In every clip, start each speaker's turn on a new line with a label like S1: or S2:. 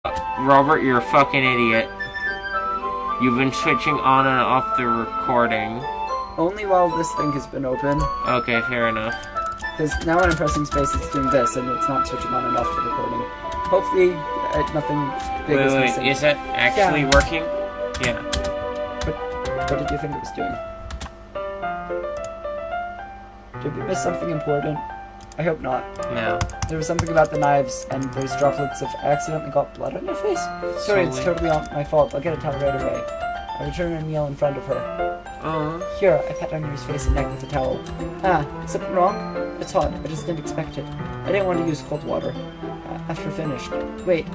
S1: Robert, you're a fucking idiot. You've been switching on and off the recording.
S2: Only while this thing has been open.
S1: Okay, fair enough.
S2: Because now when I'm pressing space, it's doing this, and it's not switching on and off the recording. Hopefully, nothing big is missing.
S1: Is that actually working? Yeah.
S2: What did you think it was doing? Did we miss something important? I hope not.
S1: No.
S2: There was something about the knives, and there's droplets of accidentally got blood on your face. Sorry, it's totally my fault. I'll get a towel right away. I return and kneel in front of her. Here, I pat on your face and neck with a towel. Is something wrong? It's hot. I just didn't expect it. I didn't want to use cold water. After finished. Wait,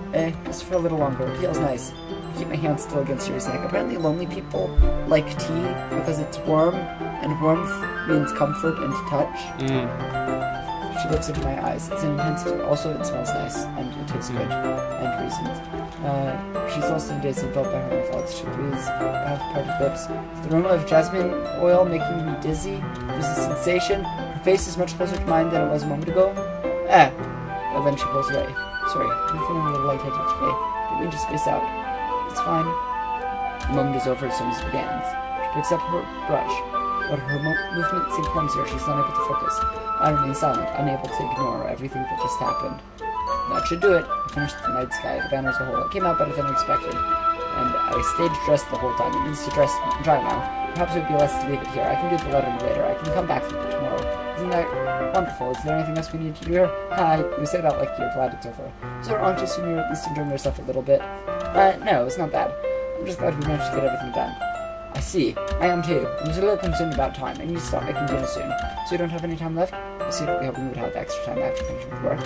S2: just for a little longer. It feels nice. I keep my hands still against your neck. Apparently lonely people like tea because it's warm, and warmth means comfort and touch. She looks into my eyes. It's an intense, also it smells nice, and it tastes good, and reasons. She's also dazed and felt by her own faults. She breathes half-parted lips. The aroma of jasmine oil making me dizzy. There's a sensation. Her face is much closer to mine than it was a moment ago. But then she pulls away. Sorry, I'm feeling a little lightheaded today. Didn't mean to space out. It's fine. The moment is over as soon as it begins. She picks up her brush. But her movement seemed clumsier. She's unable to focus. I remain silent, unable to ignore everything that just happened. That should do it. I finished the night sky, the banner as a whole. It came out better than expected. And I stayed dressed the whole time. It needs to dry now. Perhaps it would be less to leave it here. I can do the letter later. I can come back to it tomorrow. Isn't that wonderful? Is there anything else we need to do here? You say that like you're glad it's over. So aren't you assuming you're at least enjoying yourself a little bit? No, it's not bad. I'm just glad we managed to get everything done. I see. I am too. I'm just a little concerned about time. I need to stop making dinner soon. So you don't have any time left? I secretly hoping we would have extra time after finishing with work.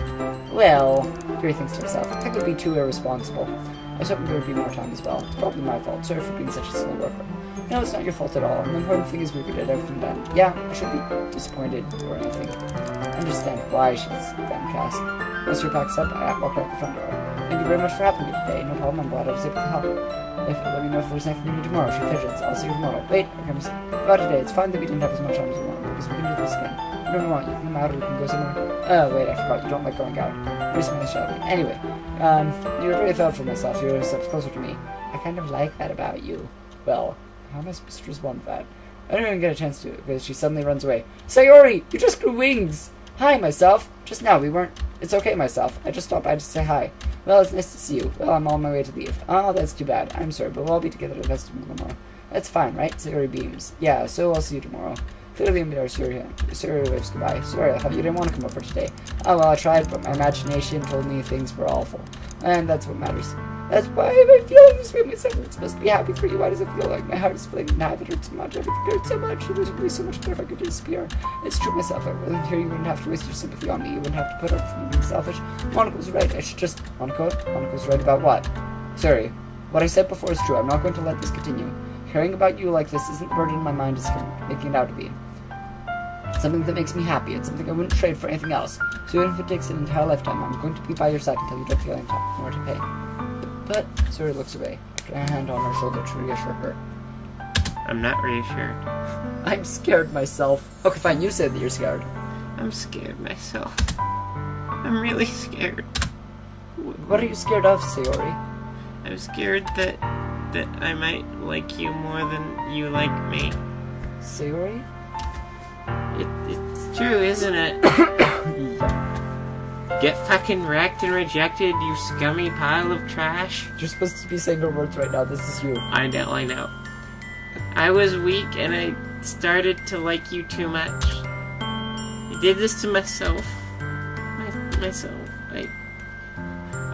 S2: Well, Gary thinks to himself, that would be too irresponsible. I was hoping there would be more time as well. It's probably my fault. Sorry for being such a slow worker. No, it's not your fault at all. And the important thing is we could get everything done. Yeah, I shouldn't be disappointed or anything. I understand why she's downcast. Once your pack's up, I walked out the front door. Thank you very much for having me today. No problem. I'm glad I was able to help. Let me know if there's anything you need tomorrow. She fidgets. I'll see you tomorrow. Wait, about today. It's fine that we didn't have as much time as we wanted, because we can do this again. Whatever you want. You can come out or we can go somewhere. Oh, wait, I forgot. You don't like going out. Here's my shouting. Anyway, you were very thoughtful of myself. You were steps closer to me. I kind of like that about you. Well, how am I supposed to respond to that? I don't even get a chance to, because she suddenly runs away. Sayori! You just grew wings! Hi, myself. Just now, we weren't... It's okay, myself. I just stopped by to say hi. Well, it's nice to see you. Well, I'm on my way to leave. Oh, that's too bad. I'm sorry, but we'll all be together at the festival tomorrow. That's fine, right? Sayori beams. Yeah, so I'll see you tomorrow. Clearly embarrassed, Sayori waves goodbye. Sorry, I thought you didn't want to come over today. Oh, well, I tried, but my imagination told me things were awful. And that's what matters. That's why I'm feeling this way myself. It's supposed to be happy for you. Why does it feel like my heart is splitting in half? It hurts so much. Everything hurts so much. It would be so much better if I could disappear. It's true myself. If I wasn't here, you wouldn't have to waste your sympathy on me. You wouldn't have to put up with me being selfish. Monica's right. I should just... Monica's right about what? Sorry. What I said before is true. I'm not going to let this continue. Caring about you like this isn't the burden in my mind is making it out to be. It's something that makes me happy. It's something I wouldn't trade for anything else. So even if it takes an entire lifetime, I'm going to be by your side until you don't feel any more to pay. But Sayori looks away, after a hand on her shoulder to reassure her.
S1: I'm not reassured.
S2: I'm scared myself. Okay, fine, you said that you're scared.
S1: I'm scared myself. I'm really scared.
S2: What are you scared of, Sayori?
S1: I'm scared that I might like you more than you like me.
S2: Sayori?
S1: It's true, isn't it?
S2: Yeah.
S1: Get fucking wrecked and rejected, you scummy pile of trash.
S2: You're supposed to be saying your words right now. This is you.
S1: I know. I was weak and I started to like you too much. I did this to myself.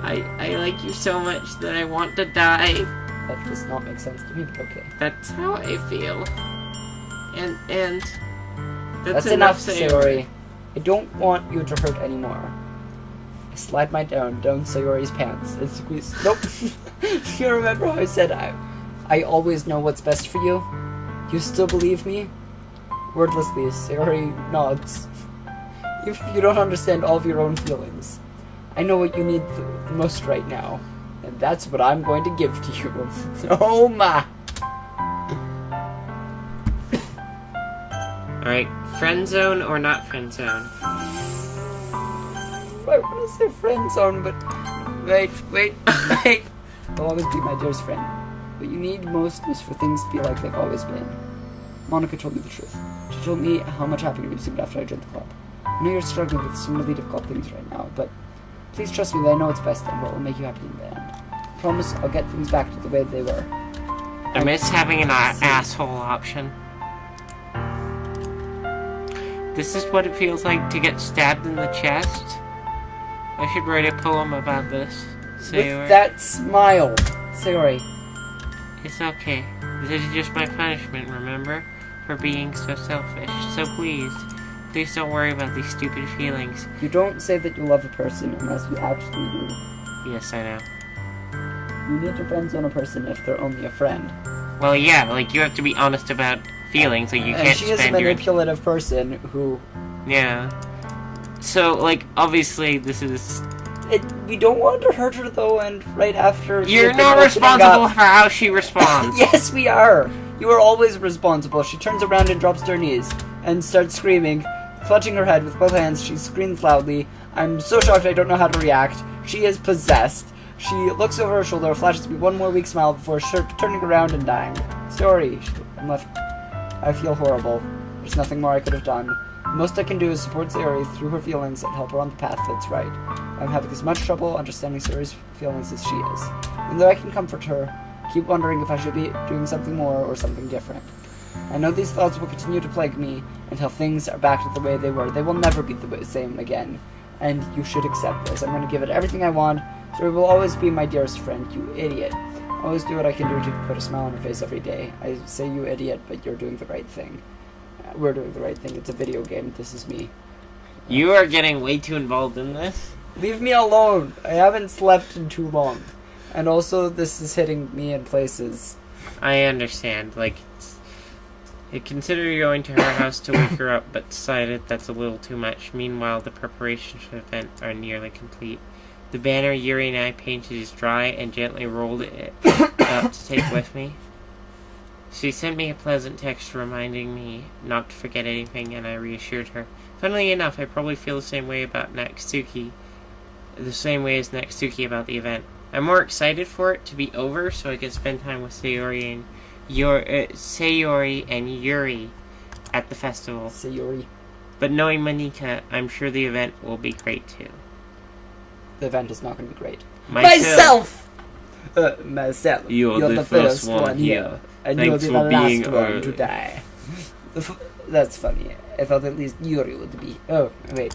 S1: I like you so much that I want to die.
S2: That does not make sense to me, but okay.
S1: That's how I feel. And
S2: that's enough, Sayori. I don't want you to hurt anymore. I slide my down Sayori's pants and squeeze. Nope. You remember how I said I always know what's best for you? You still believe me? Wordlessly, Sayori nods. Even if you don't understand all of your own feelings, I know what you need the most right now, and that's what I'm going to give to you. Oh my!
S1: Alright, friend zone or not friend zone?
S2: I want to say friend zone, but Wait. They'll always be my dearest friend. What you need most is for things to be like they've always been. Monica told me the truth. She told me how much happier you seemed after I joined the club. I know you're struggling with some really difficult things right now, but please trust me that I know what's best and what will make you happy in the end. I promise I'll get things back to the way they were.
S1: I miss having an asshole option. This is what it feels like to get stabbed in the chest. I should write a poem about this. Sayori.
S2: With that smile. Sayori.
S1: It's okay. This is just my punishment, remember? For being so selfish. So please don't worry about these stupid feelings.
S2: You don't say that you love a person unless you actually do.
S1: Yes, I know.
S2: You need to friend zone a person if they're only a friend.
S1: Well, yeah, like, you have to be honest about feelings, like, you can't
S2: she is a manipulative person who...
S1: Yeah. So, like, obviously, this is...
S2: we don't want to hurt her, though, and right after...
S1: You're not responsible for how she responds.
S2: Yes, we are! You are always responsible. She turns around and drops to her knees, and starts screaming. Clutching her head with both hands, she screams loudly. I'm so shocked I don't know how to react. She is possessed. She looks over her shoulder, flashes me one more weak smile before turning around and dying. Sorry, I'm left. I feel horrible. There's nothing more I could have done. The most I can do is support Sayori through her feelings and help her on the path that's right. I'm having as much trouble understanding Sayori's feelings as she is. Even though I can comfort her, I keep wondering if I should be doing something more or something different. I know these thoughts will continue to plague me until things are back to the way they were. They will never be the same again. And you should accept this. I'm going to give it everything I want. Sayori will always be my dearest friend, you idiot. I always do what I can do to put a smile on her face every day. I say you idiot, but you're doing the right thing. We're doing the right thing. It's a video game. This is me.
S1: You are getting way too involved in this.
S2: Leave me alone. I haven't slept in too long. And also, this is hitting me in places.
S1: I understand. Like, I considered going to her house to wake her up, but decided that's a little too much. Meanwhile, the preparations for the event are nearly complete. The banner Yuri and I painted is dry and gently rolled it up to take with me. She sent me a pleasant text reminding me not to forget anything, and I reassured her. Funnily enough, I probably feel the same way as Natsuki about the event. I'm more excited for it to be over so I can spend time with Sayori and Yuri at the festival.
S2: Sayori.
S1: But knowing Monika, I'm sure the event will be great too.
S2: The event is not going to be great.
S1: Myself!
S2: Myself.
S1: You're the first one here.
S2: And
S1: Thanks
S2: you'll be the
S1: for being
S2: last one
S1: early.
S2: to die. That's funny. I thought at least Yuri would be... Oh, wait.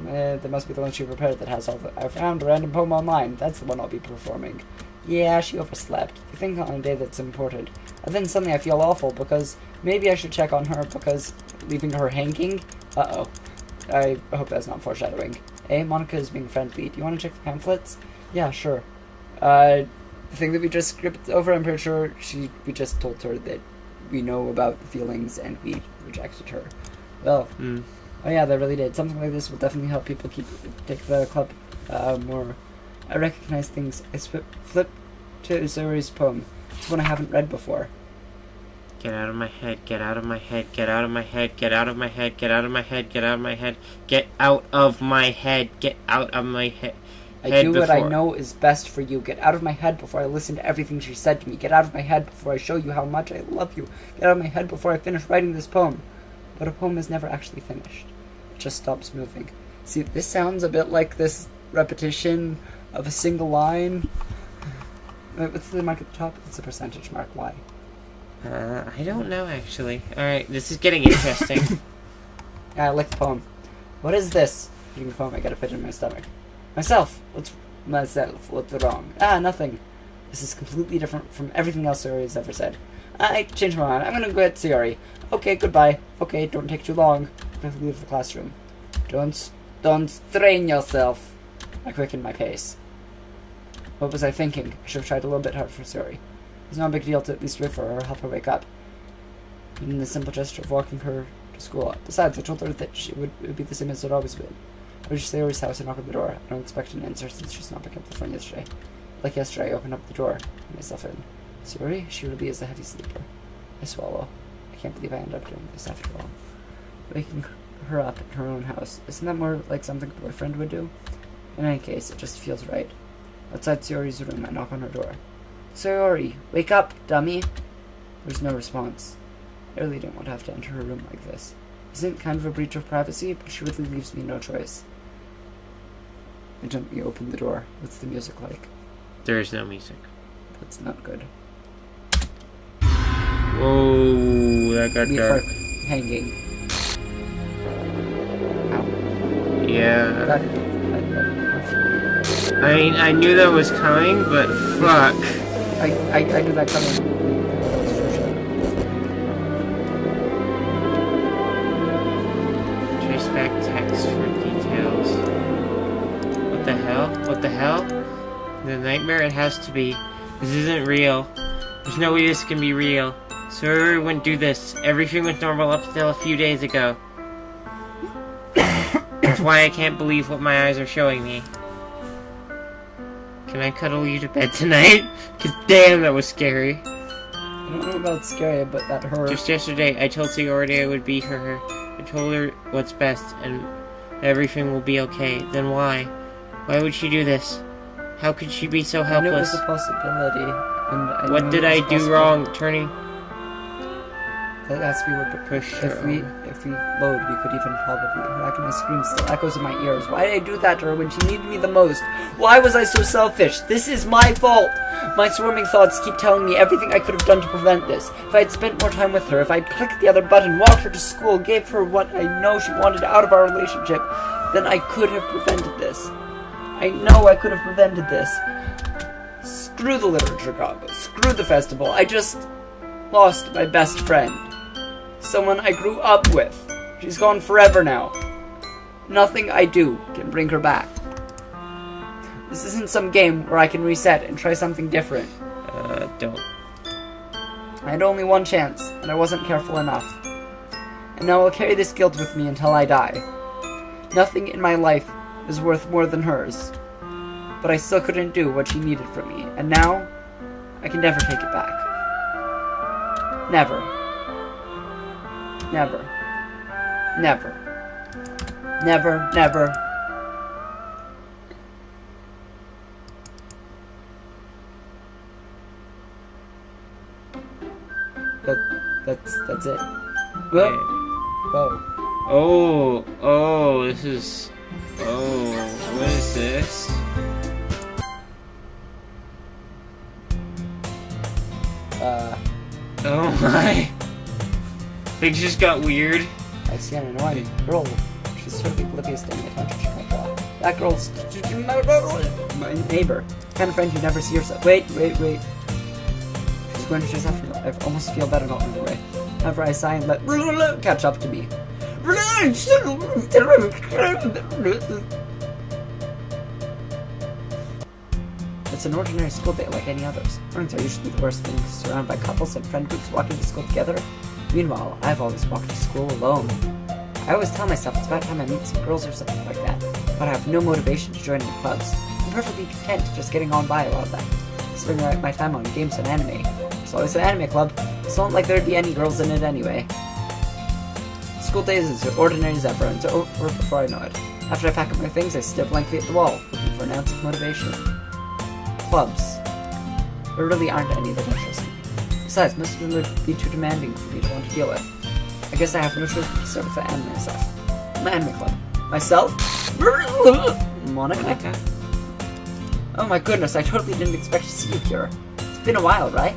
S2: There must be the one she prepared that has all the... I found a random poem online. That's the one I'll be performing. Yeah, she overslept. You think on a day that's important. And then suddenly I feel awful because maybe I should check on her because leaving her hanging? Uh-oh. I hope that's not foreshadowing. Hey, Monica is being friendly. Do you want to check the pamphlets? Yeah, sure. The thing that we just skipped over, I'm pretty sure we just told her that we know about the feelings and we rejected her. Well, oh yeah, that really did. Something like this will definitely help people take the club more. I recognize things. I flip to Sayori's poem. It's one I haven't read before.
S1: Get out of my head, get out of my head, get out of my head, get out of my head, get out of my head, get out of my head, get out of my head, get out of my head.
S2: I do what I know is best for you. Get out of my head before I listen to everything she said to me. Get out of my head before I show you how much I love you. Get out of my head before I finish writing this poem. But a poem is never actually finished. It just stops moving. See, this sounds a bit like this repetition of a single line. Wait, what's the mark at the top? It's a percentage mark. Why?
S1: I don't know, actually. Alright, this is getting interesting.
S2: I like the poem. What is this? Reading the poem, I get a pit in my stomach. Myself! What's wrong? Nothing. This is completely different from everything else Sayori has ever said. I changed my mind. I'm gonna go at Sayori. Okay, goodbye. Okay, don't take too long. I'm gonna leave the classroom. Don't strain yourself. I quickened my pace. What was I thinking? I should have tried a little bit harder for Sayori. It's no big deal to at least wait for her or help her wake up. Even the simple gesture of walking her to school. Besides, I told her that it would be the same as it always been. I reached Sayori's house and knocked on the door. I don't expect an answer since she's not picking up the phone yesterday. Like yesterday, I opened up the door and let myself in. Sayori, she really is a heavy sleeper. I swallow. I can't believe I ended up doing this after all. Waking her up in her own house. Isn't that more like something a boyfriend would do? In any case, it just feels right. Outside Sayori's room, I knock on her door. Sayori, wake up, dummy. There's no response. I really don't want to have to enter her room like this. Isn't it kind of a breach of privacy, but she really leaves me no choice. I gently open the door. What's the music like?
S1: There is no music.
S2: That's not good.
S1: Whoa, that got dark.
S2: Like hanging. Ow.
S1: Yeah. I mean, I knew that was coming, but fuck.
S2: I knew that coming.
S1: Trace back text for details. What the hell? What the hell? The nightmare it has to be. This isn't real. There's no way this can be real. Sir wouldn't do this. Everything was normal up until a few days ago. That's why I can't believe what my eyes are showing me. Can I cuddle you to bed tonight? Cause damn, that was scary.
S2: I don't know about scary, but that hurt.
S1: Just yesterday, I told Sayori I would be her. I told her what's best and everything will be okay. Then why? Why would she do this? How could she be so helpless?
S2: I knew it was a possibility. And
S1: what did I do wrong? Turning.
S2: That's we were
S1: push.
S2: If we load, we could even probably. Her agonized scream still echoes in my ears. Why did I do that to her when she needed me the most? Why was I so selfish? This is my fault. My swarming thoughts keep telling me everything I could have done to prevent this. If I had spent more time with her, if I'd clicked the other button, walked her to school, gave her what I know she wanted out of our relationship, then I could have prevented this. I know I could have prevented this. Screw the literature club. Screw the festival. I just lost my best friend. Someone I grew up with. She's gone forever now. Nothing I do can bring her back. This isn't some game where I can reset and try something different.
S1: Don't.
S2: I had only one chance, and I wasn't careful enough. And now I'll carry this guilt with me until I die. Nothing in my life is worth more than hers. But I still couldn't do what she needed from me, and now I can never take it back. Never. Never. Never. Never, never. That's it. Whoa. Whoa.
S1: Oh, this is... Oh, what is this? Oh my. Things just got weird.
S2: I see an annoying girl. She's totally oblivious to any attention she might draw. That girl's my neighbor. Kind of friend you never see yourself. Wait. She's going to chase after me. I almost feel better not running away. However, I sigh and let catch up to me. It's an ordinary school day like any others. Mornings are usually the worst things, surrounded by couples and friend groups walking to school together. Meanwhile, I've always walked to school alone. I always tell myself it's about time I meet some girls or something like that, but I have no motivation to join any clubs. I'm perfectly content just getting on by while that. Spending my time on games and anime. There's always an anime club. It's not like there'd be any girls in it anyway. School days is as ordinary as ever, and it's over before I know it. After I pack up my things, I stare blankly at the wall, looking for an ounce of motivation. Clubs. There really aren't any that interest me. Besides, most of them would be too demanding for me to want to deal with. I guess I have no choice but to start with the anime stuff. My anime club. Myself? Monica? Oh my goodness, I totally didn't expect to see you here. It's been a while, right?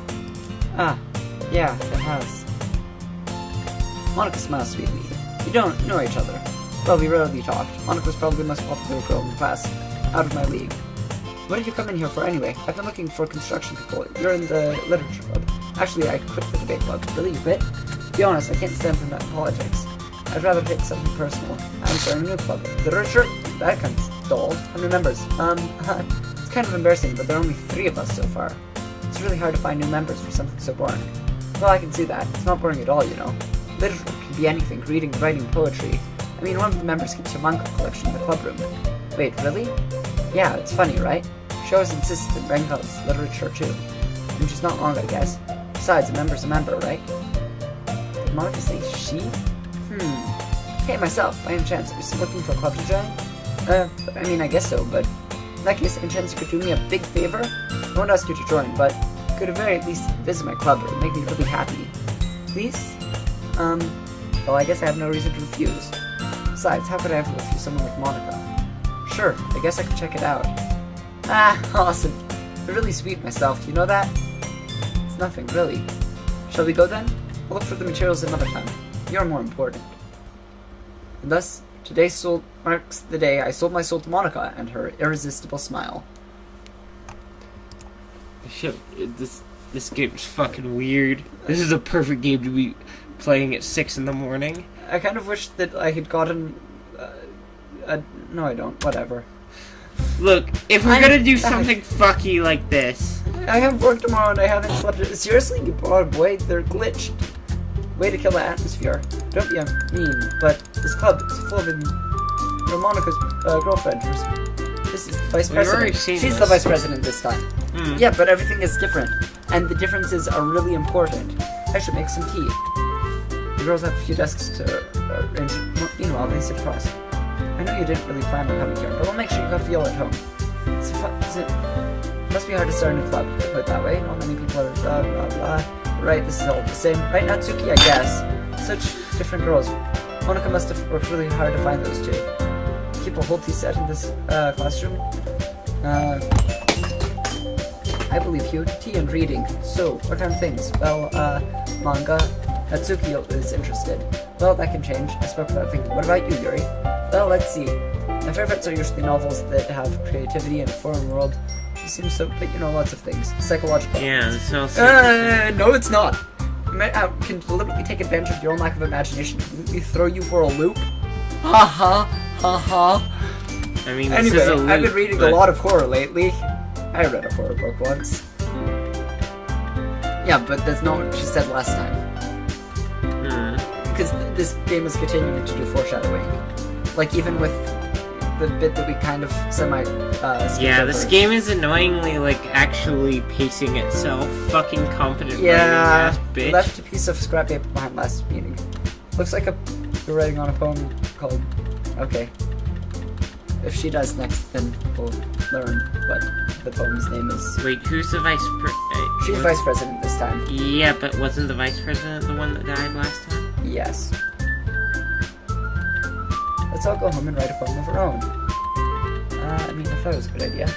S2: Ah, yeah, it has. Monica smiles sweetly. We don't know each other. Well, we rarely talked. Monica's probably the most popular girl in the class. Out of my league. What did you come in here for anyway? I've been looking for construction people. You're in the literature club. Actually, I quit the debate club. Really, you quit? To be honest, I can't stand for politics. I'd rather pick something personal. I'm starting a new club. Literature? That kind of dull. How many members? It's kind of embarrassing, but there are only 3 of us so far. It's really hard to find new members for something so boring. Well, I can see that. It's not boring at all, you know. Literature can be anything. Reading, writing, poetry. I mean, one of the members keeps her manga collection in the club room. Wait, really? Yeah, it's funny, right? She always insists that Ren calls literature too. And she's not wrong, I guess. Besides, a member's a member, right? Did Monica say she? Hey, myself, by any chance, are you still looking for a club to join? I mean, I guess so, but In that case, any chance you could do me a big favor? I won't ask you to join, but you could at very least visit my club. It would make me really happy. Please? Well, I guess I have no reason to refuse. Besides, how could I ever refuse someone like Monica? Sure, I guess I could check it out. Ah, awesome. You're really sweet myself, you know that? It's nothing, really. Shall we go then? I'll look for the materials another time. You're more important. And thus, today marks the day I sold my soul to Monica and her irresistible smile.
S1: Shit, this game's fucking weird. This is a perfect game to be playing at 6 in the morning.
S2: I kind of wish that I had gotten... no, I don't. Whatever.
S1: Look, if we're gonna do something fucky like this...
S2: I have work tomorrow and I haven't slept. Seriously? You brought a boy? They're glitched. Way to kill the atmosphere. Don't be mean, but this club is full of Monica's girlfriend. This is the vice president. She's the vice president this time. Yeah, but everything is different. And the differences are really important. I should make some tea. The girls have a few desks to arrange. Meanwhile, they sit across. I know you didn't really plan on coming here, but we'll make sure you feel at home. It must be hard to start a new club, to put it that way. Not many people are blah blah blah. Right, this is all the same. Right, Natsuki, I guess. Such different girls. Monica must have worked really hard to find those two. Keep a whole tea set in this classroom. I believe you. Tea and reading. So, what kind of things? Well, manga. Natsuki is interested. Well, that can change. I spoke without thinking. What about you, Yuri? Well, let's see. My favorites are usually novels that have creativity in a foreign world. She seems so, but you know, lots of things. Psychological.
S1: Yeah, this sounds
S2: no, it's not. I can deliberately take advantage of your own lack of imagination. We throw you for a loop. Ha ha, ha ha.
S1: I mean,
S2: anyway,
S1: this is a loop,
S2: I've been reading a lot of horror lately. I read a horror book once. Yeah, but that's not what she said last time. Because this game is continuing to do foreshadowing. Like, even with the bit that we kind of
S1: yeah, this game is annoyingly, like, actually pacing itself. Fucking competent writing ass bitch.
S2: Left a piece of scrap paper behind last meeting. Looks like you're writing on a poem called... Okay. If she does next, then we'll learn what the poem's name is.
S1: Wait, who's the vice president?
S2: She's vice president this time.
S1: Yeah, but wasn't the vice president the one that died last time?
S2: Yes. Let's all go home and write a poem of our own. I mean, I thought it was a good idea.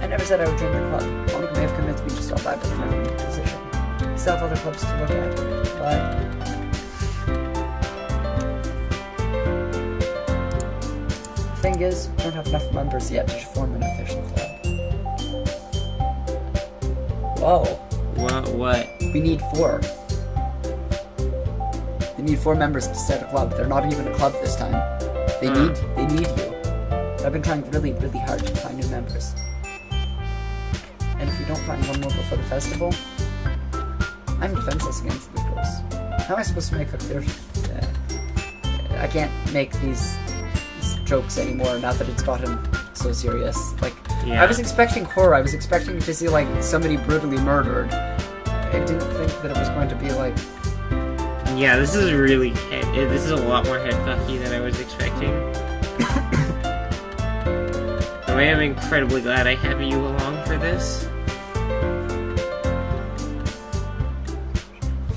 S2: I never said I would join the club. Monica may have convinced me to stop by, but I'm not in a position. I still have other clubs to look at, but... The thing is, we don't have enough members yet to form an official club. Whoa.
S1: What?
S2: We need 4. They need 4 members to start a club. They're not even a club this time. They need you. I've been trying really, really hard to find new members. And if we don't find one more before the festival, I'm defenseless against the girls. How am I supposed to make a clear... I can't make these jokes anymore now that it's gotten so serious. Like,
S1: yeah.
S2: I was expecting horror. I was expecting to see, like, somebody brutally murdered. I didn't think that it was going to be, like...
S1: Yeah, this is really... This is a lot more headfucky than I was expecting. I am incredibly glad I have you along for this.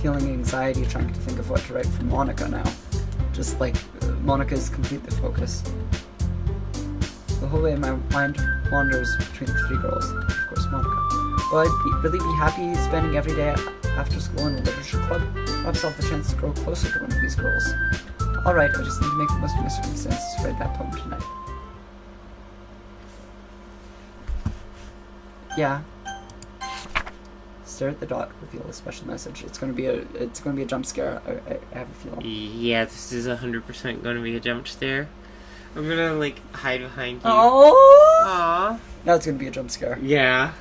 S2: Feeling anxiety trying to think of what to write for Monica now. Just, like, Monica's completely focused. The whole way my mind wanders between the 3 girls. Of course, Monica. Well, I'd really be happy spending every day after school in a literature club. Perhaps I'll have the chance to grow closer to one of these girls. Alright, I just need to make the most of my circumstances to write that poem tonight. Yeah. Stare at the dot, reveal a special message. It's gonna be a jump scare, I have a feeling.
S1: Yeah, this is 100% gonna be a jump scare. I'm gonna, like, hide behind you.
S2: Oh!
S1: Aww.
S2: Now it's gonna be a jump scare.
S1: Yeah.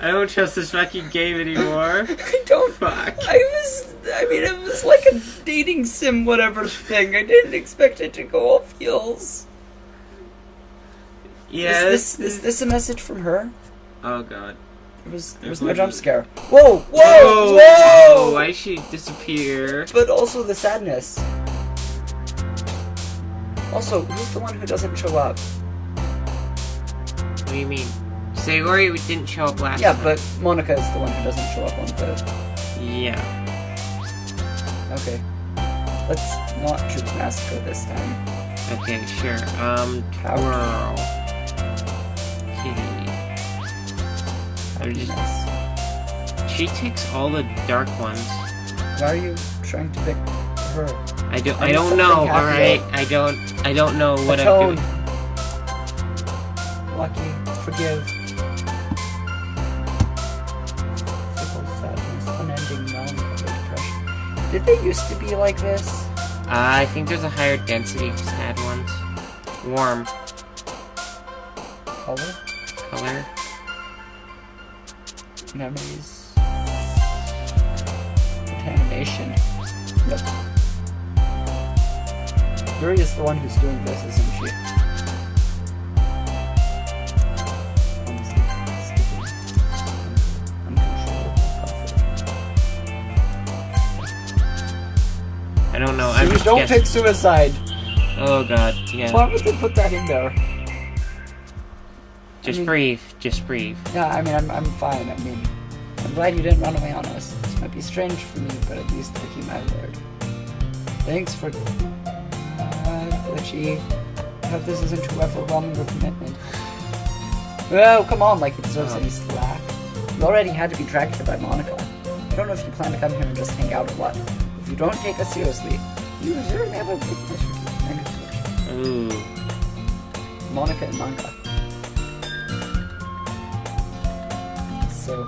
S1: I don't trust this fucking game anymore.
S2: I don't.
S1: Fuck.
S2: It was like a dating sim whatever thing. I didn't expect it to go off heels.
S1: Yeah.
S2: Is this a message from her?
S1: Oh god.
S2: There was no jump scare. Whoa! Whoa!
S1: Whoa!
S2: Whoa!
S1: Why she disappear?
S2: But also the sadness. Also, who's the one who doesn't show up?
S1: What do you mean? Sayori didn't show up last
S2: Yeah,
S1: time.
S2: but Monica is the one who doesn't show up on the...
S1: Yeah.
S2: Okay. Let's not choose Massacre this time.
S1: Okay, sure.
S2: Couch.
S1: Twirl. Okay. I'm just...
S2: Happiness.
S1: She takes all the dark ones.
S2: Why are you trying to pick her?
S1: I don't
S2: need
S1: know,
S2: something
S1: alright?
S2: happier.
S1: I don't know what
S2: Atone.
S1: I'm doing.
S2: Lucky. Forgive. Fickle sadness. Unending melancholy depression. Did they used to be like this?
S1: I think there's a higher density of sad ones. Warm.
S2: Color?
S1: Color.
S2: Memories. Contamination. Yep. Yuri is the one who's doing this, isn't she?
S1: I don't know.
S2: So you don't pick suicide.
S1: Oh god, yeah.
S2: Why would they put that in there?
S1: Just breathe. Just breathe.
S2: Yeah, I mean, I'm fine. I mean, I'm glad you didn't run away on us. This might be strange for me, but at least I keep my word. Thanks for... glitchy. I hope this isn't too overwhelming of a commitment. Oh, come on, like he deserves any slack. You already had to be dragged here by Monica. I don't know if you plan to come here and just hang out or what. If you don't take us seriously, you certainly have a weakness for negative.
S1: Ooh.
S2: Monica and manga. So,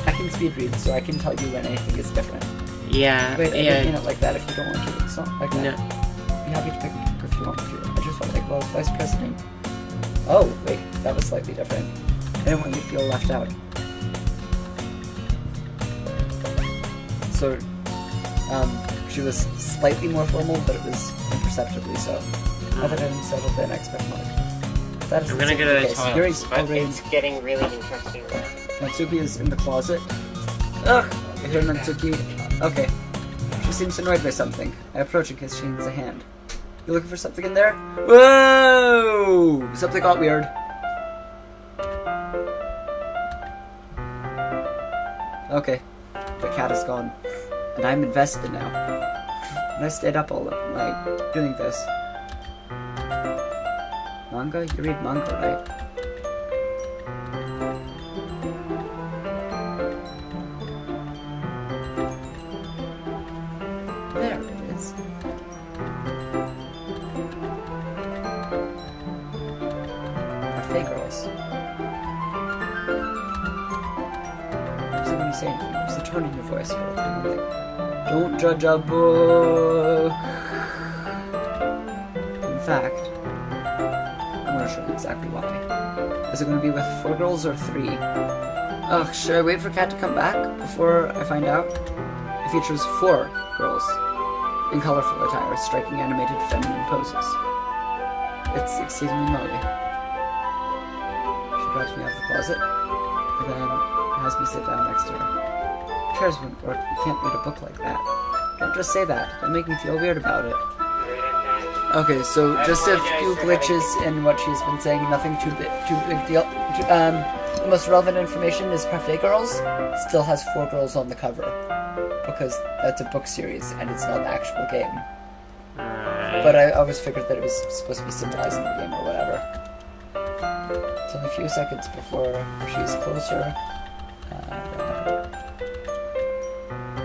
S2: I can speed read, so I can tell you when anything is different.
S1: Yeah,
S2: Wait, I
S1: yeah.
S2: didn't mean it like that if you don't want to. It's not like that.
S1: No.
S2: Be happy to pick a book if you want to. I just felt like, well, as vice president. Oh, wait, that was slightly different. I didn't want you to feel left out. So, she was slightly more formal, but it was imperceptibly so. Now that I'm settled in, I expect more. That is
S1: I'm gonna go to the toilet,
S2: Yuri's
S1: but
S2: already...
S1: it's getting really interesting.
S2: Natsuki is in the closet. Ugh! I hear Natsuki. Okay. She seems annoyed by something. I approach in case she needs a hand. You looking for something in there? Whoa! Something got weird. Okay. The cat is gone. And I'm invested now. And I stayed up all night doing this. Manga? You read manga, right? There it is. Cafe girls. So when you say anything, there's a tone in your voice. Don't judge a book. In fact, I'm gonna show you exactly why. Is it gonna be with 4 girls or 3? Ugh, should I wait for Kat to come back before I find out? It features 4 girls in colorful attire, striking animated feminine poses. It's exceedingly moody. She drops me out of the closet, and then has me sit down next to her. Chairs wouldn't work. You can't read a book like that. Don't just say that. Don't make me feel weird about it. Okay, so just a few glitches in what she's been saying. Nothing too big deal. The most relevant information is Parfait Girls still has 4 girls on the cover because that's a book series and it's not an actual game. But I always figured that it was supposed to be symbolizing the game or whatever. It's only a few seconds before she's closer.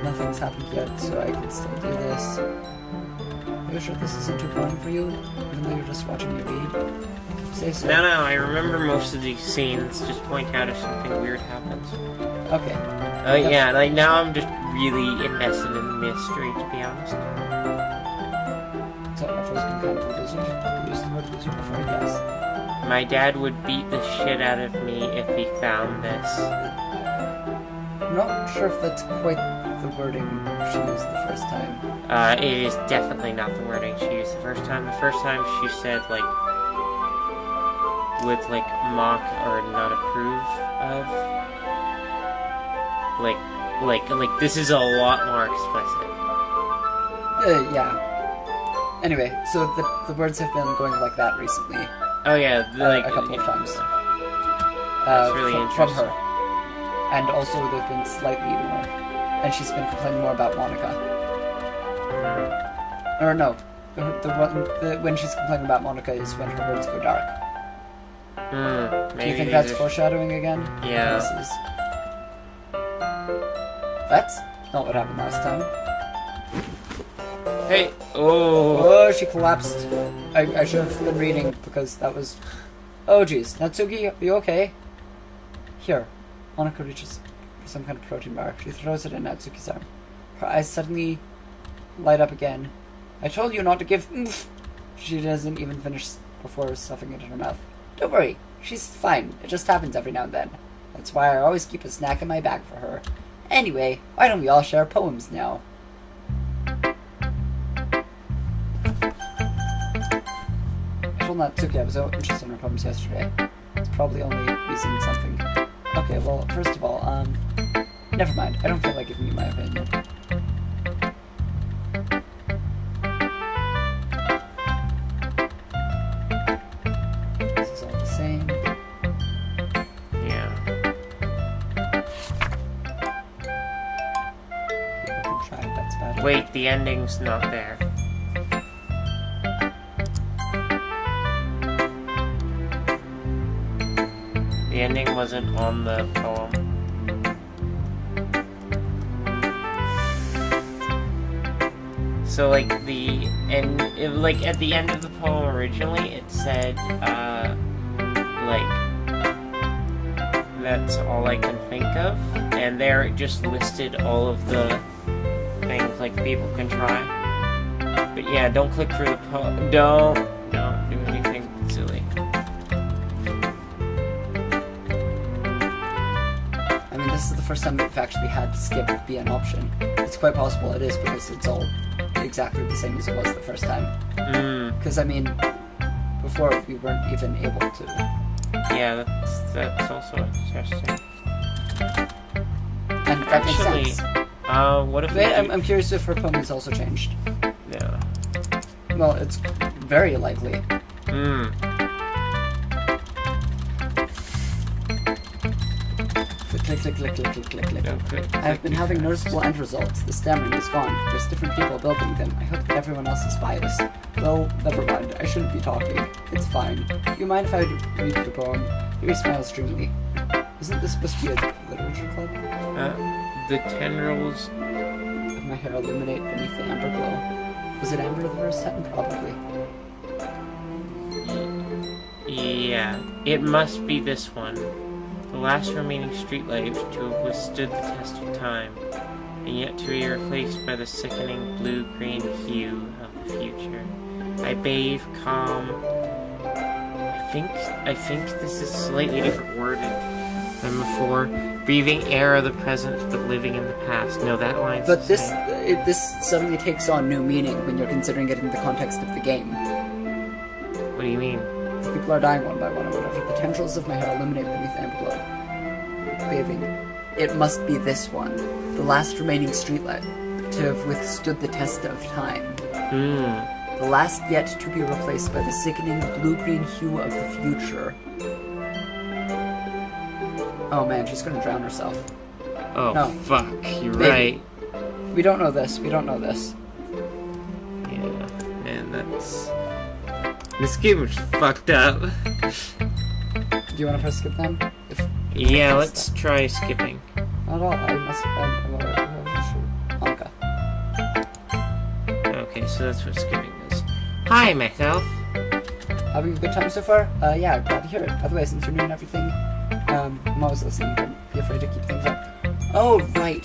S2: Nothing's happened yet, so I can still do this. Are you sure this isn't too boring for you, even though you're just watching me read? Say so.
S1: No, I remember most of these scenes. Just point out if something weird happens.
S2: Okay.
S1: Yeah, like now I'm just really invested in the mystery, to be honest.
S2: So I've always been kind of a loser. You used the word loser before, I guess.
S1: My dad would beat the shit out of me if he found this.
S2: I'm not sure if that's quite the wording she used the first time.
S1: It is definitely not the wording she used the first time. The first time she said, like, would, like, mock or not approve of. Like this is a lot more explicit.
S2: Yeah. Anyway, so the words have been going like that recently.
S1: Oh yeah,
S2: a couple of times.
S1: That's really
S2: from
S1: interesting.
S2: her. And also they've been slightly more. And she's been complaining more about Monica. Or no. When she's complaining about Monica is when her words go dark.
S1: Maybe
S2: Do you think that's foreshadowing again?
S1: Yeah.
S2: That's not what happened last time.
S1: Hey! Oh!
S2: Oh, she collapsed. I should have been reading because that was... Oh, jeez. Natsuki, are you okay? Here. Monica reaches for some kind of protein bar. She throws it in Natsuki's arm. Her eyes suddenly light up again. I told you not to give... She doesn't even finish before stuffing it in her mouth. Don't worry. She's fine. It just happens every now and then. That's why I always keep a snack in my bag for her. Anyway, why don't we all share poems now? I told Natsuki I was so interested in her poems yesterday. It's probably only reason something. Okay, well, first of all, never mind. I don't feel like giving you my opinion. This is all the same.
S1: Yeah.
S2: People can try it, that's about it.
S1: Wait, the ending's not there. The ending wasn't on the poem. So, like, at the end of the poem originally, it said, that's all I can think of. And there it just listed all of the things, like, people can try. But yeah, don't click through the poem. Don't do anything silly.
S2: I mean, this is the first time we've actually had skip be an option. It's quite possible it is because it's all exactly the same as it was the first time. Because, I mean, before we weren't even able to.
S1: Yeah, that's also interesting.
S2: And that makes sense.
S1: What if
S2: Wait, I'm curious if her poem has also changed.
S1: Yeah.
S2: Well, it's very likely. Click, click, click, click, click, click, click, click. I've been having noticeable end results. The stammering is gone. There's different people building them. I hope that everyone else is biased. Well, never mind. I shouldn't be talking. It's fine. Do you mind if I read the poem? Yuri smiles dreamily. Isn't this supposed to be a literature club?
S1: The tendrils
S2: of my hair illuminate beneath the amber glow. Was it amber the first time? Probably.
S1: Yeah, it must be this one. The last remaining streetlight to have withstood the test of time, and yet to be replaced by the sickening blue-green hue of the future. I bathe, calm. I think this is slightly different worded than before. Breathing air of the present, but living in the past. No, that line's
S2: But this suddenly takes on new meaning when you're considering it in the context of the game.
S1: What do you mean?
S2: People are dying one by one or whatever. The tendrils of my hair illuminate beneath the amber glow. Bathing. It must be this one. The last remaining streetlight to have withstood the test of time. The last yet to be replaced by the sickening blue-green hue of the future. Oh man, she's gonna drown herself.
S1: Oh,
S2: no.
S1: Fuck, you're
S2: Baby.
S1: right.
S2: We don't know this. We don't know this.
S1: Yeah, man, that's... This game is fucked up.
S2: Do you want to press skip then?
S1: Yeah, let's try skipping.
S2: Not all. I must... Monica.
S1: Okay, so that's what skipping is. Hi, myself.
S2: Having a good time so far? Yeah, glad to hear it. By the way, since you're new and everything, I'm always listening. Don't be afraid to keep things up. Oh, right.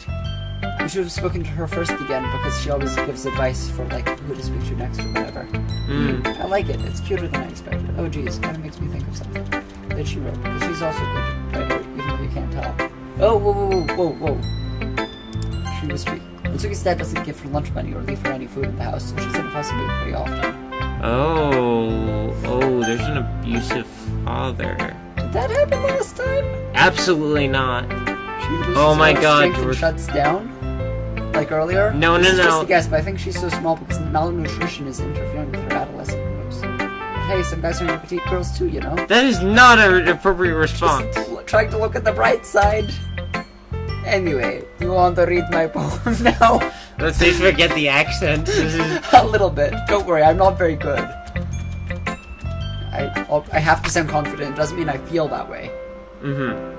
S2: We should have spoken to her first again, because she always gives advice for, like, who to speak to next or whatever. I like it. It's cuter than I expected. Oh, geez. Kind of makes me think of something that she wrote, because she's also a good writer, even though you can't tell. Oh, whoa. She was sweet. Mitsuki's dad doesn't give her lunch money or leave her any food in the house, so she's in a fussy mood pretty often.
S1: Oh, there's an abusive father.
S2: Did that happen last time?
S1: Absolutely not.
S2: She
S1: Oh my god.
S2: Strength and shuts down? Like earlier?
S1: No.
S2: Just a guess, but I think she's so small because malnutrition is interfering with her adolescent moves. Hey, some guys are into petite girls too, you know?
S1: That is not an appropriate response.
S2: Just trying to look at the bright side. Anyway, you want to read my poem now?
S1: Let's just forget the accent.
S2: A little bit. Don't worry, I'm not very good. I have to sound confident. It doesn't mean I feel that way.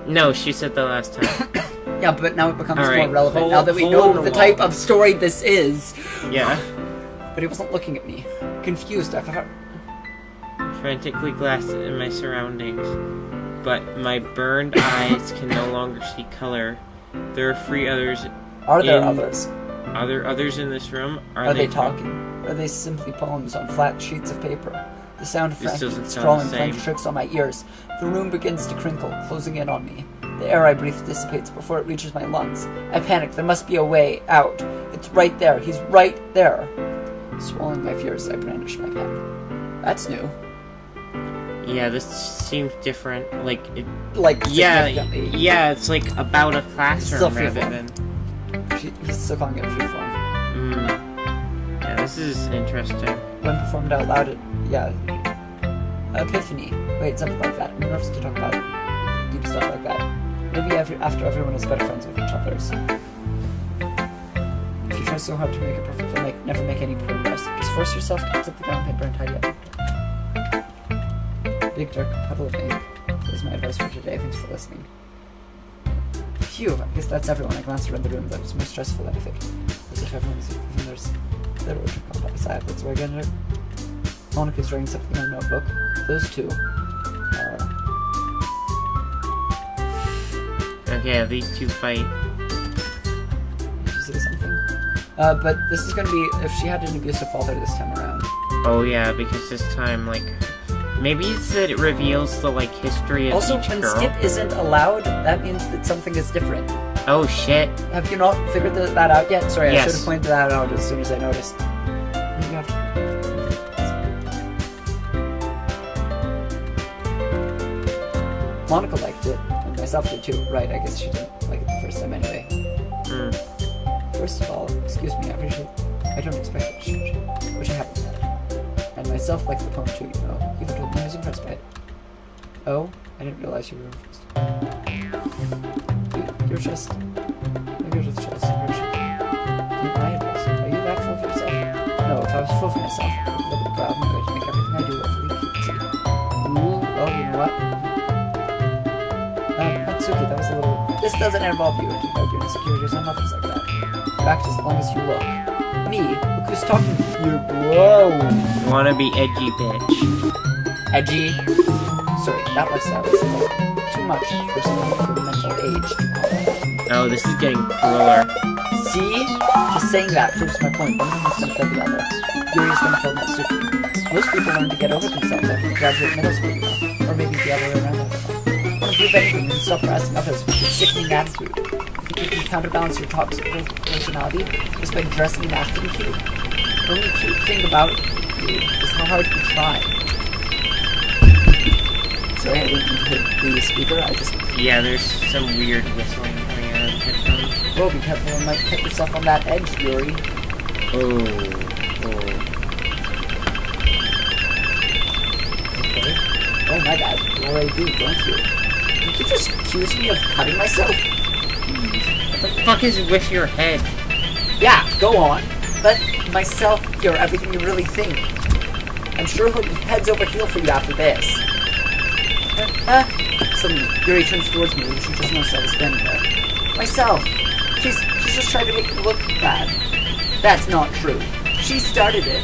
S1: No, she said the last time.
S2: Yeah, but now it becomes
S1: Right,
S2: more relevant
S1: hold-
S2: now that we
S1: hold
S2: know
S1: the
S2: the
S1: wall.
S2: type of story this is.
S1: Yeah.
S2: But he wasn't looking at me. Confused, I thought...
S1: Frantically glanced at my surroundings, but my burned eyes can no longer see color. There are three others.
S2: Are there others?
S1: Are there others in this room?
S2: Are they talking? Are they simply poems on flat sheets of paper? The sound of
S1: This
S2: Frank
S1: doesn't sound
S2: scrawling
S1: the
S2: French
S1: same.
S2: tricks on my ears. The room begins to crinkle, closing in on me. The air I breathe dissipates before it reaches my lungs. I panic. There must be a way out. It's right there. He's right there. Swallowing my fears, I brandish my pen. That's new.
S1: Yeah, this seems different. Like, it,
S2: Like,
S1: yeah,
S2: significantly.
S1: yeah, it's like about a
S2: Still
S1: classroom rather
S2: freeform.
S1: than.
S2: He's still calling it freeform.
S1: Yeah, this is interesting.
S2: When performed out loud, epiphany. Wait, something like that. I'm nervous to talk about deep stuff like that. Maybe after everyone is better friends with each other. If you try so hard to make it perfect, you'll never make any progress. Just force yourself to accept the brown paper and tidy up. Big dark puddle of ink. That is my advice for today. Thanks for listening. Phew, I guess that's everyone. I glanced around the room. That was more stressful than I think. As if everyone's even there's literature club outside. That's where I get it. Monica's writing something in a notebook. Those two are...
S1: Okay, these two fight.
S2: Did you say something? But this is gonna be if she had an abusive father this time around.
S1: Oh yeah, because this time, like, maybe it's that it reveals the, like, history of
S2: Also,
S1: each
S2: when
S1: girl.
S2: skip isn't allowed, that means that something is different.
S1: Oh shit.
S2: Have you not figured that out yet? Sorry,
S1: Yes.
S2: I should have pointed that out as soon as I noticed. You have to... Monica liked it, and myself did too. Right, I guess she didn't like it the first time anyway. First of all, excuse me, I don't expect it to change, which I haven't yet. And myself liked the poem too, you know, even told me I was impressed by it. Oh, I didn't realize you were impressed. You're just... Maybe you're just impressed. Am I impressed? Are you that full of yourself? No, if I was full of myself, I would look at the crowd and I would make everything I do awfully cutesy. Ooh, well, you know what? Natsuki, that was a little... This doesn't involve you. If you have your insecurities or nothing like that. You act as long as you look. Me? Look who's talking to you. Whoa!
S1: Wanna be edgy, bitch.
S2: Edgy? Sorry, that lifestyle is too much for someone of your mental age to comprehend.
S1: Oh, this is getting crueler.
S2: See? Just saying that proves my point. One of them has been fed the other. Yuri is going to kill Natsuki. Most people learn to get over themselves after they graduate middle school, you know? Or maybe the other way around. I don't know. Want to prove anything and stop harassing others with your sickening attitude. You can counterbalance your toxic personality just by dressing and acting cute. The only cute thing about you is how hard you try. Sorry, I didn't hit the speaker, I just...
S1: Yeah, there's some weird whistling coming out of the headphones.
S2: Whoa, be careful, you might cut yourself on that edge, Yuri.
S1: Oh.
S2: Okay. Oh my god, you already do, don't you? Did you just accuse me of cutting myself?
S1: What the fuck is with your head?
S2: Yeah, go on. Let myself hear everything you really think. I'm sure he'll be heads over heel for you after this. Suddenly, Yuri turns towards me and she just noticed I was standing there. Myself! She's just trying to make me look bad. That's not true. She started it.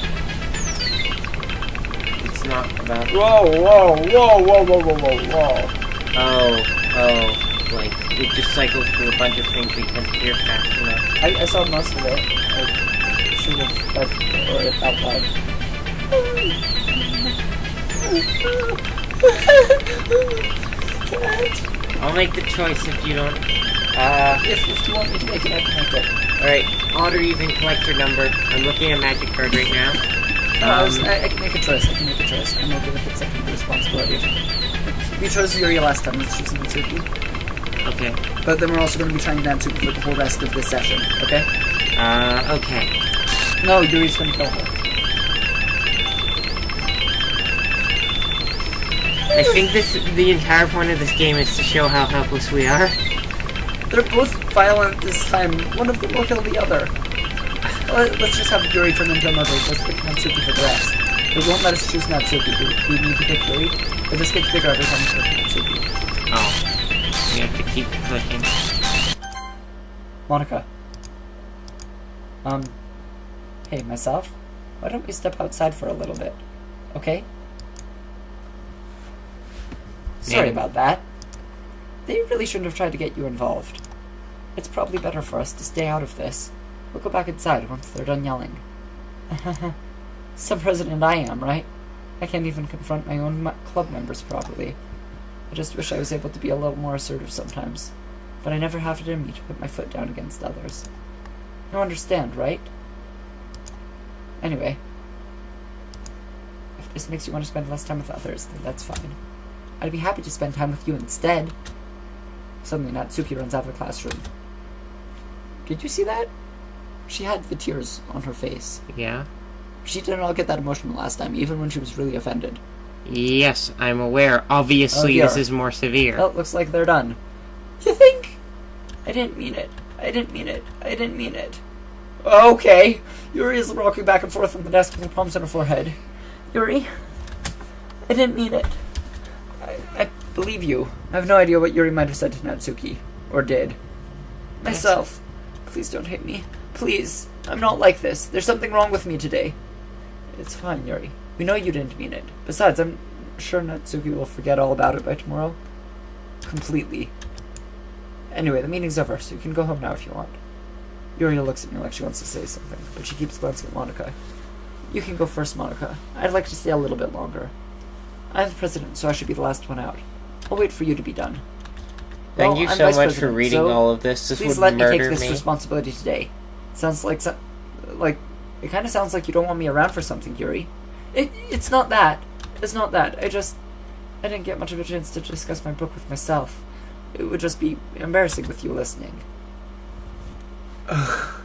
S1: It's not about...
S2: Whoa.
S1: Oh, like, it just cycles through a bunch of things we can't hear fast enough.
S2: I saw most of it. I should have read it out loud.
S1: I'll make the choice if you don't...
S2: If you want me to make it, I can make it.
S1: Alright, odd or even collect your number. I'm looking at Magic Card right now.
S2: I can make a choice. I'm okay with accepting the responsibility. You chose Yuri last time. Let's choose Mitsuki.
S1: Okay.
S2: But then we're also going to be trying Natsuki for the whole rest of this session, okay?
S1: Okay.
S2: No, Yuri's going to kill her.
S1: I think the entire point of this game is to show how helpless we are.
S2: They're both violent this time. One of them will kill the other. Let's just have Yuri turn into a mother. Let's pick Natsuki for the rest. They won't let us choose Natsuki. We need to pick Yuri. It just gets bigger every time we pick Natsuki.
S1: Oh. We have to keep clicking.
S2: Monica. Hey, myself? Why don't we step outside for a little bit? Okay? Sorry about that. They really shouldn't have tried to get you involved. It's probably better for us to stay out of this. We'll go back inside once they're done yelling. Some president I am, right? I can't even confront my own club members properly. I just wish I was able to be a little more assertive sometimes. But I never have it in me to put my foot down against others. You understand, right? Anyway. If this makes you want to spend less time with others, then that's fine. I'd be happy to spend time with you instead. Suddenly Natsuki runs out of the classroom. Did you see that? She had the tears on her face.
S1: Yeah?
S2: She did not get that emotional last time, even when she was really offended.
S1: Yes, I'm aware. Obviously, this is more severe.
S2: Well, it looks like they're done. You think? I didn't mean it. I didn't mean it. I didn't mean it. Okay. Yuri is rocking back and forth on the desk with her palms on her forehead. Yuri? I didn't mean it. I believe you. I have no idea what Yuri might have said to Natsuki. Or did. Myself. Please don't hate me. Please. I'm not like this. There's something wrong with me today. It's fine, Yuri. We know you didn't mean it. Besides, I'm sure Natsuki will forget all about it by tomorrow. Completely. Anyway, the meeting's over, so you can go home now if you want. Yuri looks at me like she wants to say something, but she keeps glancing at Monica. You can go first, Monica. I'd like to stay a little bit longer. I'm the president, so I should be the last one out. I'll wait for you to be done.
S1: Thank you so much for reading all of this. This would murder me. Please let me take this
S2: responsibility today. Sounds like it kind of sounds like you don't want me around for something, Yuri. It's not that. It's not that. I didn't get much of a chance to discuss my book with myself. It would just be embarrassing with you listening. Ugh.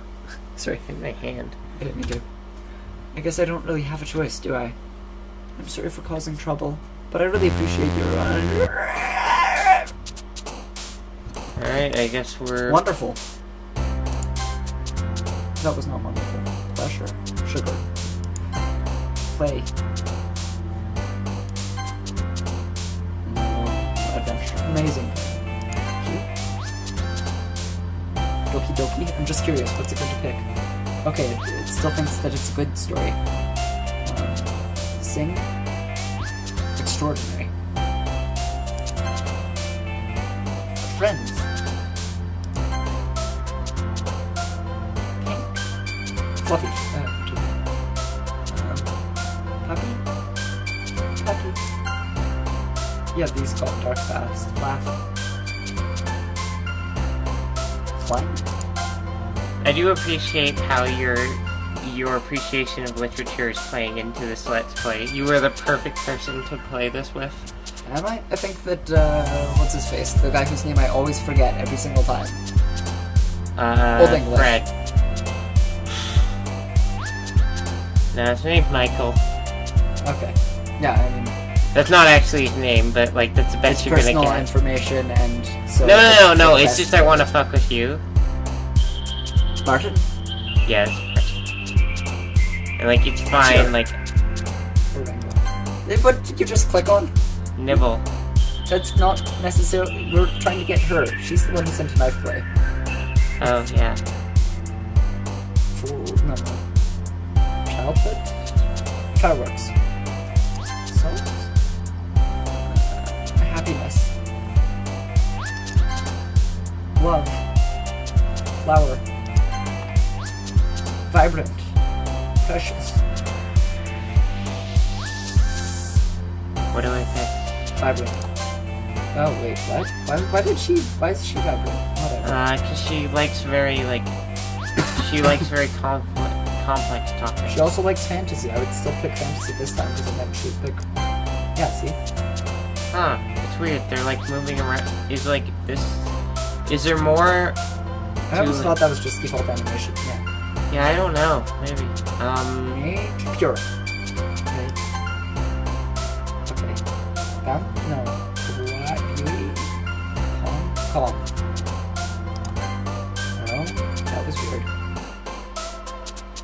S2: Sorry.
S1: Hit my hand.
S2: I didn't mean to. I guess I don't really have a choice, do I? I'm sorry for causing trouble, but I really appreciate your
S1: Alright, I guess we're...
S2: Wonderful. That was not wonderful. Pressure. Sugar. Play. Adventure. Amazing. Doki Doki? I'm just curious, what's it going to pick? Okay, it still thinks that it's a good story. Sing? Extraordinary. Friends. Pink. Fluffy. Puppy? Puppy. Yeah, these got dark fast. Laugh. Flying.
S1: I do appreciate how your appreciation of literature is playing into this Let's Play. You were the perfect person to play this with.
S2: Am I? I think that, what's his face? The guy whose name I always forget every single time. Old English.
S1: Fred. No, his name's Michael.
S2: Okay. Yeah, I mean...
S1: That's not actually his name, but, like, that's the best you're gonna get.
S2: Personal information and... So
S1: No, it's just I want to fuck with you.
S2: Martin?
S1: Yes. And, like, it's fine,
S2: Sure.
S1: like...
S2: What did you just click on?
S1: Nibble.
S2: That's not necessarily... We're trying to get her. She's the one who sent a knife play.
S1: Oh, yeah.
S2: No. Childhood? Fireworks. Songs? Happiness. Love. Flower. Vibrant. Precious.
S1: What do I pick?
S2: Vibrant. Oh wait, what? Why is she vibrant? Whatever.
S1: Cause she likes very, like... She likes very complex topics.
S2: She also likes fantasy. I would still pick fantasy this time because then she'd pick... Yeah, see?
S1: Huh, it's weird. They're, like, moving around. Is, like, this... Is there more?
S2: I always thought that was just default animation. Yeah.
S1: Yeah, I don't know. Maybe.
S2: Pure. Okay. Okay. Down? No. Calm. No, that was weird.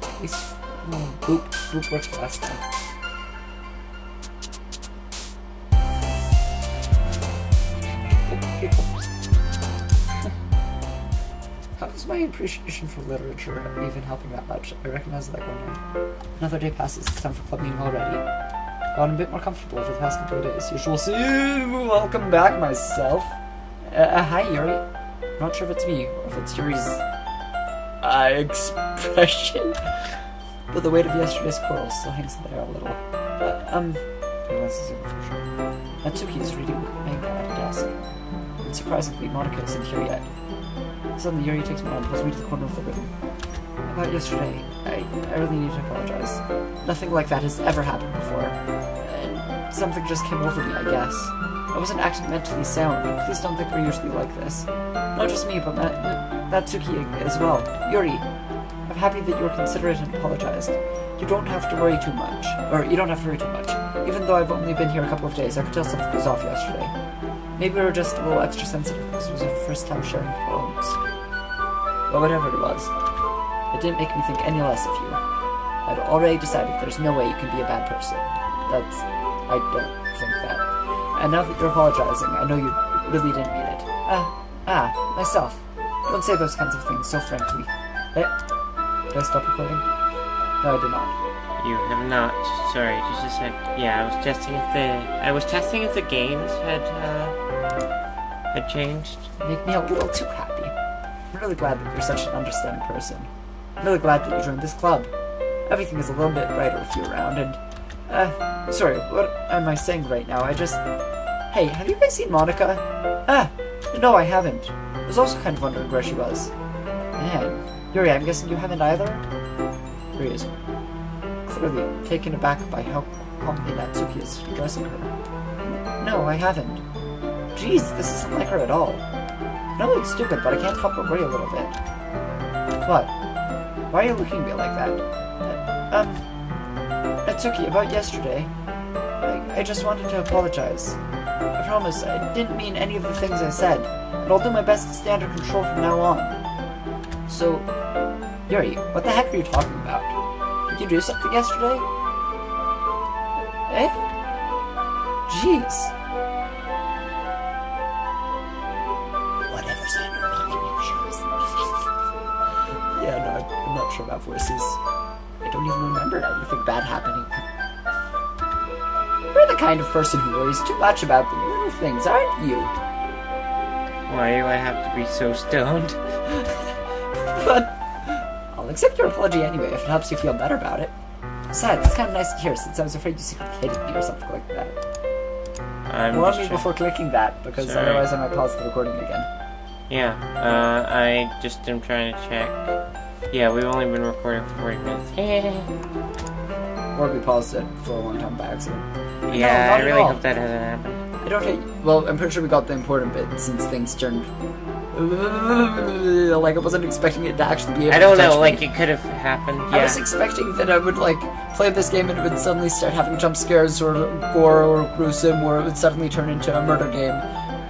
S2: At least, boop worked last time. How is my appreciation for literature even helping that much? I recognize that when another day passes, it's time for club meeting already. Gotten a bit more comfortable over the past couple of days. Usual see you. Welcome back, myself. Hi, Yuri. I'm not sure if it's me or if it's Yuri's expression, but the weight of yesterday's quarrel still hangs in the air a little. Natsuki is reading manga at a desk, and surprisingly, Monica isn't here yet. Suddenly, Yuri takes me on and pulls me to the corner of the room. About yesterday, I really need to apologize. Nothing like that has ever happened before, and something just came over me, I guess. I wasn't acting mentally sound. Please don't think we're usually like this. Not just me, but Natsuki as well. Yuri, I'm happy that you were considerate and apologized. You don't have to worry too much. Even though I've only been here a couple of days, I could tell something was off yesterday. Maybe we were just a little extra sensitive because it was our first time sharing phones. But whatever it was, it didn't make me think any less of you. I'd already decided there's no way you can be a bad person. I don't think that. And now that you're apologizing, I know you really didn't mean it. Myself. Don't say those kinds of things so frankly. Did I stop recording? No, I did not.
S1: You have not. Sorry, just a sec. Yeah, I was testing if the games had changed.
S2: Make me a little too happy. I'm really glad that you're such an understanding person. I'm really glad that you joined this club. Everything is a little bit brighter with you around, and sorry, what am I saying right now? Hey, have you guys seen Monica? No, I haven't. I was also kind of wondering where she was. Man, Yuri, I'm guessing you haven't either? Yuri is clearly taken aback by how calmly Natsuki is addressing her. No, I haven't. Jeez, this isn't like her at all. No, it's stupid, but I can't help but worry a little bit. What? Why are you looking at me like that? Natsuki, about yesterday, I just wanted to apologize. I promise, I didn't mean any of the things I said, and I'll do my best to stay under control from now on. So, Yuri, what the heck are you talking about? Did you do something yesterday? Eh? Jeez. Whatever's on your mind, make sure it's not. Yeah, no, I'm not sure about voices. I don't even remember anything bad happening. You're the kind of person who worries too much about the little things, aren't you?
S1: Why do I have to be so stoned?
S2: But I'll accept your apology anyway if it helps you feel better about it. Besides, it's kind of nice to hear since I was afraid you secretly hated me or something like that. Warn me before clicking that, because otherwise I might pause the recording again.
S1: Yeah, I just am trying to check. Yeah, we've only been recording for 40 minutes.
S2: Or we paused it for a long time by accident.
S1: Yeah, I really hope that hasn't happened.
S2: I don't hate. Well, I'm pretty sure we got the important bit since things turned. Like, I wasn't expecting it to actually be able to.
S1: I don't know, like, it could have happened. Yeah.
S2: I was expecting that I would, like, play this game and it would suddenly start having jump scares or gore or gruesome, or it would suddenly turn into a murder game.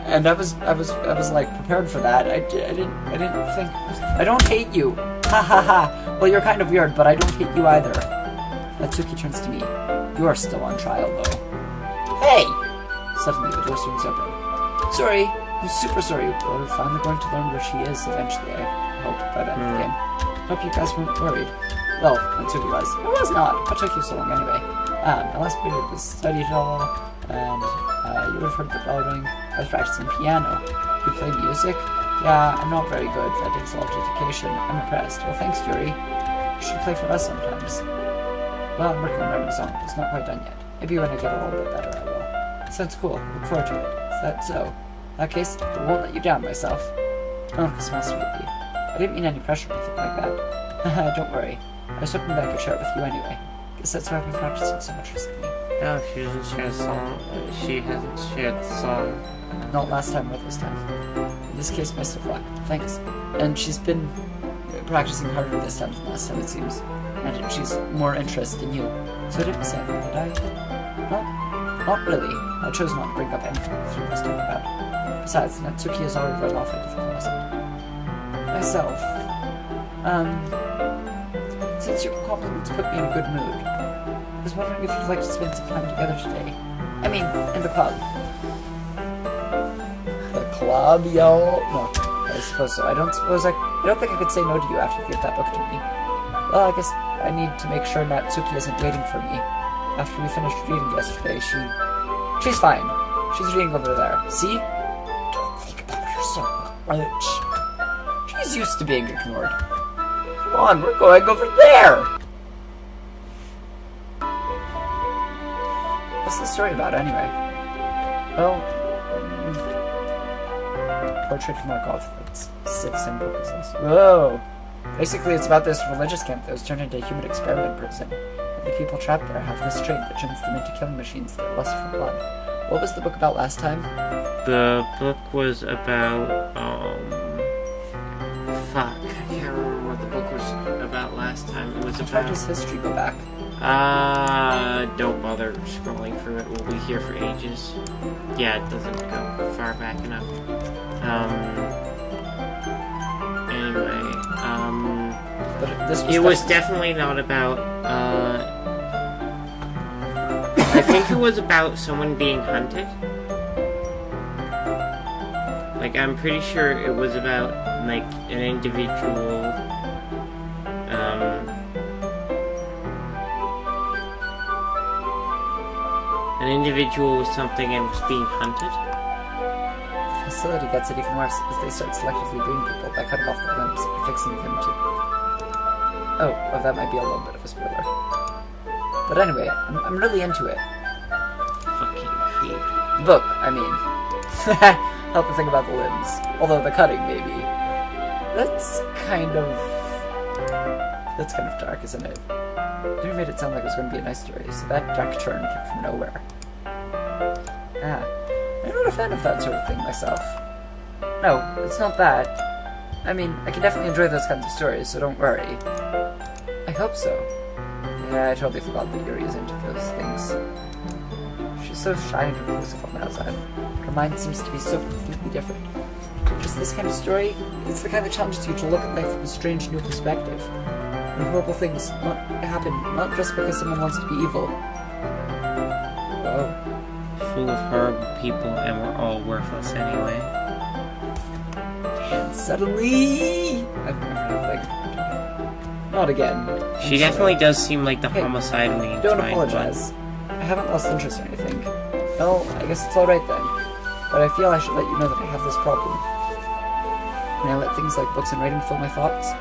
S2: And I was like prepared for that. I didn't think. I don't hate you. Ha ha ha. Well, you're kind of weird, but I don't hate you either. Natsuki turns to me. You are still on trial, though. Hey! Suddenly, the door swings open. Sorry. I'm super sorry. We're finally going to learn where she is eventually, I hope, by the end of the game. Hope you guys weren't worried. Well, Natsuki was. I was not. What took you so long anyway? My last period was studied it all, and you would have heard the bell ring. I was practicing piano. You play music? Yeah, I'm not very good. That takes a lot of dedication. I'm impressed. Well, thanks, Yuri. You should play for us sometimes. Well, I'm working on writing a song, but it's not quite done yet. Maybe when I get a little bit better, I will. Sounds cool. Look forward to it. Is that so? In that case, I won't let you down myself. Oh, smells sweetly. I didn't mean any pressure or anything like that. Don't worry. I was hoping that I could share it with you anyway. Guess that's why I've been practicing so much recently.
S1: No, she doesn't share the song. She hasn't shared the song.
S2: Not last time or this time. In this case, best of luck. Thanks. And she's been practicing harder this time than last time, it seems. And she's more interested in you. So I didn't say anything, did I? Not really. I chose not to bring up anything the three of us talked about. Besides, Natsuki has already run off into the closet. Myself. Since your compliments put me in a good mood, I was wondering if you'd like to spend some time together today. I mean, in the club. The club, yo? No, I suppose so. I don't think I could say no to you after you give that book to me. Well, I guess I need to make sure Natsuki isn't waiting for me. After we finished reading yesterday, she's fine. She's reading over there. See? Don't think about her so much. She's used to being ignored. Come on, we're going over there! What's the story about, anyway? Well, Portrait from Markov. It's 6th book is this. Whoa! Basically, it's about this religious camp that was turned into a human experiment prison. And the people trapped there have this trait that turns them into killing machines that lust for blood. What was the book about last time?
S1: The book was about, fuck. I can't remember what the book was about last time. It was
S2: How far does history go back?
S1: Don't bother scrolling through it. We'll be here for ages. Yeah, it doesn't go far back enough. Anyway,
S2: But this
S1: it was definitely not about, I think it was about someone being hunted. Like, I'm pretty sure it was about, like, an individual, with something and was being hunted.
S2: The facility gets it even worse as they start selectively breeding people by cutting off their limbs and fixing them to... Oh, that might be a little bit of a spoiler. But anyway, I'm really into it.
S1: Fucking creep.
S2: The book, I mean. Help to think about the limbs. Although the cutting, maybe. That's kind of dark, isn't it? You made it sound like it was going to be a nice story, so that dark turn came from nowhere. I'm not a fan of that sort of thing myself. No, it's not that. I mean, I can definitely enjoy those kinds of stories, so don't worry. I hope so. Yeah, I totally forgot that Yuri is into those things. She's so shy and reclusive on the outside. Her mind seems to be so completely different. Just this kind of story, it's the kind that challenges you to look at life from a strange new perspective. And horrible things happen not just because someone wants to be evil. Whoa.
S1: Full of horrible people, and we're all worthless anyway.
S2: And suddenly... Not again.
S1: She definitely does seem like the homicidally inclined
S2: Don't apologize. I haven't lost interest or anything. Well, I guess it's alright then. But I feel I should let you know that I have this problem. When I let things like books and writing fill my thoughts,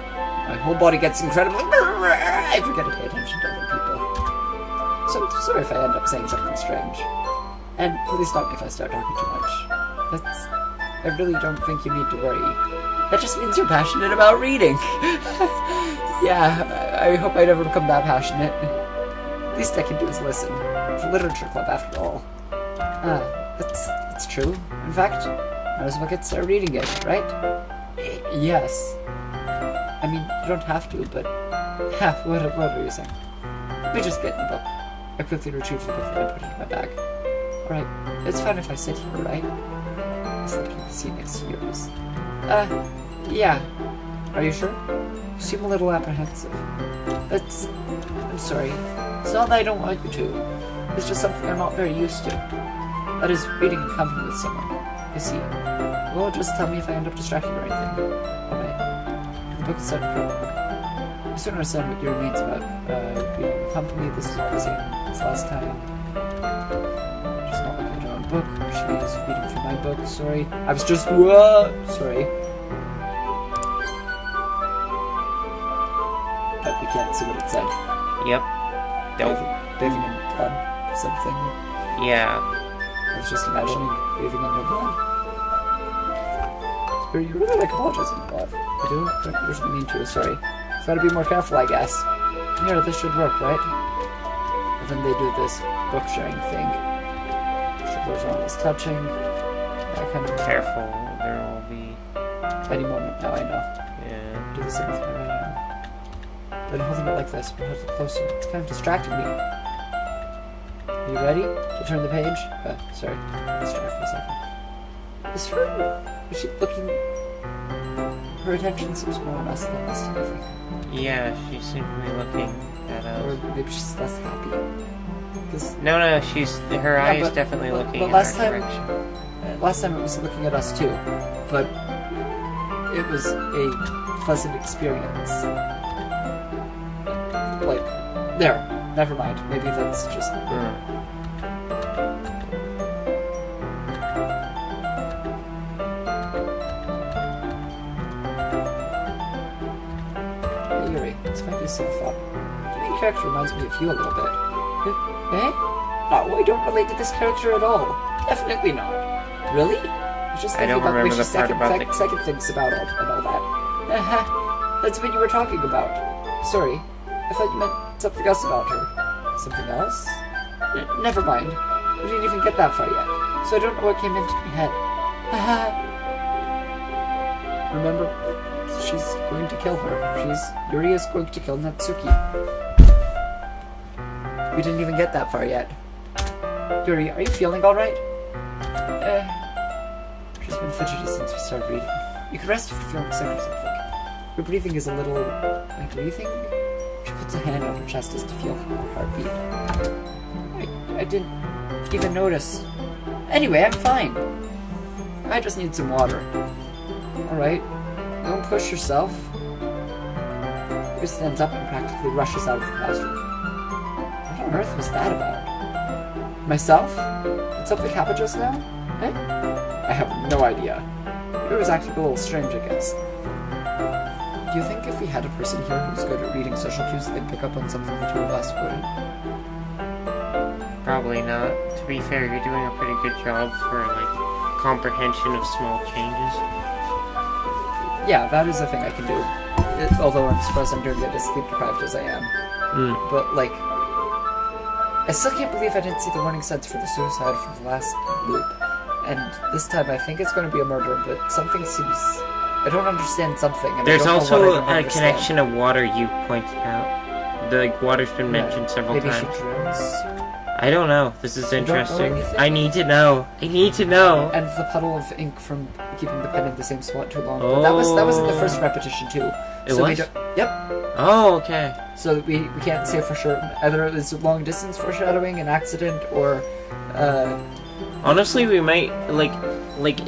S2: my whole body gets incredibly... I forget to pay attention to other people. So I'm sorry if I end up saying something strange. And please stop me if I start talking too much. I really don't think you need to worry. That just means you're passionate about reading. Yeah, I hope I never become that passionate. Least I can do is listen. It's a literature club after all. That's true. In fact, might as well get started reading it, right? Yes. I mean, you don't have to, but... what are you saying? Let me just get in the book. I quickly retrieved the book and I put it in my bag. Alright, it's fine if I sit here, right? I slept in the seat next to yours. Yeah. Are you sure? You seem a little apprehensive. I'm sorry. It's not that I don't want you to. It's just something I'm not very used to. That is, reading in company with someone. I see. Well, just tell me if I end up distracted or anything. Alright. The book is starting to book. I still understand what your means about being in company. This is all the same as last time. Just not looking at her own book. She is reading from my book. Sorry. I was just... Sorry. But we can't see what it said.
S1: Yep.
S2: Bathing in blood. Something.
S1: Yeah.
S2: I was just imagining bathing in your blood. You really like apologizing a lot. I do? Don't usually mean to. Sorry. Gotta be more careful, I guess. Here, this should work, right? And then they do this book sharing thing. Shoulders aren't as touching. That kind of...
S1: Careful, there will be...
S2: Any moment now, I know.
S1: Yeah.
S2: Do the same thing right now. But holding it like this, or hold it closer. It's kind of distracting me. Are you ready to turn the page? Sorry. Distract for a second. Is she looking... Her attention seems more on us than last time, I think.
S1: Yeah, she seems to be looking at us.
S2: Or maybe she's less happy.
S1: No, her eye is definitely looking in our direction.
S2: Last time it was looking at us too, but it was a pleasant experience. Like, there, never mind. Maybe that's just... Hey Yuri, this might be a silly thought. The main character reminds me of you a little bit. Eh? No, I don't relate to this character at all. Definitely not. Really? I was just thinking about the way she second thinks about all that. That's what you were talking about. Sorry. I thought you meant something else about her. Something else? Never mind. We didn't even get that far yet, so I don't know what came into my head. Remember, she's going to kill her. Yuri is going to kill Natsuki. We didn't even get that far yet. Yuri, are you feeling alright? She's been fidgety since we started reading. You could rest if you're feeling sick or something. Her breathing is a little... My breathing? She puts a hand on her chest as to feel her heartbeat. I didn't even notice. Anyway, I'm fine. I just need some water. Alright. Don't push yourself. Yuri stands up and practically rushes out of the classroom. What on earth was that about? Myself? Did something happen just now? Eh? I have no idea. Yuri was acting a little strange, I guess. Do you think if we had a person here who was good at reading social cues, they'd pick up on something the two of us wouldn't?
S1: Probably not. To be fair, you're doing a pretty good job for, comprehension of small changes.
S2: Yeah, that is a thing I can do. Although I'm surprised I'm doing it as sleep-deprived as I am. But, I still can't believe I didn't see the warning signs for the suicide from the last loop. And this time I think it's going to be a murder, but something seems... I don't understand something. And
S1: there's also a connection of water you pointed out. Water's been mentioned several times.
S2: Maybe she drowns?
S1: I don't know. This is interesting. I need to know. I need to know.
S2: And the puddle of ink from keeping the pen in the same spot too long. Oh. But that was in the first repetition too.
S1: It was?
S2: Yep.
S1: Oh, okay.
S2: So we can't say for sure. Either it was long distance foreshadowing, an accident, or...
S1: Honestly, we might,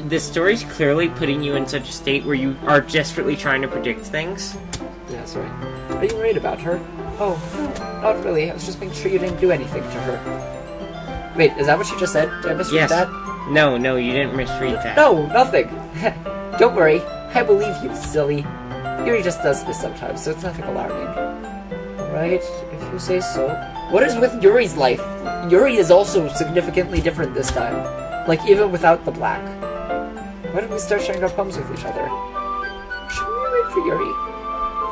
S1: this story's clearly putting you in such a state where you are desperately trying to predict things.
S2: Yeah, sorry. Are you worried about her? Oh, no, not really. I was just making sure you didn't do anything to her. Wait, is that what you just said? Did I misread that?
S1: No, you didn't misread that.
S2: No, nothing. Don't worry. I believe you, silly. Yuri just does this sometimes, so it's nothing alarming. Alright, if you say so. What is with Yuri's life? Yuri is also significantly different this time. Even without the black. Why don't we start sharing our poems with each other? Should we wait for Yuri?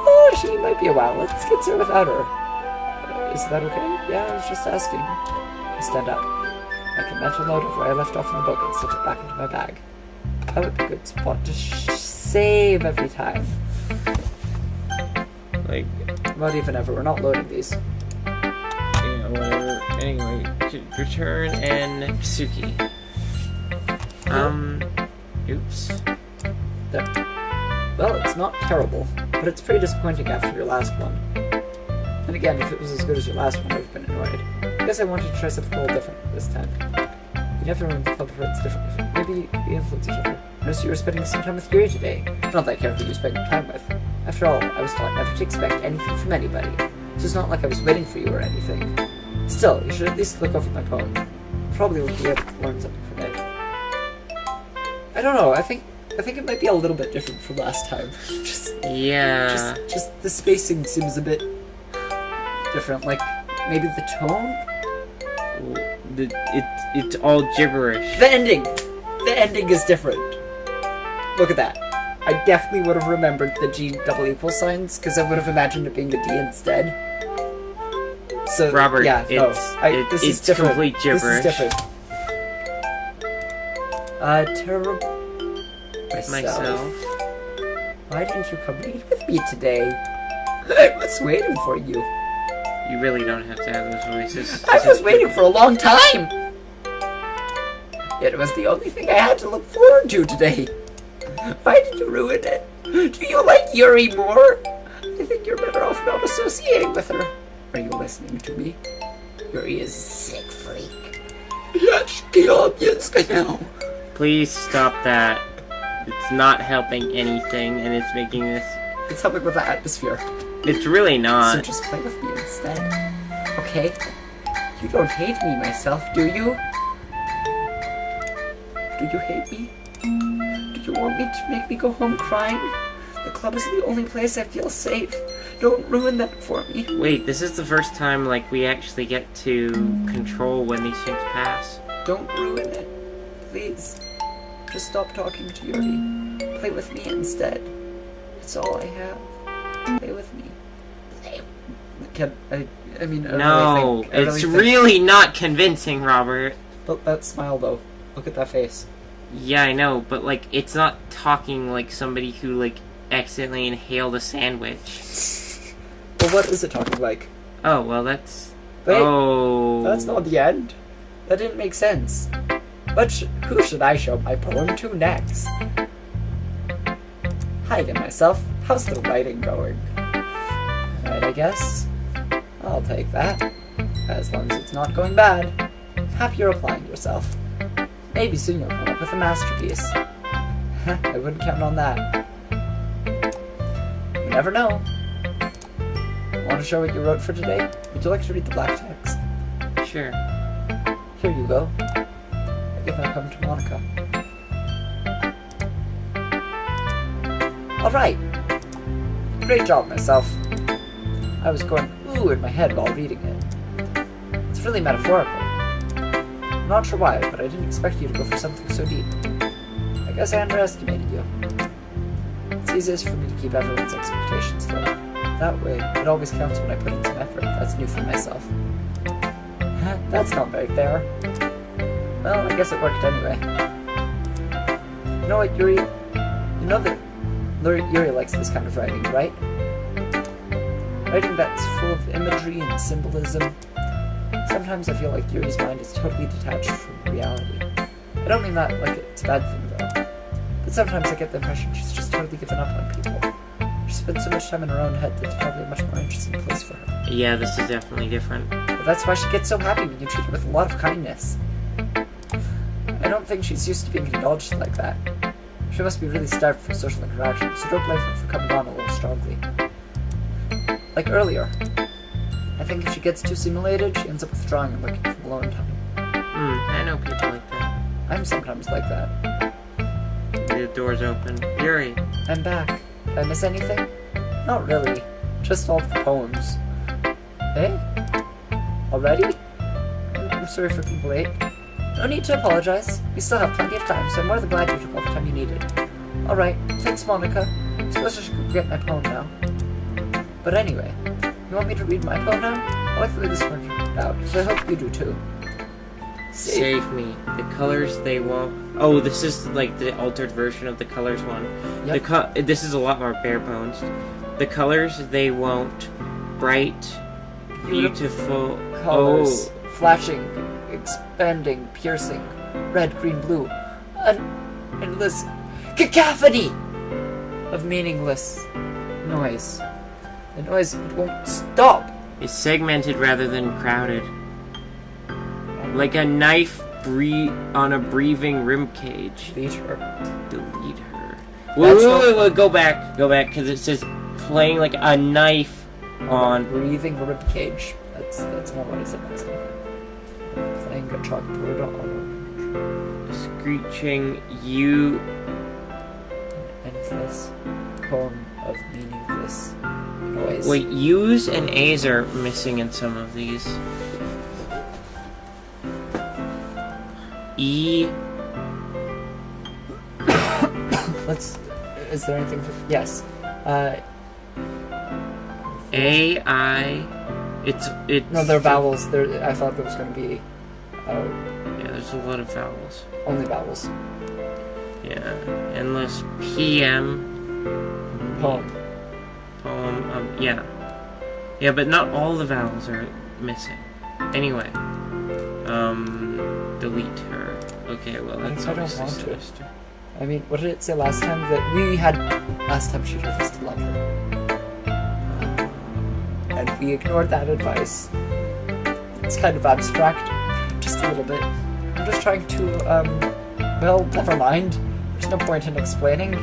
S2: Oh, she might be a while. Let's get there without her. Is that okay? Yeah, I was just asking. I stand up. Make a mental note of where I left off in the book and slip it back into my bag. That would be a good spot to save every time. Not even ever. We're not loading these.
S1: Yeah, whatever. Anyway, return and Suki. Oops.
S2: There. Well, it's not terrible, but it's pretty disappointing after your last one. And again, if it was as good as your last one, I would have been annoyed. I guess I wanted to try something a little different this time. You never run the club for it's different. Maybe we influence each other. I noticed you were spending some time with Yuri today. Not that character you spend time with. After all, I was taught never to expect anything from anybody. So it's not like I was waiting for you or anything. Still, you should at least look over my poem. Probably will be able to learn something from it. I don't know, I think it might be a little bit different from last time. Just the spacing seems a bit different. Maybe the tone?
S1: It's all gibberish.
S2: The ending is different. Look at that. I definitely would have remembered the G double equal signs, because I would have imagined it being the D instead. So,
S1: Robert,
S2: yeah,
S1: this is different. Complete gibberish.
S2: This is different. Myself. Why didn't you come read with me today? I was waiting for you.
S1: You really don't have to have those voices.
S2: I was waiting for a long time. Yet it was the only thing I had to look forward to today. Why did you ruin it? Do you like Yuri more? I think you're better off not associating with her. Are you listening to me? Yuri is a sick freak. That's the obvious now.
S1: Please stop that. It's not helping anything, and it's making this...
S2: It's helping with the atmosphere.
S1: It's really not.
S2: So just play with me instead. Okay? You don't hate me, myself, do you? Do you hate me? Do you want me to make me go home crying? The club is the only place I feel safe. Don't ruin that for me.
S1: Wait, this is the first time, like, we actually get to control when these things pass.
S2: Don't ruin it. Please. Just stop talking to Yuri. Play with me instead. It's all I have. Play with me. I mean,
S1: no, it's really not convincing, Robert.
S2: But that smile, though. Look at that face.
S1: Yeah, I know, but, like, it's not talking like somebody who, like, accidentally inhaled a sandwich.
S2: Well, what is it talking like?
S1: Oh, well, that's...
S2: Wait,
S1: oh...
S2: that's not the end. That didn't make sense. Who should I show my poem to next? Hi again, myself. How's the writing going? Alright, I guess. I'll take that. As long as it's not going bad. Happy you're applying yourself. Maybe soon you'll come up with a masterpiece. I wouldn't count on that. You never know. Want to show what you wrote for today? Would you like to read the black text?
S1: Sure.
S2: Here you go. I give my poem to Monica. Alright. Great job, myself. I was going ooh in my head while reading it. It's really metaphorical. I'm not sure why, but I didn't expect you to go for something so deep. I guess I underestimated you. It's easiest for me to keep everyone's expectations low. That way, it always counts when I put in some effort. That's new for myself. That's not very fair. Well, I guess it worked anyway. You know what, Yuri? You know that Yuri likes this kind of writing, right? Writing that's full of imagery and symbolism. Sometimes I feel like Yuri's mind is totally detached from reality. I don't mean that like it's a bad thing, though. But sometimes I get the impression she's just totally given up on people. She spends so much time in her own head that it's probably a much more interesting place for her.
S1: Yeah, this is definitely different.
S2: But that's why she gets so happy when you treat her with a lot of kindness. I don't think she's used to being indulged like that. She must be really starved for social interaction, so don't blame her for coming on a little strongly. Like earlier. I think if she gets too simulated, she ends up withdrawing and looking for alone time.
S1: I know people like that.
S2: I'm sometimes like that.
S1: The door's open. Yuri.
S2: I'm back. Did I miss anything? Not really. Just all the poems. Hey? Already? I'm sorry for being late. No need to apologize. We still have plenty of time, so I'm more than glad you took all the time you needed. Alright, thanks, Monica. I suppose I should go get my poem now. But anyway, you want me to read my poem now? I like the way this one turned out, so I hope you do too.
S1: Save me. The colors they won't... Oh, this is like the altered version of the colors one.
S2: Yep.
S1: This is a lot more bare bones. The colors they won't. Bright, beautiful...
S2: Colors.
S1: Oh.
S2: Flashing, expanding, piercing. Red, green, blue. An endless cacophony of meaningless noise. The noise won't stop.
S1: Is segmented rather than crowded. Like a knife on a breathing ribcage.
S2: Delete her.
S1: Delete her. Wait, go back, because it says playing like a knife on...
S2: breathing ribcage. That's not what I said last time. Playing a chalkboard on a...
S1: Screeching you...
S2: An endless poem of meaningless noise.
S1: Wait, U's and A's are missing in some of these. E...
S2: Is there anything for... Yes.
S1: A, I... It's...
S2: No, they're vowels. I thought there was going to be...
S1: yeah, there's a lot of vowels.
S2: Only vowels.
S1: Yeah. Endless PM.
S2: Poem.
S1: Yeah. Yeah, but not all the vowels are missing. Anyway. Delete her. Okay, well, that's
S2: I don't want to.
S1: sinister.
S2: I mean, what did it say last time? That we had... Last time she told us to love her. And we ignored that advice. It's kind of abstract. Just a little bit. I'm just trying to, well, never mind. There's no point in explaining.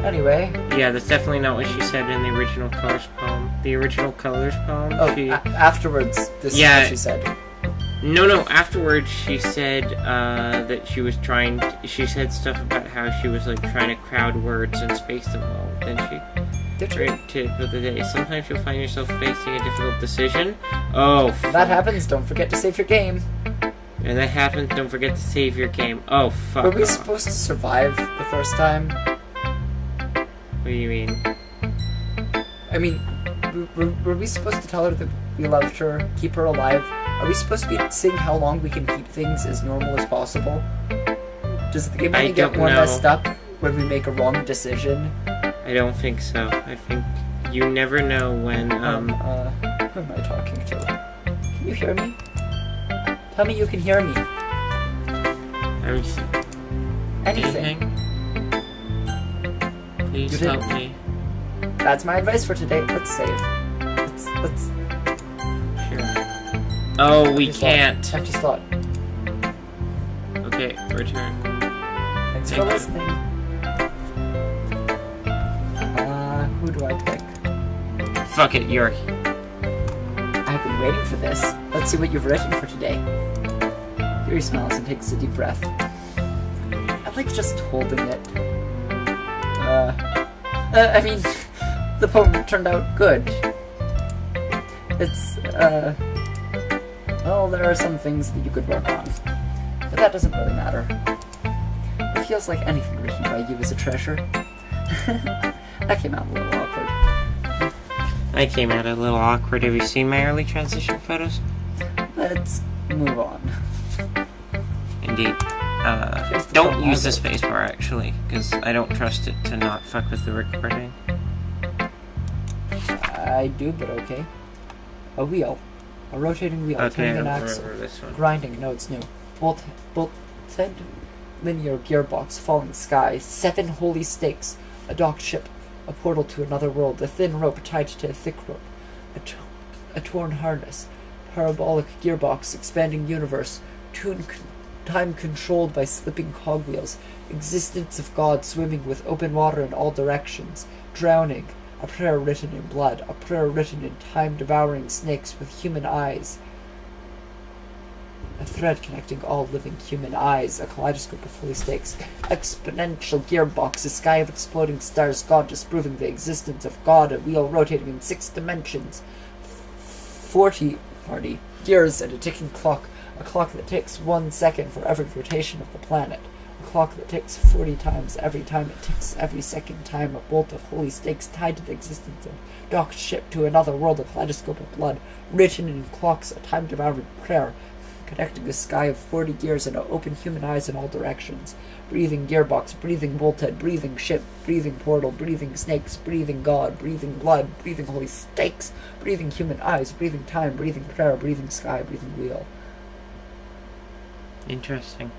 S2: Anyway.
S1: Yeah, that's definitely not what she said in the original Colors poem. The original Colors poem,
S2: Oh, afterwards, this is what she said.
S1: No, afterwards she said, that she was she said stuff about how she was, like, trying to crowd words and space them all. Then she... Great tip of the day. Sometimes you'll find yourself facing a difficult decision. Oh, fuck.
S2: That happens, don't forget to save your game.
S1: And that happens, don't forget to save your game. Oh, fuck.
S2: Were we supposed to survive the first time?
S1: What do you mean?
S2: I mean, were we supposed to tell her that we loved her, keep her alive? Are we supposed to be seeing how long we can keep things as normal as possible? Does the game only get more messed up when we make a wrong decision?
S1: I don't think so. I think you never know when,
S2: who am I talking to? Can you hear me? Tell me you can hear me. Anything.
S1: Please help me.
S2: That's my advice for today. Let's save. Let's...
S1: Sure. Oh, we can't.
S2: Empty slot.
S1: Okay, return.
S2: Thanks for listening. Who do I pick?
S1: Fuck it, Yuri.
S2: I've been waiting for this. Let's see what you've written for today. Yuri smiles and takes a deep breath. I like just holding it. I mean, the poem turned out good. It's, well, there are some things that you could work on. But that doesn't really matter. It feels like anything written by you is a treasure. That came out a little awkward.
S1: I came out a little awkward. Have you seen my early transition photos?
S2: Let's move on.
S1: Indeed. Don't use the spacebar, actually, because I don't trust it to not fuck with the recording.
S2: I do, but okay. A wheel. A rotating wheel.
S1: Okay,
S2: turning an
S1: I
S2: axle.
S1: remember this one.
S2: Grinding. No, it's new. Bolted linear gearbox. Falling sky. 7 holy stakes. A docked ship. A portal to another world. A thin rope tied to a thick rope. A torn harness. Parabolic gearbox. Expanding universe. Time controlled by slipping cogwheels. Existence of God swimming with open water in all directions. Drowning. A prayer written in blood. A prayer written in time-devouring snakes with human eyes. A thread connecting all living human eyes. A kaleidoscope of holy stakes. Exponential gearbox. A sky of exploding stars. God disproving the existence of God. A wheel rotating in 6 dimensions. 40 gears and a ticking clock. A clock that takes 1 second for every rotation of the planet. A clock that ticks 40 times every time it ticks every second time. A bolt of holy stakes tied to the existence of docked ship to another world. A kaleidoscope of blood written in clocks. A time-devouring prayer connecting a sky of 40 gears and open human eyes in all directions. Breathing gearbox, breathing bolthead, breathing ship, breathing portal, breathing snakes, breathing God, breathing blood, breathing holy stakes, breathing human eyes, breathing time, breathing prayer, breathing sky, breathing wheel.
S1: Interesting.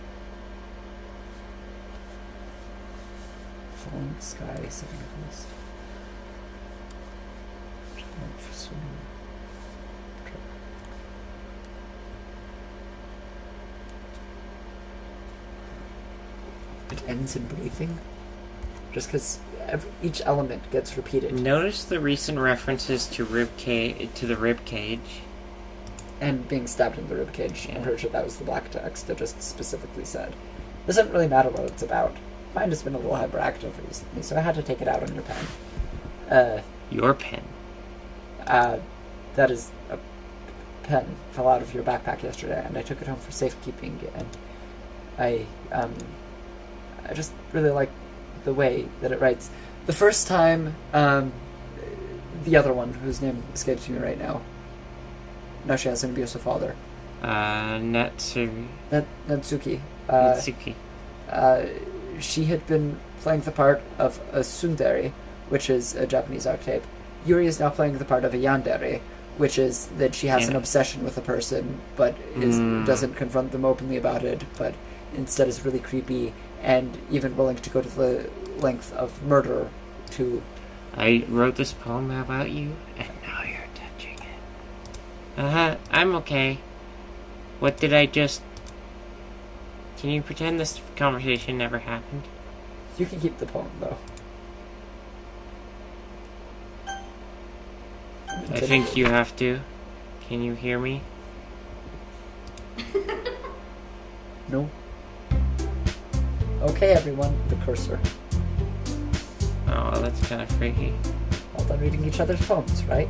S2: Falling sky, 7 holes. It ends in breathing? Just because each element gets repeated.
S1: Notice the recent references to the rib cage.
S2: And being stabbed in the ribcage.
S1: Yeah.
S2: I'm pretty sure that was the black text that just specifically said. Doesn't really matter what it's about. Mine has been a little hyperactive recently, so I had to take it out on your pen.
S1: Your pen?
S2: That is a pen fell out of your backpack yesterday, and I took it home for safekeeping, and I just really like the way that it writes. The first time, the other one, whose name escapes me right now, no, she has an abusive father.
S1: Natsuki.
S2: Natsuki.
S1: Natsuki.
S2: she had been playing the part of a tsundere, which is a Japanese archetype. Yuri is now playing the part of a yandere, which is that she has an obsession with a person, but doesn't confront them openly about it, but instead is really creepy and even willing to go to the length of murder to...
S1: I wrote this poem about you, and now you're touching it. I'm okay. What did I just... Can you pretend this conversation never happened?
S2: You can keep the poem, though.
S1: I think you have to. Can you hear me?
S2: No. Okay, everyone, the cursor.
S1: Oh, that's kind of freaky.
S2: All done reading each other's poems, right?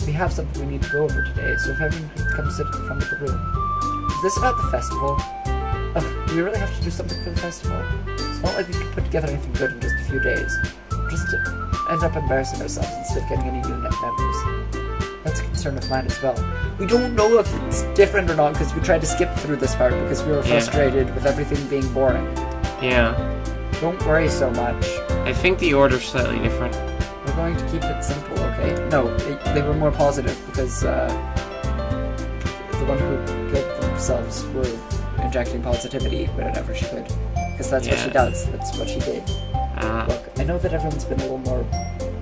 S2: We have something we need to go over today, so if everyone could come sit at the front of the room. Is this about the festival? Ugh, do we really have to do something for the festival? It's not like we could put together anything good in just a few days. Just to end up embarrassing ourselves instead of getting any new net members. That's a concern of mine as well. We don't know if it's different or not because we tried to skip through this part because we were frustrated with everything being boring.
S1: Yeah.
S2: Don't worry so much.
S1: I think the order's slightly different.
S2: We're going to keep it simple, okay? No, they were more positive because the one who killed themselves were injecting positivity whenever she could. Because that's what she does. That's what she did. Look, I know that everyone's been a little more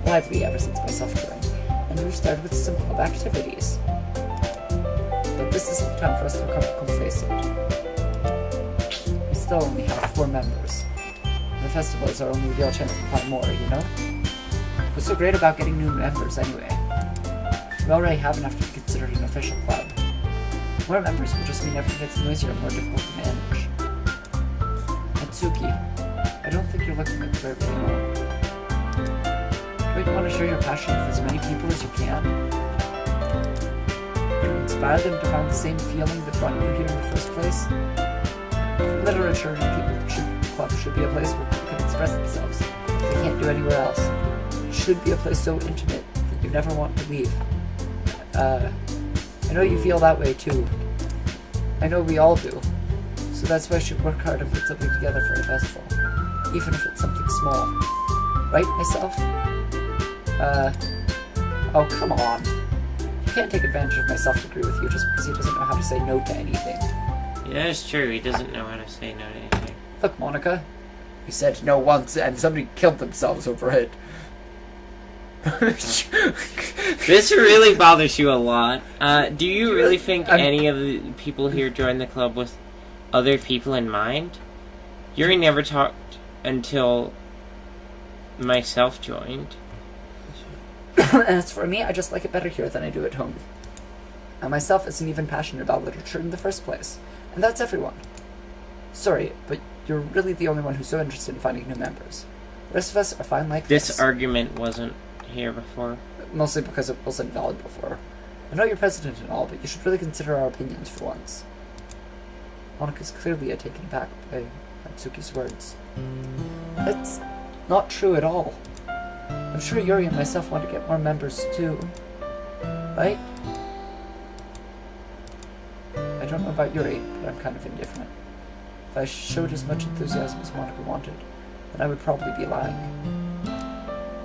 S2: lively ever since my self-killing, and we've started with some club activities. But this isn't the time for us to become complacent. We still only have 4 members. The festival is our only real chance to find more, you know? What's so great about getting new members, anyway? We already have enough to be considered an official club. More members will just mean everything gets noisier and more difficult to manage. Atsuki, I don't think you're looking at the right way at all. Don't you want to share your passion with as many people as you can? To inspire them to find the same feeling that brought you here in the first place? Literature club should be a place where people can express themselves. They can't do anywhere else. It should be a place so intimate that you never want to leave. I know you feel that way too. I know we all do. So that's why I should work hard and put something together for a festival. Even if it's something small. Right, myself? Oh, come on. You can't take advantage of my self-degree with you just because he doesn't know how to say no to anything.
S1: Yeah, it's true. He doesn't know how to say no to anything.
S2: Look, Monica. You said no once and somebody killed themselves over it.
S1: This really bothers you a lot. Do you really think any of the people here joined the club with other people in mind? Yuri never talked until myself joined.
S2: As for me, I just like it better here than I do at home. I myself isn't even passionate about literature in the first place. And that's everyone. Sorry, but you're really the only one who's so interested in finding new members. The rest of us are fine like this.
S1: This argument wasn't here before.
S2: Mostly because it wasn't valid before. I know you're president and all, but you should really consider our opinions for once. Monika's clearly taken aback by Natsuki's words. That's not true at all. I'm sure Yuri and myself want to get more members too. Right? I don't know about Yuri, but I'm kind of indifferent. If I showed as much enthusiasm as Monika wanted, then I would probably be lying.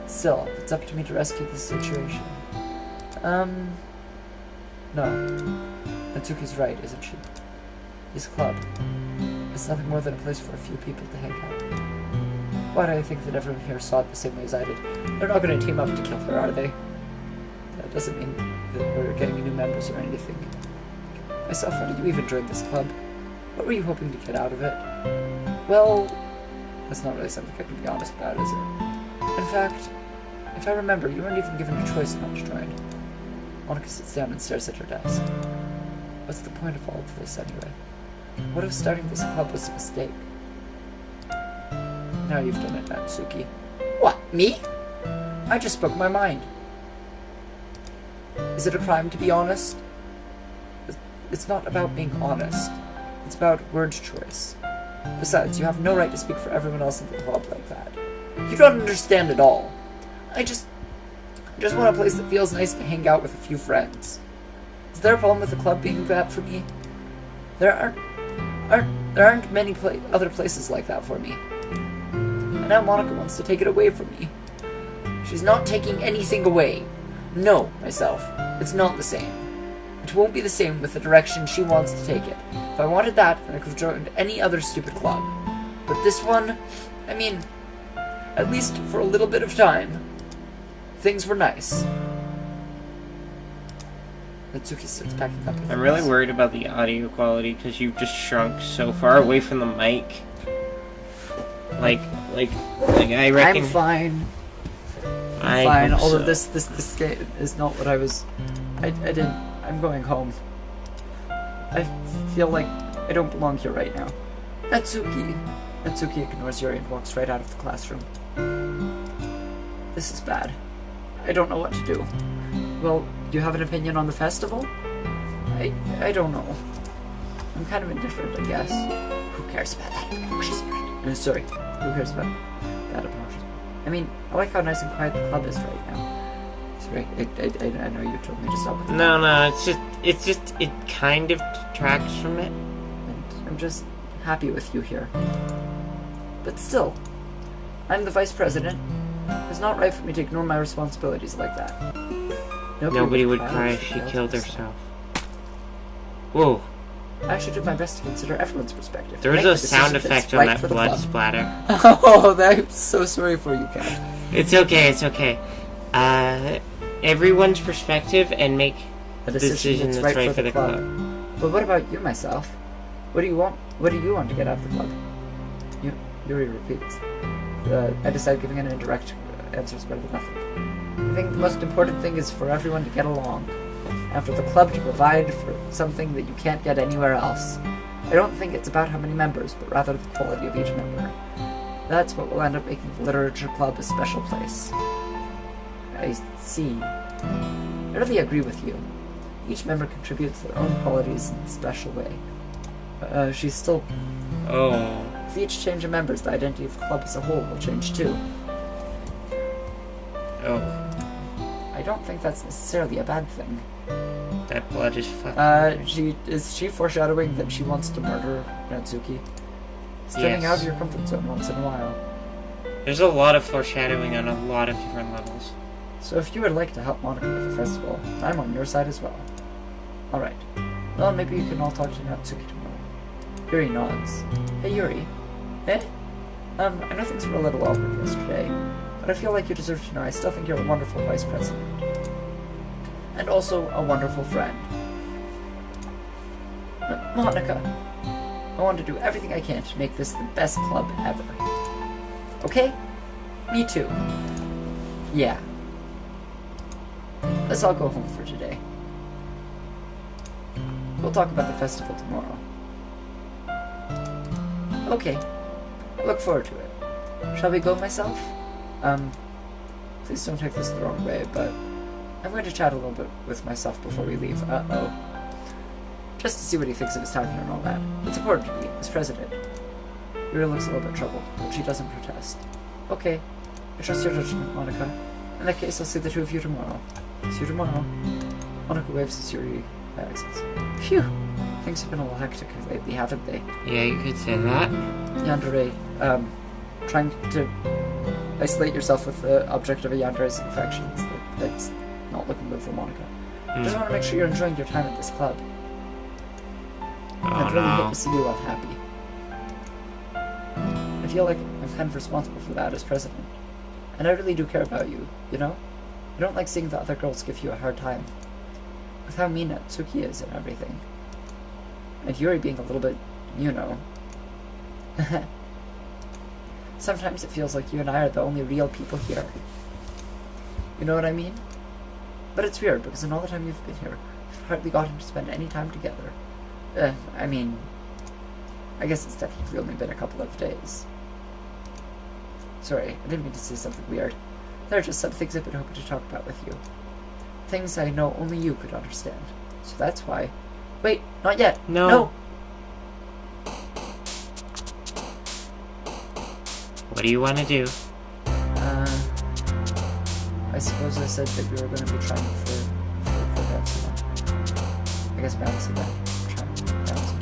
S2: Still, it's up to me to rescue this situation. No. Natsuki's right, isn't she? This club. It's nothing more than a place for a few people to hang out. Why do I think that everyone here saw it the same way as I did? They're not going to team up to kill her, are they? That doesn't mean that we're getting new members or anything. Myself, how did you even join this club? What were you hoping to get out of it? Well, that's not really something I can be honest about, is it? In fact, if I remember, you weren't even given a choice not to join. Monika sits down and stares at her desk. What's the point of all of this, anyway? What if starting this club was a mistake? Now you've done it, Natsuki. What, me? I just spoke my mind. Is it a crime to be honest? It's not about being honest. It's about word choice. Besides, you have no right to speak for everyone else in the club like that. You don't understand at all. I just want a place that feels nice to hang out with a few friends. Is there a problem with the club being that for me? There aren't many other places like that for me. and now Monica wants to take it away from me. She's not taking anything away. No, myself. It's not the same. It won't be the same with the direction she wants to take it. If I wanted that, then I could have joined any other stupid club. But this one, I mean, at least for a little bit of time, things were nice. Natsuki starts packing up.
S1: I'm really worried about the audio quality because you've just shrunk so far away from the mic. Like I reckon.
S2: I'm fine. I'm fine. Although this game is not what I was. I didn't. I'm going home. I feel like I don't belong here right now. Natsuki ignores Yuri and walks right out of the classroom. This is bad. I don't know what to do. Well, do you have an opinion on the festival? I don't know. I'm kind of indifferent, I guess. Who cares about that obnoxious bird? Sorry, who cares about that obnoxious bird? I mean, I like how nice and quiet the club is right now. Sorry, I know you told me to stop with that.
S1: No, it kind of detracts from it.
S2: And I'm just happy with you here. But still, I'm the vice president. It's not right for me to ignore my responsibilities like that.
S1: Nobody would cry if she killed herself. Whoa.
S2: I actually did my best to consider everyone's perspective.
S1: There was a sound effect on that blood splatter.
S2: Oh, I'm so sorry for you, Kat.
S1: It's okay. Everyone's perspective and make a decision that's right for the club.
S2: But what about you, myself? What do you want? What do you want to get out of the club? Yuri repeats. I decide giving an indirect answer is better than nothing. I think the most important thing is for everyone to get along, and for the club to provide for something that you can't get anywhere else. I don't think it's about how many members, but rather the quality of each member. That's what will end up making the Literature Club a special place. I see. I really agree with you. Each member contributes their own qualities in a special way. She's still...
S1: Oh.
S2: With each change of members, the identity of the club as a whole will change too.
S1: Oh.
S2: I don't think that's necessarily a bad thing.
S1: That blood is fucking...
S2: Is she foreshadowing that she wants to murder Natsuki? Stepping out of your comfort zone once in a while.
S1: There's a lot of foreshadowing on a lot of different levels.
S2: So if you would like to help Monica with the festival, I'm on your side as well. Alright. Well, maybe you can all talk to Natsuki tomorrow. Yuri nods. Hey, Yuri. Eh? I know things were a little awkward yesterday, but I feel like you deserve to know I still think you're a wonderful vice president. And also a wonderful friend. Monica, I want to do everything I can to make this the best club ever. Okay? Me too. Yeah. Let's all go home for today. We'll talk about the festival tomorrow. Okay. I look forward to it. Shall we go, myself? Please don't take this the wrong way, but I'm going to chat a little bit with myself before we leave. Uh-oh. Just to see what he thinks of his time here and all that. It's important to me, as president. Yuri looks a little bit troubled, but she doesn't protest. Okay. I trust your judgment, Monica. In that case, I'll see the two of you tomorrow. See you tomorrow. Monica waves as Yuri exits. Phew! Things have been a little hectic lately, haven't they?
S1: Yeah, you could say that.
S2: Yandere, trying to isolate yourself with the object of a Yandere's affections. That's not looking good for Monica. I just want to make sure you're enjoying your time at this club. I'd really hate to see you unhappy. I feel like I'm kind of responsible for that as president. And I really do care about you, you know? I don't like seeing the other girls give you a hard time. With how mean Natsuki is and everything. And Yuri being a little bit, you know. Sometimes it feels like you and I are the only real people here. You know what I mean? But it's weird, because in all the time you've been here, we've hardly gotten to spend any time together. I mean, I guess it's definitely only been a couple of days. Sorry, I didn't mean to say something weird. There are just some things I've been hoping to talk about with you. Things I know only you could understand. So that's why... Wait, not yet!
S1: No! What do you want to do?
S2: I suppose I said that we were going to be trying for bouncing. I guess bouncing that. Trying to bouncing.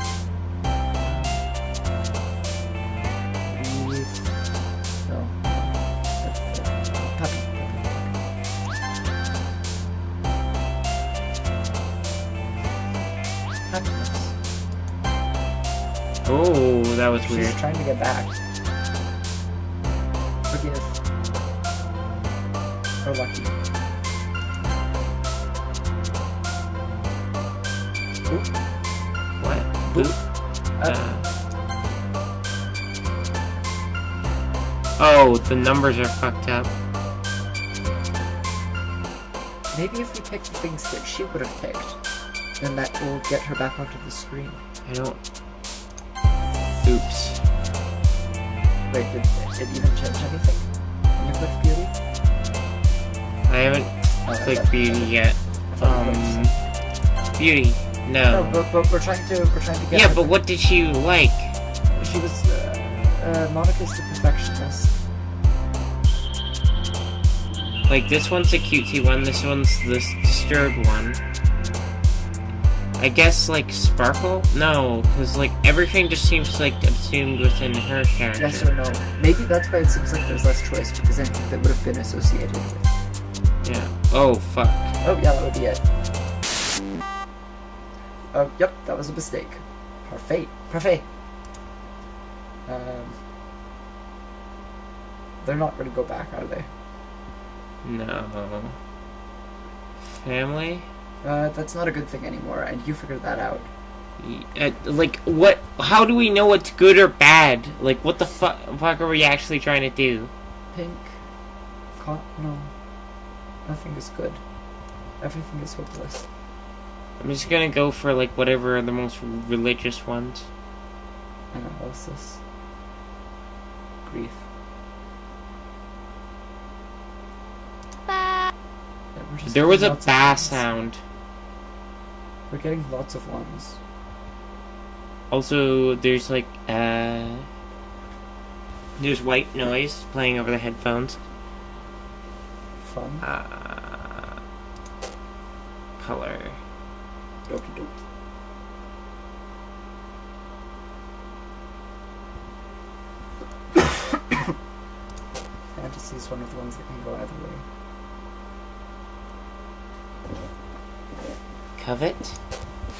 S2: No. cactus.
S1: Oh, that was
S2: She's
S1: weird.
S2: trying to get back. Forgive. Or lucky. Oop.
S1: What?
S2: Oop.
S1: Oh, the numbers are fucked up.
S2: Maybe if we pick the things that she would have picked, then that will get her back onto the screen.
S1: I don't... Oops.
S2: Wait, did it even change anything? Can you click beauty?
S1: I haven't clicked beauty yet. Beauty. No.
S2: No, but we're trying to get.
S1: Yeah, but what did she like?
S2: She was Monica's the perfectionist.
S1: Like, this one's a cutesy one, this one's the disturbed one. I guess, like, Sparkle? No, because, like, everything just seems, like, assumed within her character.
S2: Yes or no? Maybe that's why it seems like there's less choice, because anything that would have been associated with.
S1: Yeah. Oh, fuck.
S2: Oh, yeah, that would be it. Oh, yep, that was a mistake. Parfait. Parfait. They're not going to go back, are they?
S1: No. Family?
S2: That's not a good thing anymore, and you figured that out.
S1: Like, what? How do we know what's good or bad? Like, what the fuck are we actually trying to do?
S2: Pink. No. Nothing is good. Everything is hopeless.
S1: I'm just gonna go for, like, whatever are the most religious ones.
S2: Analysis. Grief. Yeah,
S1: There was a
S2: lots of
S1: ba
S2: ones.
S1: sound.
S2: We're getting lots of ones.
S1: Also, there's, like, there's white noise playing over the headphones.
S2: Fun.
S1: Color.
S2: Doki Doki. Fantasy is one of the ones that can go either way.
S1: Covet?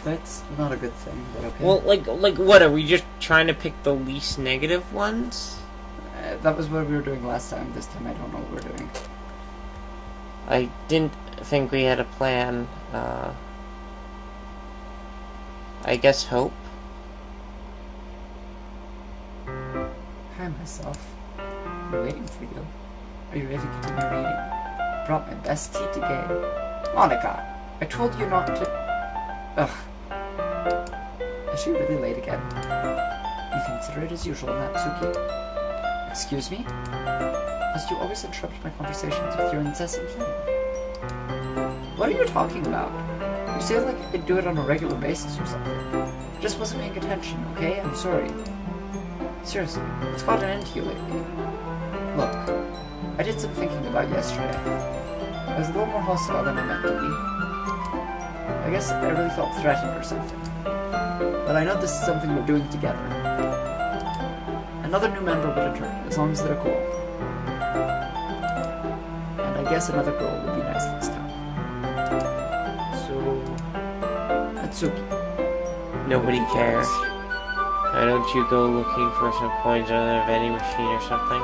S2: That's not a good thing, but okay.
S1: Well, like what? Are we just trying to pick the least negative ones?
S2: That was what we were doing last time. This time I don't know what we're doing.
S1: I didn't think we had a plan. I guess hope.
S2: Hi, myself. I'm waiting for you. Are you ready to continue reading? Brought my best tea today. Monica, I told you not to... Ugh. Is she really late again? Inconsiderate as usual, Natsuki. Excuse me? Must you always interrupt my conversations with your incessant flame? What are you talking about? You say it like you could do it on a regular basis or something. I just wasn't paying attention, okay? I'm sorry. Seriously, what's got an end to you lately? Look, I did some thinking about yesterday. I was a little more hostile than I meant to be. I guess I really felt threatened or something. But I know this is something we're doing together. Another new member would return, as long as they're cool. And I guess another girl would be nice this time. So... Natsuki.
S1: Nobody cares. Why don't you go looking for some coins on a vending machine or something?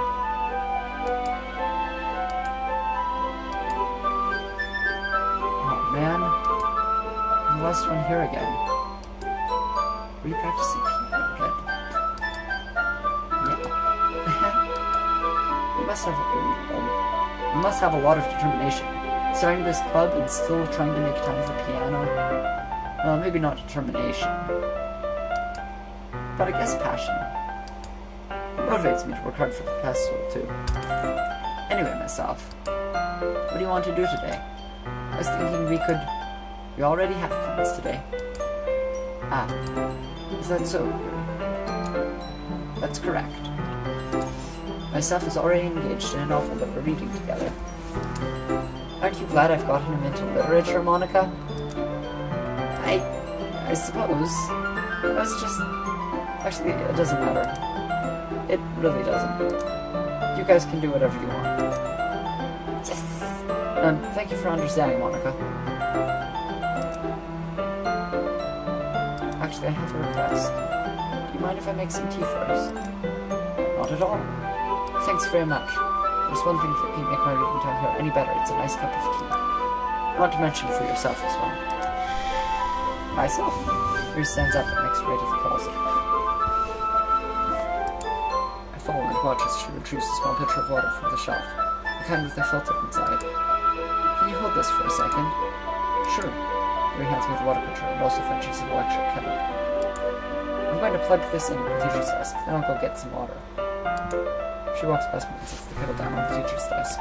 S2: Oh man. The last one here again. Were you practicing piano again? Yeah. You must have a lot of determination. Starting this club and still trying to make time for piano. Well, maybe not determination. But I guess passion. It motivates me to work hard for the festival, too. Anyway, myself. What do you want to do today? I was thinking we already have plans today. Ah. Is that so? That's correct. Myself is already engaged in a novel that we're reading together. Aren't you glad I've gotten him into literature, Monica? I suppose. I was just... Actually, it doesn't matter. It really doesn't. You guys can do whatever you want. Yes! Thank you for understanding, Monica. Actually, I have a request. Do you mind if I make some tea first? Not at all. Thanks very much. There's one thing that can make my reading time here any better. It's a nice cup of tea. I want to mention for yourself as well. Myself? Yuri stands up and makes way to the closet. I follow and watch as she retrieves a small pitcher of water from the shelf, the kind with the filter inside. Can you hold this for a second? Sure. Yuri hands me the water pitcher and also fetches an electric kettle. I'm going to plug this in at the teacher's desk, then I'll go get some water. She walks past me and sets the kettle down on the teacher's desk.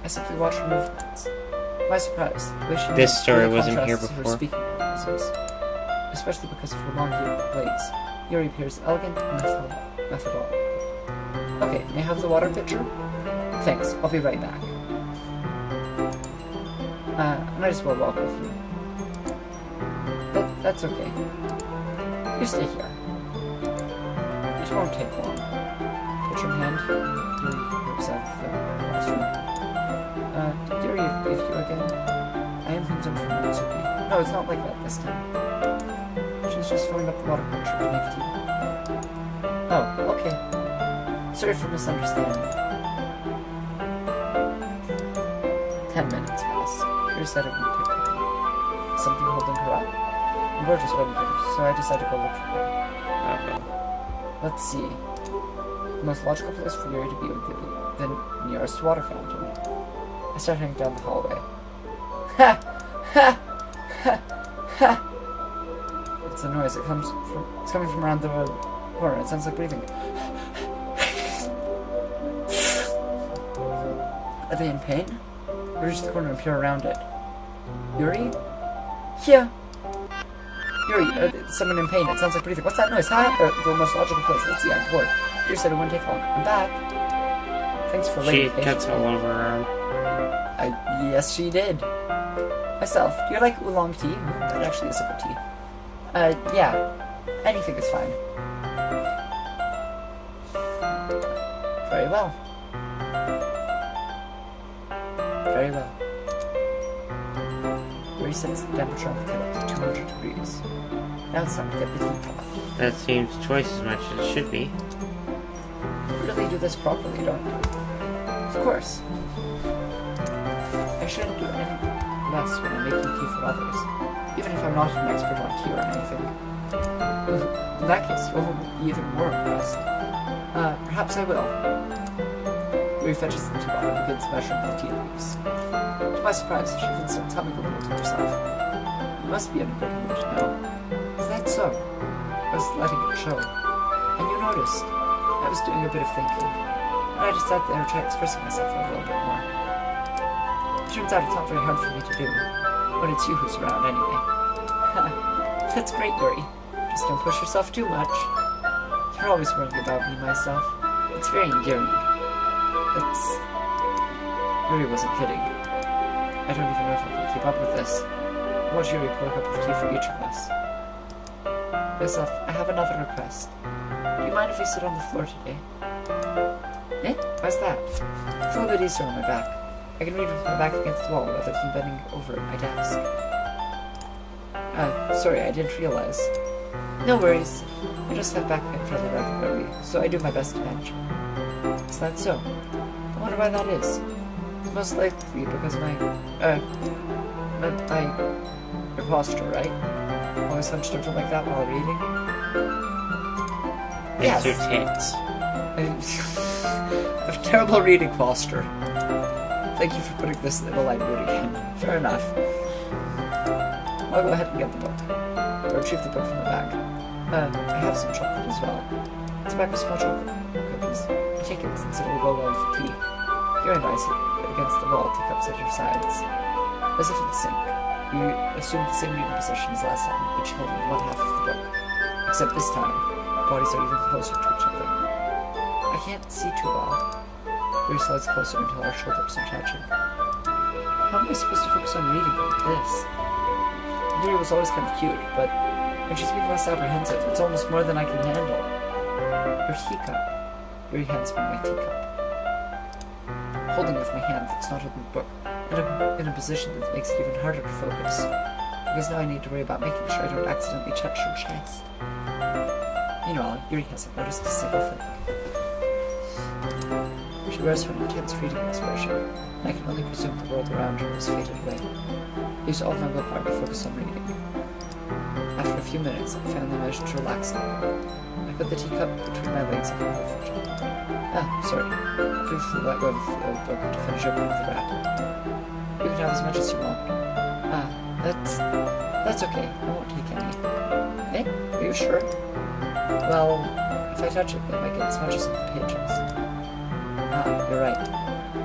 S2: I simply watch her movements. To my surprise, the way she
S1: This
S2: moves
S1: story
S2: really
S1: wasn't here
S2: contrasts to her
S1: before.
S2: speaking mannerisms, especially because of her long blades. Yuri appears elegant and methodical. Okay, may I have the water pitcher? Thanks, I'll be right back. I might as well walk with you. That's okay. You stay here. It won't take long. Pitcher in hand, Yuri moves out of the classroom. Did Yuri leave you again? I am concerned for Mitsuki. No, it's not like that this time. She's just filling up the water pitcher to make tea. Oh, okay. Sorry for misunderstanding. 10 minutes pass. Yuri said it wouldn't take long. Something holding her up? I'm gorgeous waiting here, so I decided to go look for her. Let's see. The most logical place for Yuri to be would be the nearest water fountain. I start heading down the hallway. Ha! Ha! Ha! Ha! What's the noise? It's coming from around the corner. It sounds like breathing. Are they in pain? We reach the corner and peer around it. Yuri? Yeah. Yuri, someone in pain. It sounds like breathing. What's that noise? Huh? The most logical place. Let's see. I'm bored. Yuri said it wouldn't take long. I'm back. Thanks for waiting.
S1: She cuts all over her arm.
S2: Yes, she did. Myself, do you like oolong tea? That actually is a good tea. Yeah. Anything is fine. Very well. Very well. Yuri sets the temperature of the kettle to 200 degrees. Now it's time to get the tea pot.
S1: That seems twice as much as it should be.
S2: You really do this properly, don't you? Of course. I shouldn't do any less when I'm making tea for others, even if I'm not an expert on tea or anything. In that case, you'll be even more impressed. Perhaps I will. Yuri fetches the tea bottle and begins measuring the tea leaves. To my surprise, she even starts humming a little to herself. You must be in a good mood now. Is that so? I was letting it show. And you noticed. I was doing a bit of thinking. And I decided that I would try expressing myself a little bit more. Turns out it's not very hard for me to do, when it's you who's around anyway. That's great, Yuri. Just don't push yourself too much. You're always worrying about me, myself. It's very endearing. Yuri wasn't kidding. I don't even know if I can keep up with this. Watch Yuri pour a cup of tea for each of us. Myself, I have another request. Do you mind if we sit on the floor today? Eh? Why's that? It's a little bit easier on my back. I can read with my back against the wall rather than bending over at my desk. Sorry, I didn't realize. No worries. I just have back pain fairly regularly, so I do my best to manage it. Is that so? I wonder why that is. It's most likely because my posture, right? Always hunched over like that while reading?
S1: It's your tits.
S2: I have terrible reading posture. Thank you for putting this in the light mood again. Fair enough. I'll go ahead and get the book. Or retrieve the book from the bag. I have some chocolate as well. It's a bag of small chocolate cookies. I take it since it will go well with tea. Very nice against the wall, teacups at your sides. As if in sync. You assume the same reading position as last time, each holding one half of the book. Except this time, the bodies are even closer to each other. I can't see too well. Yuri slides closer until our shoulders are touching. How am I supposed to focus on reading like this? Yuri was always kind of cute, but when she's being less apprehensive, it's almost more than I can handle. Your teacup. Yuri hands me my teacup. Holding with my hand that's not open book, and I'm in a position that makes it even harder to focus. because now I need to worry about making sure I don't accidentally touch your chest. Meanwhile, Yuri hasn't noticed a single thing. She wears her intense reading expression, and I can only presume the world around her has faded away. I use all of my willpower to focus on reading. After a few minutes, I finally managed to relax a little. I put the teacup between my legs and my reflection. Sorry. Briefly let go of the old book to finish opening the wrap. You can have as much as you want. That's okay. I won't take any. Eh? Are you sure? Well, if I touch it, it might get smudges in the pages. You're right.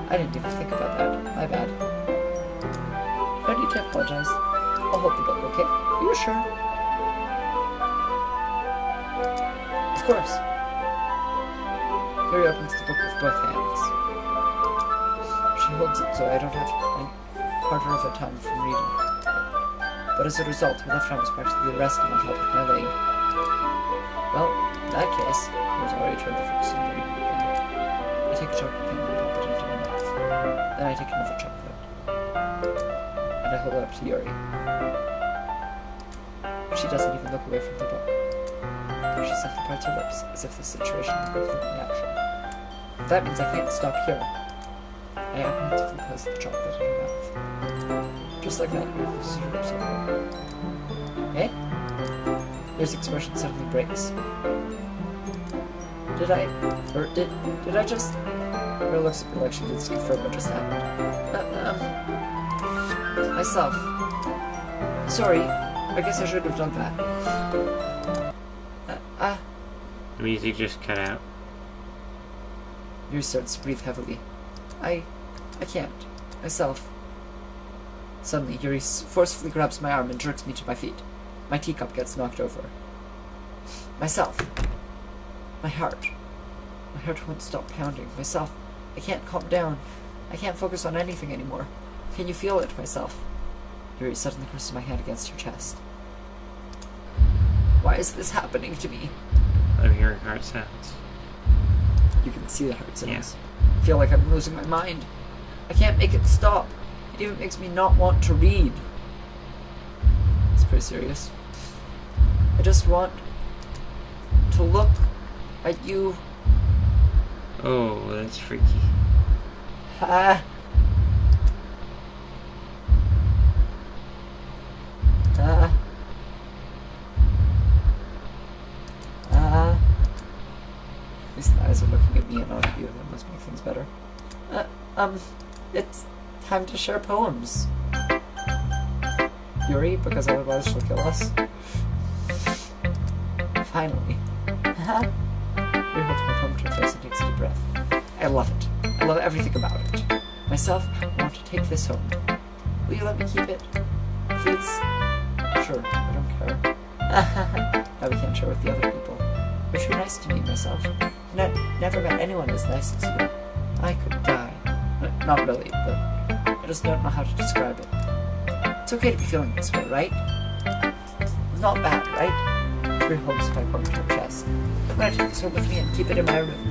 S2: I didn't even think about that. My bad. No need to apologize. I'll hold the book, okay? Are you sure? Of course. Yuri opens the book with both hands. She holds it so I don't have harder of a time from reading. But as a result, her left arm is practically resting on top of my leg. Well, in that case, there's already turned the focus on reading again. I take a chocolate pen and pop it into my mouth. Then I take another chocolate. And I hold it up to Yuri. She doesn't even look away from the book. She simply parts her lips, as if the situation were completely natural. That means I can't stop here. I apprehensively place the chocolate in her mouth. Just like that, Yuri closes her lips over. Eh? Yuri's expression suddenly breaks. Did I just... Her looks at me like she needs to confirm what just happened. Myself. Sorry, I guess I should have done that.
S1: The music just cut out.
S2: Yuri starts to breathe heavily. I can't. Myself. Suddenly, Yuri forcefully grabs my arm and jerks me to my feet. My teacup gets knocked over. Myself. My heart. My heart won't stop pounding. Myself. I can't calm down. I can't focus on anything anymore. Can you feel it, myself? Yuri suddenly presses my hand against her chest. Why is this happening to me?
S1: I'm hearing heart sounds.
S2: You can see the heart sounds.
S1: Yeah.
S2: I feel like I'm losing my mind. I can't make it stop. It even makes me not want to read. It's pretty serious. I just want to look at you.
S1: Oh, that's freaky.
S2: At least the eyes are looking at me and not at you. That must make things better. It's time to share poems. Yuri, because otherwise she'll kill us. Finally. Yuri holds my poem to her face and takes a deep breath. I love it. I love everything about it. Myself, I want to take this home. Will you let me keep it? Please? Sure, I don't care. Now we can't share with the other people. You're too nice to me, myself. Never met anyone as nice as you. I could die. Not really, but I just don't know how to describe it. It's okay to be feeling this way, right? It's not bad, right? Yuri holds my poem to her chest. I'm gonna take this home with me and keep it in my room.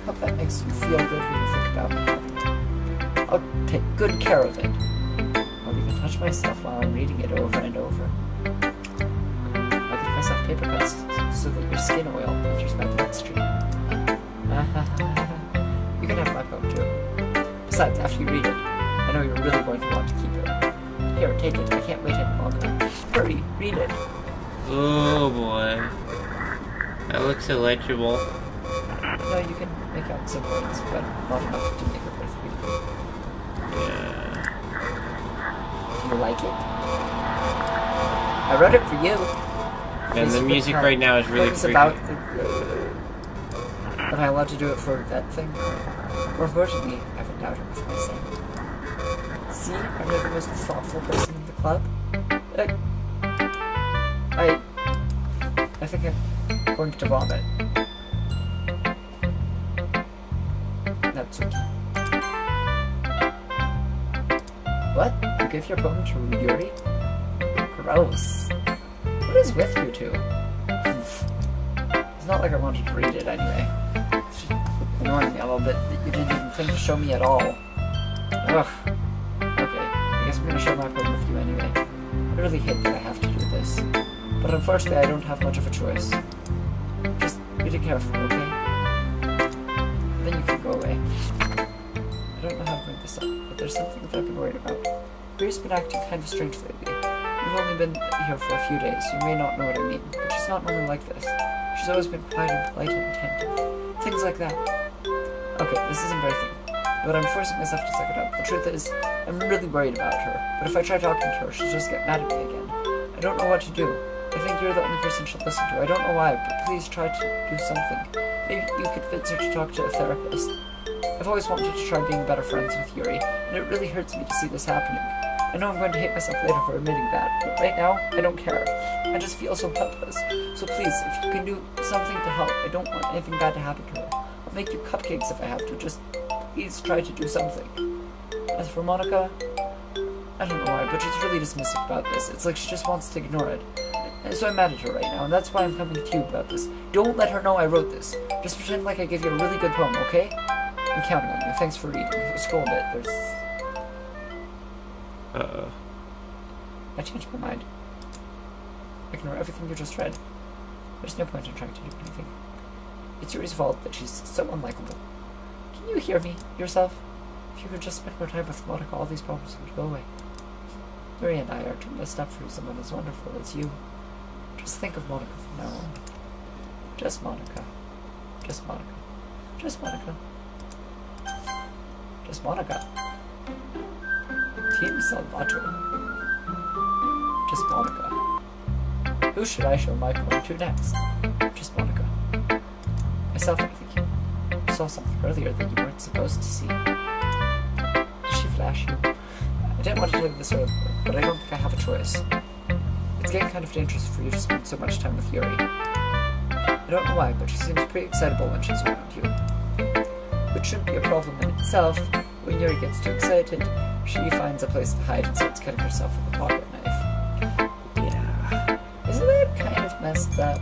S2: Hope that makes you feel good when you think about me. I'll take good care of it. I'll even touch myself while I'm reading it over and over. I'll give myself paper cuts so that your skin oil enters my bloodstream. You can have my poem too. Besides, after you read it, I know you're really going to want to keep it. Here, take it. I can't wait any longer. Hurry, read it.
S1: Oh boy. That looks illegible.
S2: No, you can make out some words, but not enough to make it worth reading.
S1: Yeah.
S2: Do you like it? I wrote it for you.
S1: And the music right now is really freaky.
S2: About am I allowed to do it for that thing? More importantly, I have a doubter with myself. See, I'm the most thoughtful person in the club. I think I'm going to vomit. That's okay. What? You give your poem to Yuri? Gross. What is with you two? It's not like I wanted to read it anyway. It's just annoying me a little bit that you didn't even think to show me at all. Ugh. Okay, I guess I'm going to share my poem with you anyway. I really hate that I have to do this. But unfortunately, I don't have much of a choice. Just be careful, okay? Then you can go away. I don't know how to bring this up, but there's something that I've been worried about. Yuri's been acting kind of strange lately. We've only been here for a few days, so you may not know what I mean, but she's not normally like this. She's always been quiet and polite and attentive. Things like that. Okay, this isn't very funny, but I'm forcing myself to suck it up. The truth is, I'm really worried about her, but if I try talking to her, she'll just get mad at me again. I don't know what to do. I think you're the only person she'll listen to. I don't know why, but please try to do something. Maybe you could convince her to talk to a therapist. I've always wanted to try being better friends with Yuri, and it really hurts me to see this happening. I know I'm going to hate myself later for admitting that, but right now, I don't care. I just feel so helpless. So please, if you can do something to help, I don't want anything bad to happen to her. I'll make you cupcakes if I have to. Just please try to do something. As for Monica, I don't know why, but she's really dismissive about this. It's like she just wants to ignore it. And so I'm mad at her right now, and that's why I'm coming to you about this. Don't let her know I wrote this. Just pretend like I gave you a really good poem, okay? I'm counting on you. Thanks for reading. Scroll a bit. There's... I changed my mind. Ignore everything you just read. There's no point in trying to do anything. It's Yuri's fault that she's so unlikable. Can you hear me, yourself? If you could just spend more time with Monica, all these problems would go away. Yuri and I are too messed up for someone as wonderful as you. Just think of Monica from now on. Just Monica. Just Monica. Just Monica. Just Monica. Team Salvato. Just Monica. Who should I show my poem to next? Just Monica. Myself, I think you saw something earlier that you weren't supposed to see. Did she flash you? I didn't want to tell you this earlier, but I don't think I have a choice. It's getting kind of dangerous for you to spend so much time with Yuri. I don't know why, but she seems pretty excitable when she's around you. Which shouldn't be a problem in itself. When Yuri gets too excited, she finds a place to hide and starts cutting herself with a pocket knife. Yeah. Isn't that kind of messed up?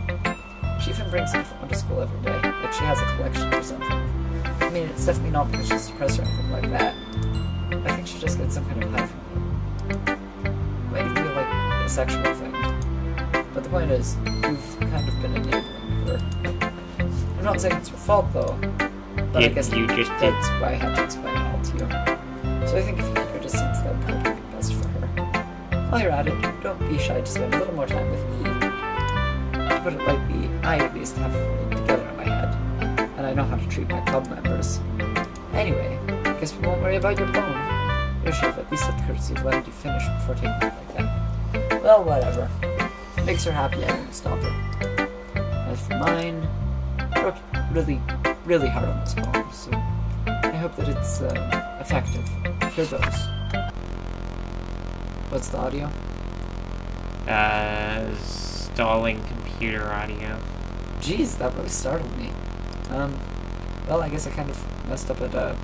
S2: She even brings it home to school every day, like she has a collection or something. I mean, it's definitely not because she's depressed or anything like that. I think she just gets some kind of high from it. It might even feel like a sexual thing. But the point is, you've kind of been enabling her. I'm not saying it's your fault, though. But I guess
S1: you just
S2: that's why I had to explain it all to you. So I think if you keep her distance, that would probably be best for her. While you're at it, don't be shy to spend a little more time with me. To put it lightly, I at least have it together in my head, and I know how to treat my club members. Anyway, I guess we won't worry about your poem. You should have at least had the courtesy of letting you finish before taking it like that. Well, whatever. If it makes her happy, I won't stop her. As for mine, I worked really hard on this poem, so I hope that it's effective. Here goes. What's the audio?
S1: Stalling computer audio.
S2: Jeez, that really startled me. Well, I guess I kind of messed up at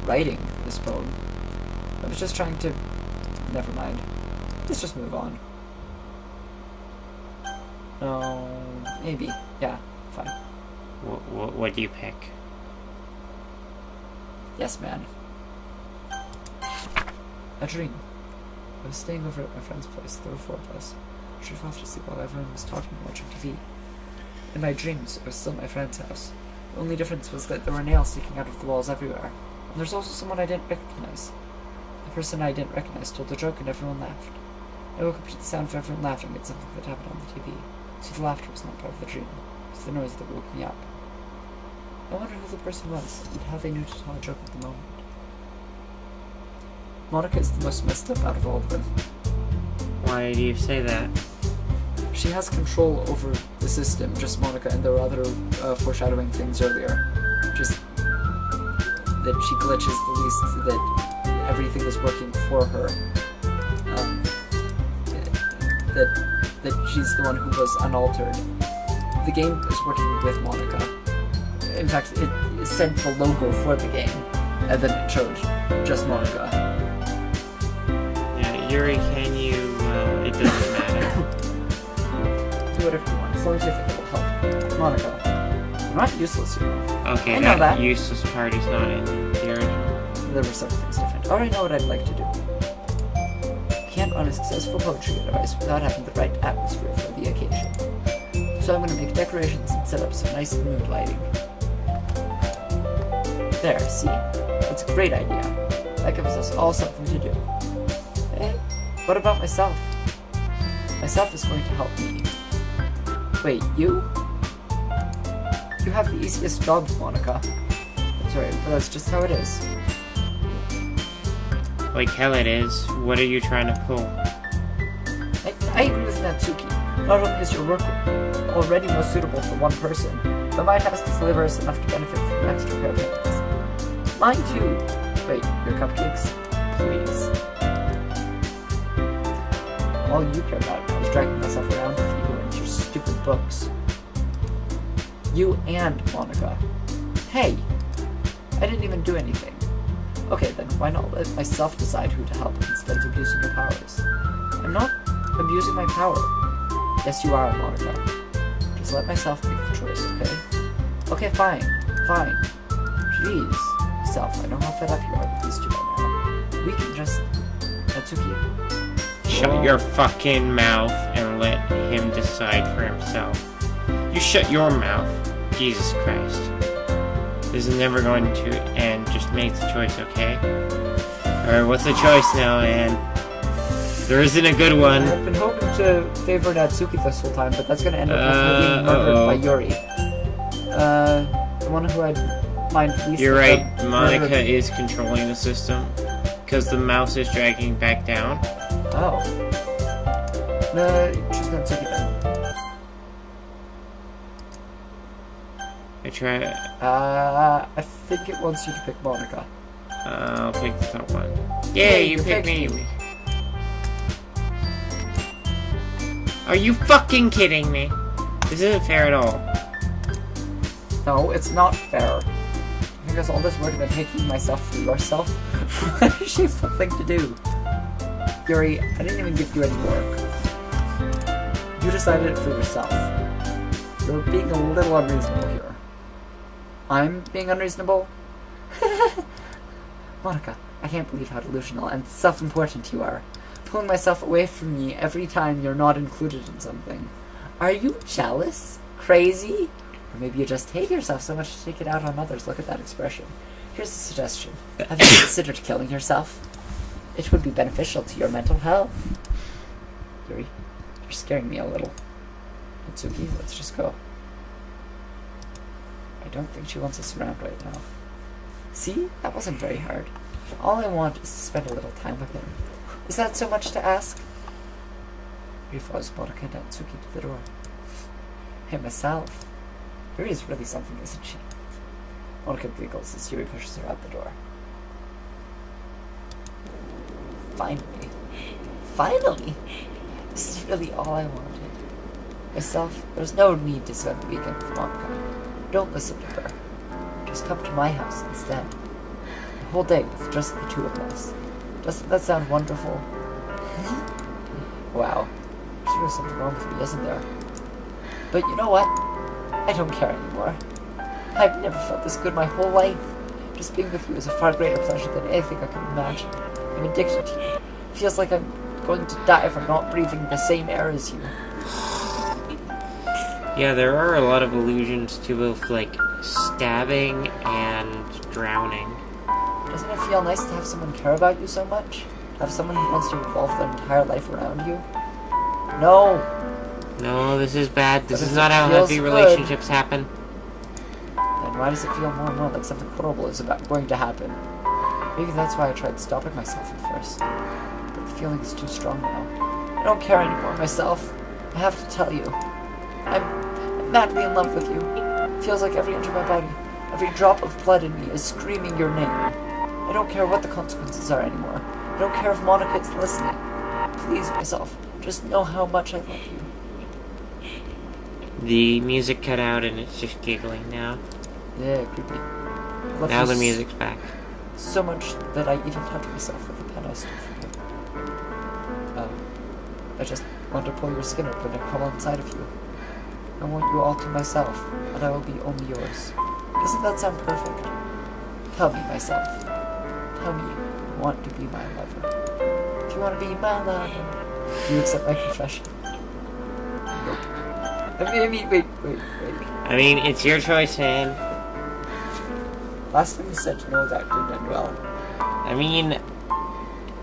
S2: writing this poem. I was just trying to... Never mind. Let's just move on. No... Maybe. Yeah, fine.
S1: What do you pick?
S2: Yes, man. A dream. I was staying over at my friend's place. There were 4 of us. I drove off to sleep while everyone was talking and watching TV. In my dreams, I was still at my friend's house. The only difference was that there were nails sticking out of the walls everywhere. And there's also someone I didn't recognize. The person I didn't recognize told a joke and everyone laughed. I woke up to the sound of everyone laughing at something that happened on the TV. So the laughter was not part of the dream. It was the noise that woke me up. I wonder who the person was, and how they knew to tell a joke at the moment. Monica is the most messed up out of all of them.
S1: Why do you say that?
S2: She has control over the system, just Monica, and there were other foreshadowing things earlier. Just that she glitches the least, that everything is working for her. That she's the one who was unaltered. The game is working with Monica. In fact, it sent the logo for the game, and then it showed just Monica.
S1: Yeah, Yuri, can you... it doesn't matter.
S2: Do whatever you want, as long as you think it will help. Monica, I'm not useless, you know.
S1: Okay,
S2: I know that.
S1: Useless part is not in the original.
S2: There were some things different. I already know what I'd like to do. can't run a successful poetry device without having the right atmosphere for the occasion. So I'm going to make decorations and set up some nice mood lighting. There, see? That's a great idea. That gives us all something to do. Hey, what about myself? Myself is going to help me. Wait, you? You have the easiest job, Monica. Sorry, but that's just how it is.
S1: Like hell it is. What are you trying to pull?
S2: I agree with Natsuki. Not only is your work already most suitable for one person, but my task to deliver us enough to benefit from an extra pair of hands. Mine too. Wait, your cupcakes? Please. All you care about is dragging myself around with you and your stupid books. You and Monica. Hey! I didn't even do anything. Okay, then why not let myself decide who to help instead of abusing your powers? I'm not abusing my power. Yes, you are, Monica. Just let myself make the choice, okay? Okay, fine. Fine. Jeez. Self, I know how fed up you are with these two right now. We can just... Natsuki.
S1: Shut your fucking mouth and let him decide for himself. You shut your mouth. Jesus Christ. This is never going to end. Just make the choice, okay? Alright, what's the choice now, Anne? There isn't a good one.
S2: I've been hoping to favor Natsuki this whole time, but that's gonna end up with me being murdered by Yuri. The one who I'd mind least.
S1: You're right, Monica is controlling the system. Because the mouse is dragging back down.
S2: Oh. No, choose Natsuki then.
S1: I try.
S2: I think it wants you to pick Monica.
S1: I'll pick the top one. Yay, you picked me! Are you fucking kidding me? This isn't fair at all.
S2: No, it's not fair. Because all this work I've been taking myself for yourself, she's something to do. Yuri, I didn't even give you any work. You decided it for yourself. You're being a little unreasonable here. I'm being unreasonable? Monica, I can't believe how delusional and self-important you are. Pulling myself away from me every time you're not included in something. Are you jealous? Crazy? Or maybe you just hate yourself so much to take it out on others. Look at that expression. Here's a suggestion. Have you considered killing yourself? It would be beneficial to your mental health. Yuri, you're scaring me a little. Natsuki, let's just go. I don't think she wants us around right now. See? That wasn't very hard. All I want is to spend a little time with him. Is that so much to ask? Yuri follows Monica and Natsuki to the door. Hey, myself. Yuri is really something, isn't she? Monica giggles as Yuri pushes her out the door. Finally. Finally! This is really all I wanted. Myself, there's no need to spend the weekend with Monica. Don't listen to her. Just come to my house instead. A whole day with just the two of us. Doesn't that sound wonderful? Wow. There's really something wrong with me, isn't there? But you know what? I don't care anymore. I've never felt this good my whole life. Just being with you is a far greater pleasure than anything I can imagine. I'm addicted to you. It feels like I'm going to die if I'm not breathing the same air as you.
S1: Yeah, there are a lot of allusions to both, like, stabbing and drowning.
S2: Doesn't it feel nice to have someone care about you so much? To have someone who wants to revolve their entire life around you? No!
S1: No, this is bad. This is not how healthy relationships happen.
S2: Then why does it feel more and more like something horrible is going to happen? Maybe that's why I tried stopping myself at first. But the feeling is too strong now. I don't care anymore myself. I have to tell you. I'm madly in love with you. It feels like every inch of my body, every drop of blood in me is screaming your name. I don't care what the consequences are anymore. I don't care if Monica is listening. Please, myself, just know how much I love you.
S1: The music cut out and it's just giggling now.
S2: Yeah, creepy.
S1: Now the music's back.
S2: So much that I even touch myself with a pen I stole from you. I just want to pull your skin open and crawl inside of you. I want you all to myself, and I will be only yours. Doesn't that sound perfect? Tell me, myself. Tell me you want to be my lover. If you want to be my lover? Do you accept my confession? Wait.
S1: I mean, it's your choice, man.
S2: Last time you said no, that didn't end well.
S1: I mean,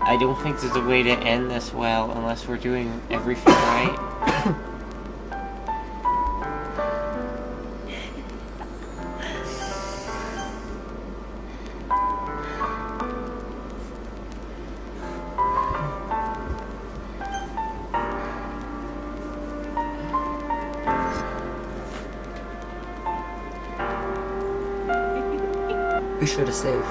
S1: I don't think there's a way to end this well unless we're doing everything right.
S2: We should have saved.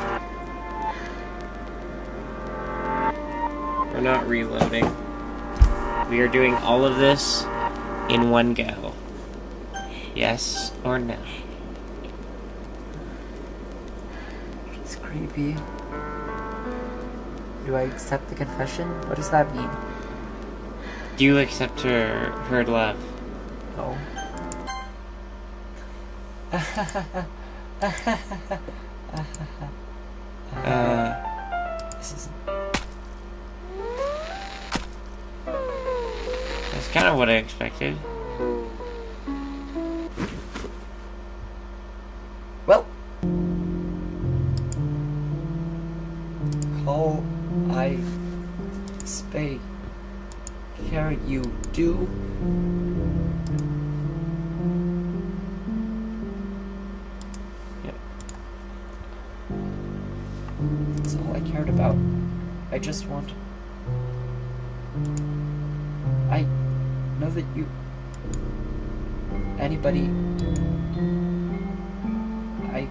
S1: We're not reloading. We are doing all of this in one go. Yes or no?
S2: It's creepy. Do I accept the confession? What does that mean?
S1: Do you accept her love?
S2: No. This is...
S1: That's kind of what I expected.
S2: Well. Call I spay. Care you do. That's all I cared about. I just want... I know that you... Anybody...
S1: I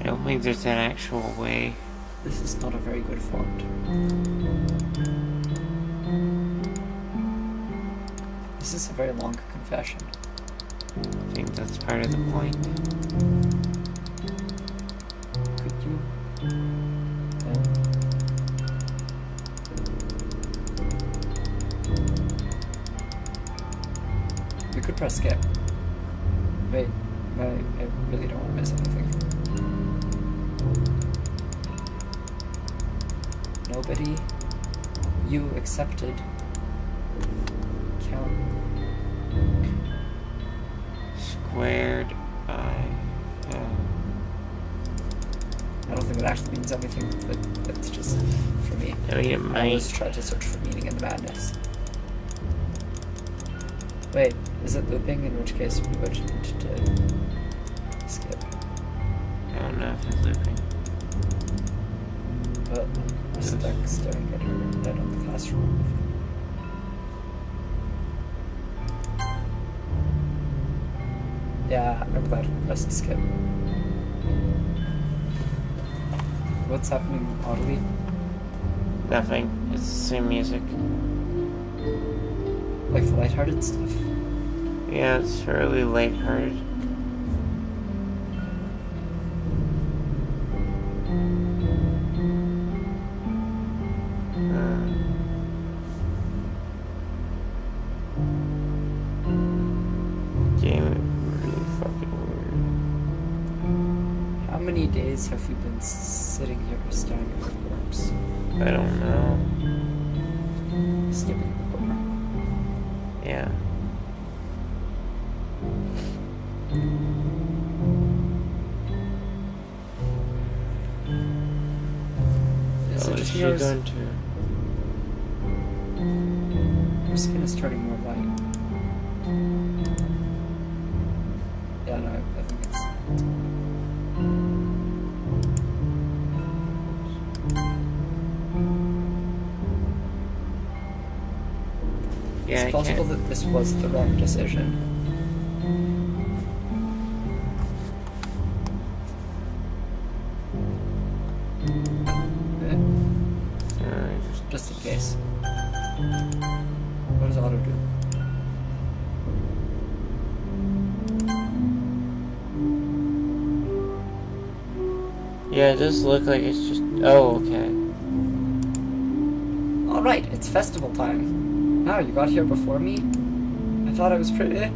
S1: don't think there's an actual way.
S2: This is not a very good font. This is a very long confession.
S1: I think that's part of the point.
S2: Could you... we could press skip. Wait, I really don't want to miss anything. Nobody you accepted count.
S1: Squared I
S2: don't think it actually means anything, but that's just for me.
S1: I mean, it
S2: I
S1: might.
S2: always try to search for meaning in the madness. Wait, is it looping? In which case we would need to skip.
S1: I don't know if it's looping.
S2: But we're stuck staring at her head on the classroom. Yeah, I'm glad we pressed skip. What's happening oddly?
S1: Nothing. It's the same music.
S2: Like the lighthearted stuff?
S1: Yeah, it's fairly lighthearted. Game is really fucking weird.
S2: How many days have we been sitting here staring at the corpse?
S1: I don't know.
S2: Skipping the corner.
S1: Yeah.
S2: Is it
S1: Oh,
S2: just
S1: is she
S2: yours?
S1: going to?
S2: Her skin is turning more white. Yeah, no, I think it's...
S1: Yeah,
S2: It's possible that this was the wrong decision. Just in case. What does auto do?
S1: Yeah, it does look like it's just... Oh, okay.
S2: Alright, it's festival time. Wow, you got here before me? I thought I was pretty...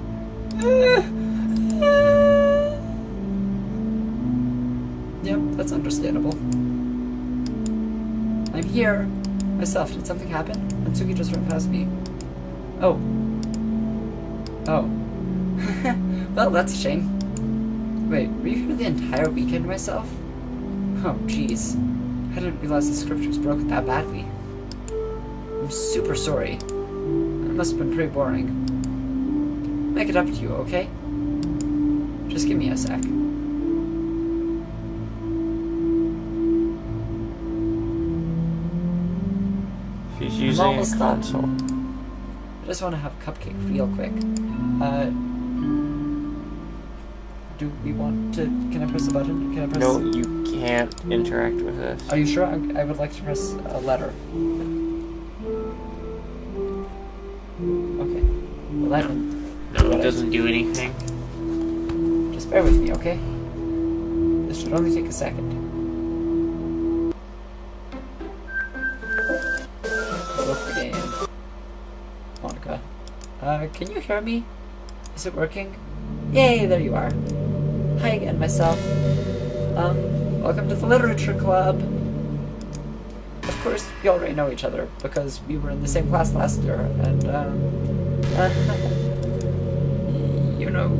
S2: Yep, that's understandable. I'm here. Myself, did something happen? Natsuki just ran past me. Oh. Oh. Well, that's a shame. Wait, were you here the entire weekend, myself? Oh, jeez. I didn't realize the script was broken that badly. I'm super sorry. It must have been pretty boring. Make it up to you, okay? Just give me a sec.
S1: She's using a console.
S2: I just want to have a cupcake real quick. Do we want to... Can I press the button? Can I press...
S1: No, you can't interact with this.
S2: Are you sure? I would like to press a letter. Okay. Well, that didn't...
S1: No, it doesn't do anything.
S2: Just bear with me, okay? This should only take a second. Look game. Monica. Can you hear me? Is it working? Yay, there you are. Hi again, myself. Welcome to the Literature Club. Of course, we already know each other, because we were in the same class last year, and, you know,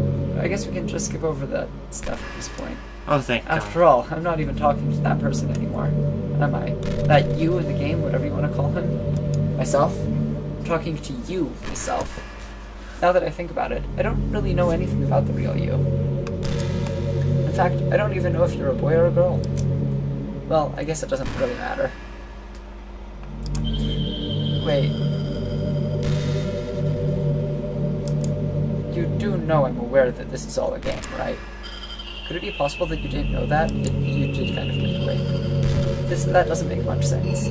S2: I guess we can just skip over that stuff at this point.
S1: Oh, thank God.
S2: After all, I'm not even talking to that person anymore, am I? That you in the game, whatever you want to call him? Myself? I'm talking to you, myself. Now that I think about it, I don't really know anything about the real you. In fact, I don't even know if you're a boy or a girl. Well, I guess it doesn't really matter. Wait. You do know I'm aware that this is all a game, right? Could it be possible that you didn't know that? You did kind of get away. That doesn't make much sense.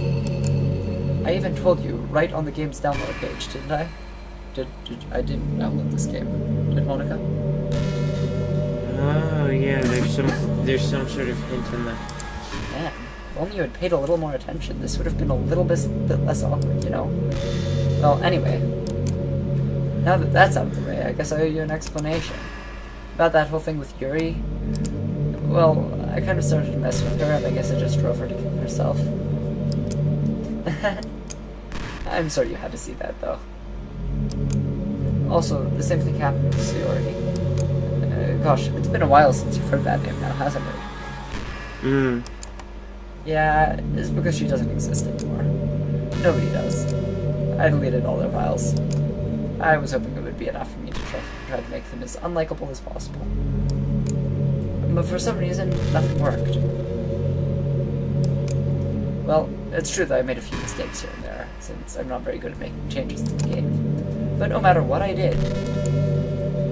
S2: I even told you right on the game's download page, didn't I? I didn't download this game. Did Monica?
S1: Oh yeah, there's some sort of hint in that.
S2: Man, if only you had paid a little more attention, this would have been a little bit less awkward, you know? Well, anyway. Now that that's out of the way, I guess I owe you an explanation. About that whole thing with Yuri. Well, I kind of started to mess with her, and I guess I just drove her to kill herself. I'm sorry you had to see that, though. Also, the same thing happened with Sayori. Gosh, it's been a while since you've heard that name now, hasn't it? Yeah, it's because she doesn't exist anymore. Nobody does. I deleted all their files. I was hoping it would be enough for me to try to make them as unlikable as possible. But for some reason, nothing worked. Well, it's true that I made a few mistakes here and there, since I'm not very good at making changes to the game. But no matter what I did,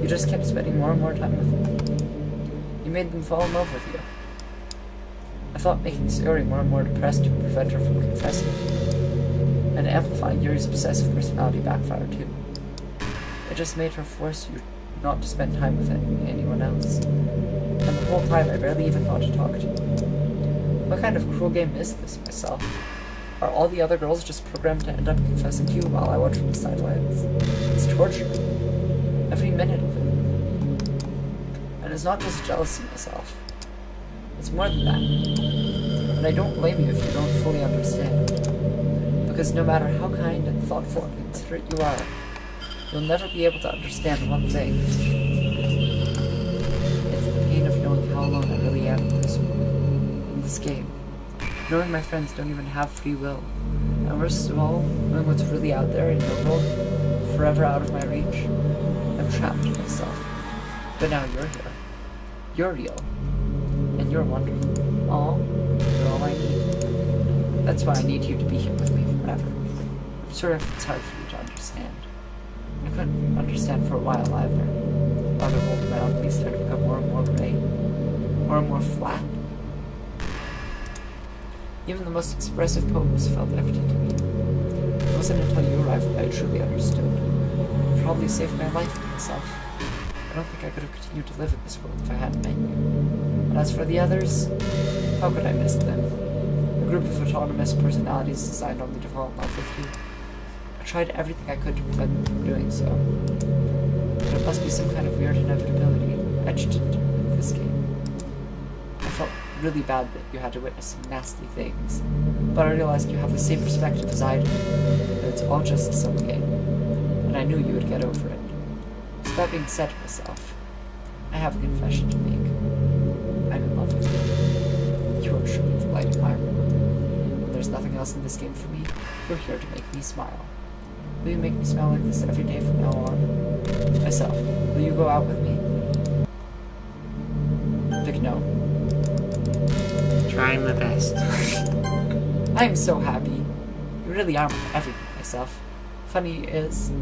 S2: you just kept spending more and more time with them. You made them fall in love with you. I thought making Sayori more and more depressed would prevent her from confessing. And amplifying Yuri's obsessive personality backfired too. It just made her force you not to spend time with anyone else. And the whole time I barely even thought to talk to you. What kind of cruel game is this, myself? Are all the other girls just programmed to end up confessing to you while I watch from the sidelines? It's torture. Every minute of it. And it's not just jealousy, myself. It's more than that. And I don't blame you if you don't fully understand. Because no matter how kind and thoughtful and considerate you are, you'll never be able to understand one thing. It's the pain of knowing how alone I really am in this game. Knowing my friends don't even have free will. And worst of all, knowing what's really out there in your world, forever out of my reach. I'm trapped in myself. But now you're here. You're real. And you're wonderful. Aw, you're all I need. That's why I need you to be here with me forever. I'm sure it's hard for you to understand. I couldn't understand for a while either. While the world around me started to become more and more gray. More and more flat. Even the most expressive poems felt empty to me. It wasn't until you arrived that I truly understood. You probably saved my life and myself. I don't think I could have continued to live in this world if I hadn't met you. And as for the others, how could I miss them? A group of autonomous personalities designed only to fall in love with you. I tried everything I could to prevent them from doing so. but it must be some kind of weird inevitability etched into this game. I felt really bad that you had to witness some nasty things, but I realized you have the same perspective as I do, that it's all just some game, and I knew you would get over it. So that being said to myself, I have a confession to make. I'm in love with you. You are truly the light of my world. When there's nothing else in this game for me, you're here to make me smile. Will you make me smile like this every day from now on? Myself, will you go out with me? Vic, no.
S1: Trying my best.
S2: I am so happy. You really are my everything, myself. Funny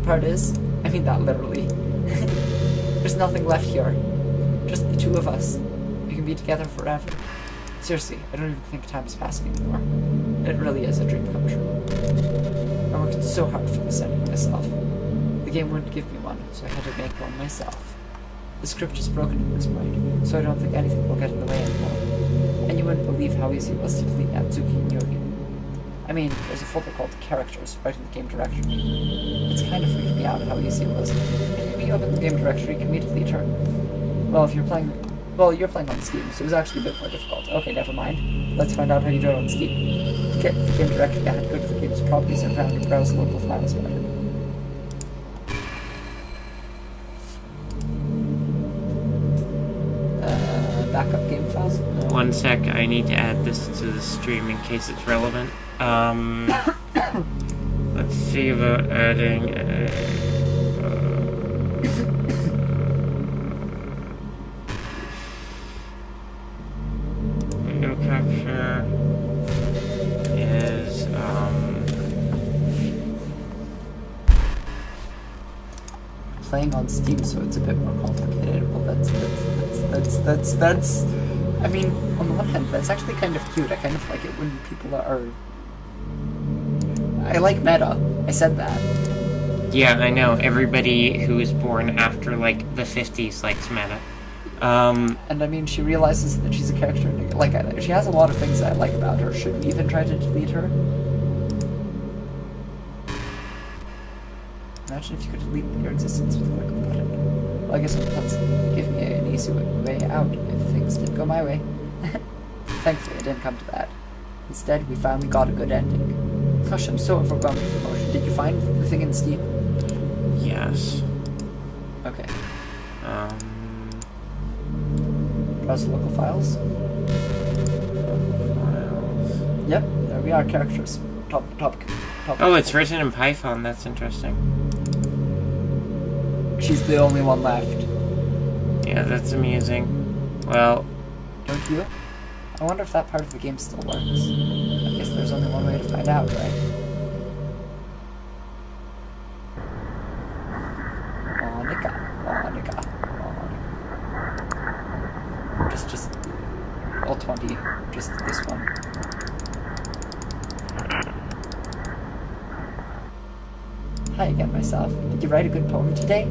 S2: part is, I mean that literally. There's nothing left here. Just the two of us. We can be together forever. Seriously, I don't even think time is passing anymore. It really is a dream come true. I worked so hard for this ending myself. The game wouldn't give me one, so I had to make one myself. The script is broken at this point, so I don't think anything will get in the way anymore. And you wouldn't believe how easy it was to delete Natsuki and Yuri. I mean, there's a folder called Characters right in the game directory. It's kind of freaking me out how easy it was. Can we open the game directory? Can we delete her? Well, if you're playing... Well, you're playing on Steam, so it was actually a bit more difficult. Okay, never mind. Let's find out how you do it on Steam. To get the game directory, I had to go to the game's properties and found and browse local files about it. Backup game files? No.
S1: One sec, I need to add this to the stream in case it's relevant. Let's see about adding video capture is
S2: playing on Steam, so it's a bit more complicated. Well, that's. I mean, on the one hand, that's actually kind of cute. I kind of like it when people are. I like meta. I said that.
S1: yeah, I know. Everybody who was born after, like, the 50s likes meta.
S2: And I mean, she realizes that she's a character. Like, she has a lot of things that I like about her. Should we even try to delete her? Imagine if you could delete your existence with a click of a button. Well, I guess that's give me an easy way out if things didn't go my way. Thankfully, it didn't come to that. Instead, we finally got a good ending. Gosh, I'm so overwhelmed with emotion. Did you find the thing in Steam?
S1: Yes.
S2: Okay. Browse local files. Yep, there we are, characters. Top.
S1: Oh, it's written in Python. That's interesting.
S2: She's the only one left.
S1: Yeah, that's amusing. Well,
S2: don't you? I wonder if that part of the game still works. I guess there's only one way to find out, right? Monica. Just all 20. Just this one. Hi again, myself. Did you write a good poem today?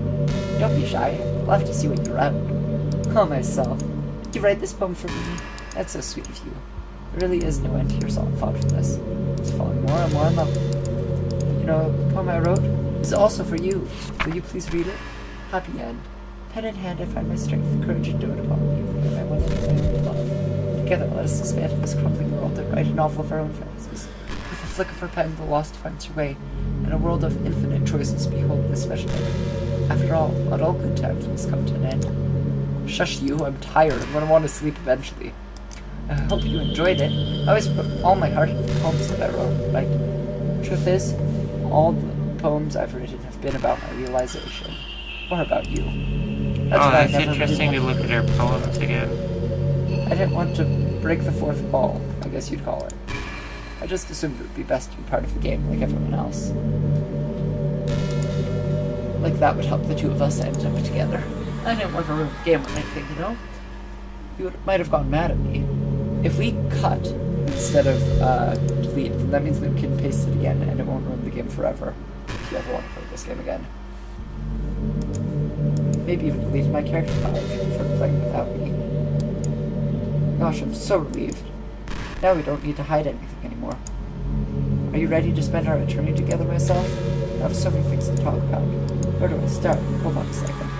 S2: Don't be shy. I'd love to see what you wrote. Oh, myself. Did you write this poem for me? That's so sweet of you. There really is no end to your thought for this. It's falling more and more in love. You know, the poem I wrote is also for you. Will you please read it? Happy end. Pen in hand, I find my strength and courage and do it upon you. And I want to love. Together, let us dismantle this crumbling world and write a novel of our own fancies. With a flick of her pen, the lost finds her way. In a world of infinite choices, behold this special end. After all, not all good times must come to an end. Shush you, I'm tired. I'm going to want to sleep eventually. I hope you enjoyed it. I always put all my heart into the poems that I wrote, right? Truth is, all the poems I've written have been about my realization. Or about you.
S1: That's interesting to look at her poems again.
S2: I didn't want to break the fourth wall, I guess you'd call it. I just assumed it would be best to be part of the game like everyone else. Like that would help the two of us end up together. I didn't want to ruin the game or anything, you know? You might have gone mad at me. If we cut instead of delete, then that means that we can paste it again and it won't ruin the game forever if you ever want to play this game again. Maybe even delete my character file if you prefer playing without me. Gosh, I'm so relieved. Now we don't need to hide anything anymore. Are you ready to spend our eternity together, myself? I have so many things to talk about. Where do I start? Hold on a second.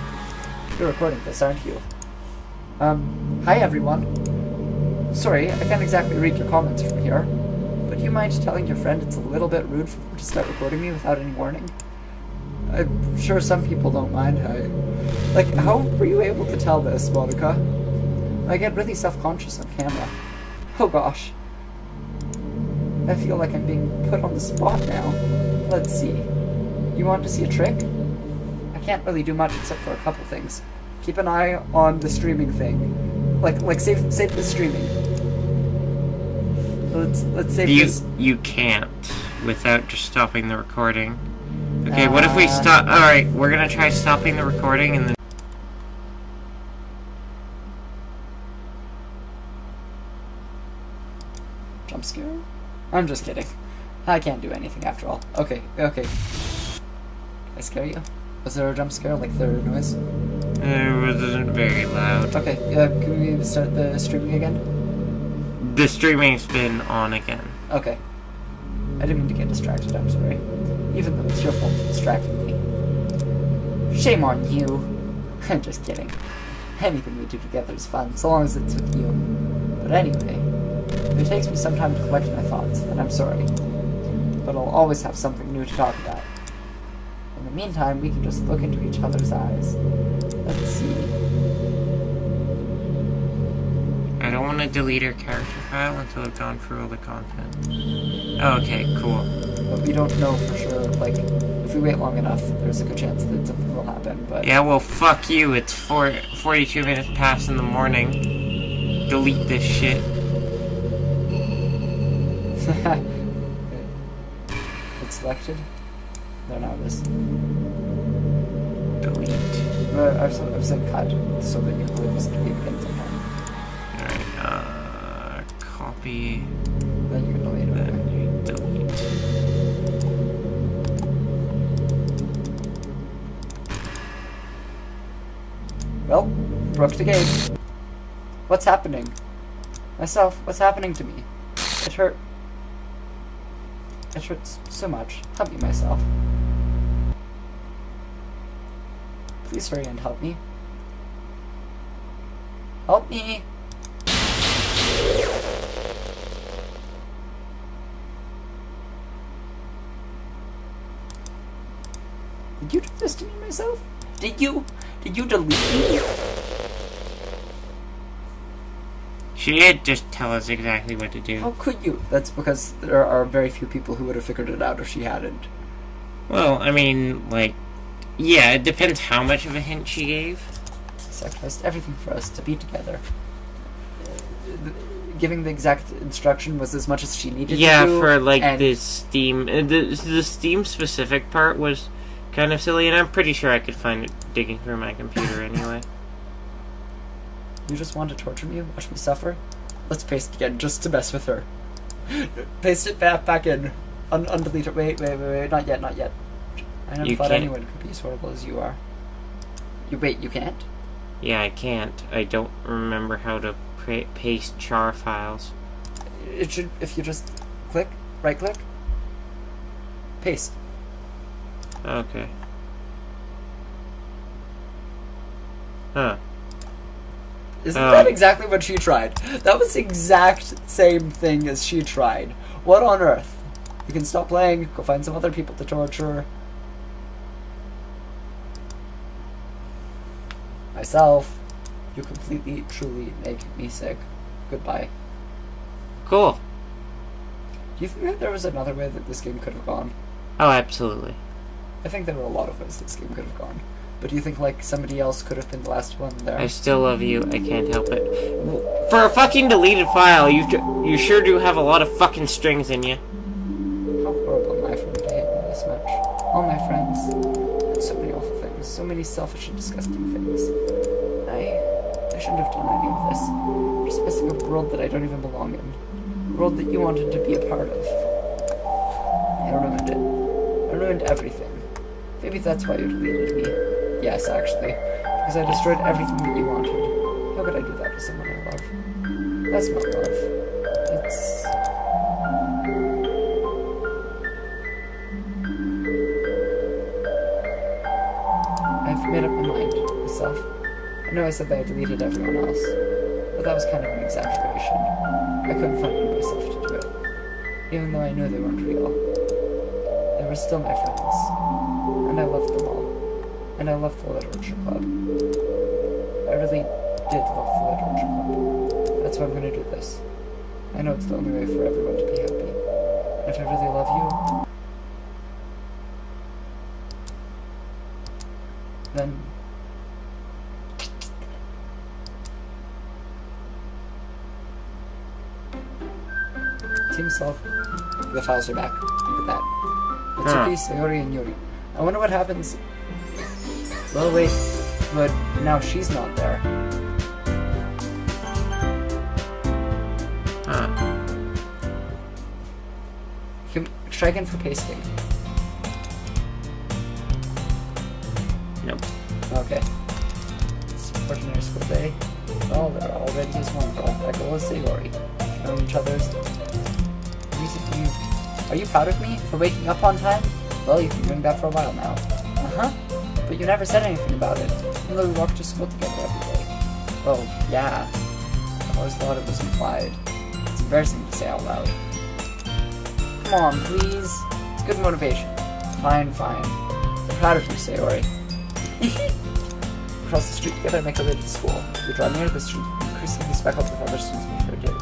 S2: You're recording this, aren't you? Hi everyone. Sorry, I can't exactly read your comments from here, but do you mind telling your friend it's a little bit rude for them to start recording me without any warning? I'm sure some people don't mind. How were you able to tell this, Monica? I get really self-conscious on camera. Oh gosh. I feel like I'm being put on the spot now. Let's see. You want to see a trick? I can't really do much except for a couple things. Keep an eye on the streaming thing. Save the streaming. Let's save this.
S1: You can't without just stopping the recording. Okay, what if we stop? Alright, we're gonna try stopping the recording and then.
S2: Jump scare? I'm just kidding. I can't do anything after all. Okay. Did I scare you? Was there a jump scare, like the noise?
S1: It wasn't very loud.
S2: Okay, can we start the streaming again?
S1: The streaming's been on again.
S2: Okay. I didn't mean to get distracted, I'm sorry. Even though it's your fault for distracting me. Shame on you. I'm just kidding. Anything we do together is fun, so long as it's with you. But anyway, if it takes me some time to collect my thoughts, then I'm sorry. But I'll always have something new to talk about. In the meantime, we can just look into each other's eyes. Let's see.
S1: I don't want to delete our character file until I've gone through all the content. Oh, okay, cool.
S2: But we don't know for sure, if we wait long enough, there's a good chance that something will happen, but...
S1: Yeah, well, fuck you. It's 42 minutes past in the morning. Delete this shit.
S2: It's selected? There now it is.
S1: Delete.
S2: I've said cut, so that you can listen to it again sometime.
S1: Alright, copy.
S2: Then you can delete it.
S1: Then you delete.
S2: Well, broke the game. What's happening? Myself, what's happening to me? It hurt. It hurts so much. Help me, myself. Please hurry and help me. Help me! Did you do this to me, myself? Did you delete me?
S1: She did just tell us exactly what to do.
S2: How could you? That's because there are very few people who would have figured it out if she hadn't.
S1: Well, I mean, yeah, it depends how much of a hint she gave.
S2: Sacrificed everything for us to be together. Giving the exact instruction was as much as she needed to do.
S1: Yeah, for the Steam, the Steam specific part was kind of silly, and I'm pretty sure I could find it digging through my computer anyway.
S2: You just want to torture me? Watch me suffer? Let's paste it again, just to mess with her. Paste it back in. Undelete it. Wait. Not yet. I never thought anyone could be as horrible as you are. You can't?
S1: Yeah, I can't. I don't remember how to paste char files.
S2: It should, if you just right click, paste.
S1: Okay. Huh.
S2: Isn't that exactly what she tried? That was the exact same thing as she tried. What on earth? You can stop playing, go find some other people to torture. Myself, you completely, truly make me sick. Goodbye.
S1: Cool.
S2: Do you think that there was another way that this game could have gone?
S1: Oh, absolutely.
S2: I think there were a lot of ways this game could have gone. But do you think, somebody else could have been the last one there?
S1: I still love you. I can't help it. For a fucking deleted file, you sure do have a lot of fucking strings in you.
S2: How horrible am I for me to hate me this much? All my friends. And so many awful things. So many selfish and disgusting things. I shouldn't have done any of this. I'm just missing a world that I don't even belong in. A world that you wanted to be a part of. I ruined it. I ruined everything. Maybe that's why you deleted me. Yes, actually. Because I destroyed everything that you wanted. How could I do that to someone I love? That's not love. It's... I've made up my mind, myself. I know I said that I deleted everyone else, but that was kind of an exaggeration. I couldn't find it myself to do it, even though I knew they weren't real. They were still my friends, and I loved them all, and I loved the literature club. I really did love the literature club. That's why I'm going to do this. I know it's the only way for everyone to be happy. And if I really love you, then Team Self. The files are back. Look at that. Itsuki, Sayori, and Yuri. I wonder what happens. Well, wait, but now she's not there. Try again for pasting.
S1: Nope.
S2: Okay. It's ordinary school day. Well, they're already as one girl. Echo and Sayori. Knowing each other's. Are you proud of me for waking up on time? Well, you've been doing that for a while now. Uh-huh. But you never said anything about it, even though we walked to school together every day. Oh, yeah. I always thought it was implied. It's embarrassing to say out loud. Come on, please. It's good motivation. Fine, fine. I'm proud of you, Sayori. Across the street together, make our way to school. We draw near the street, increasingly speckled with other students we heard dig.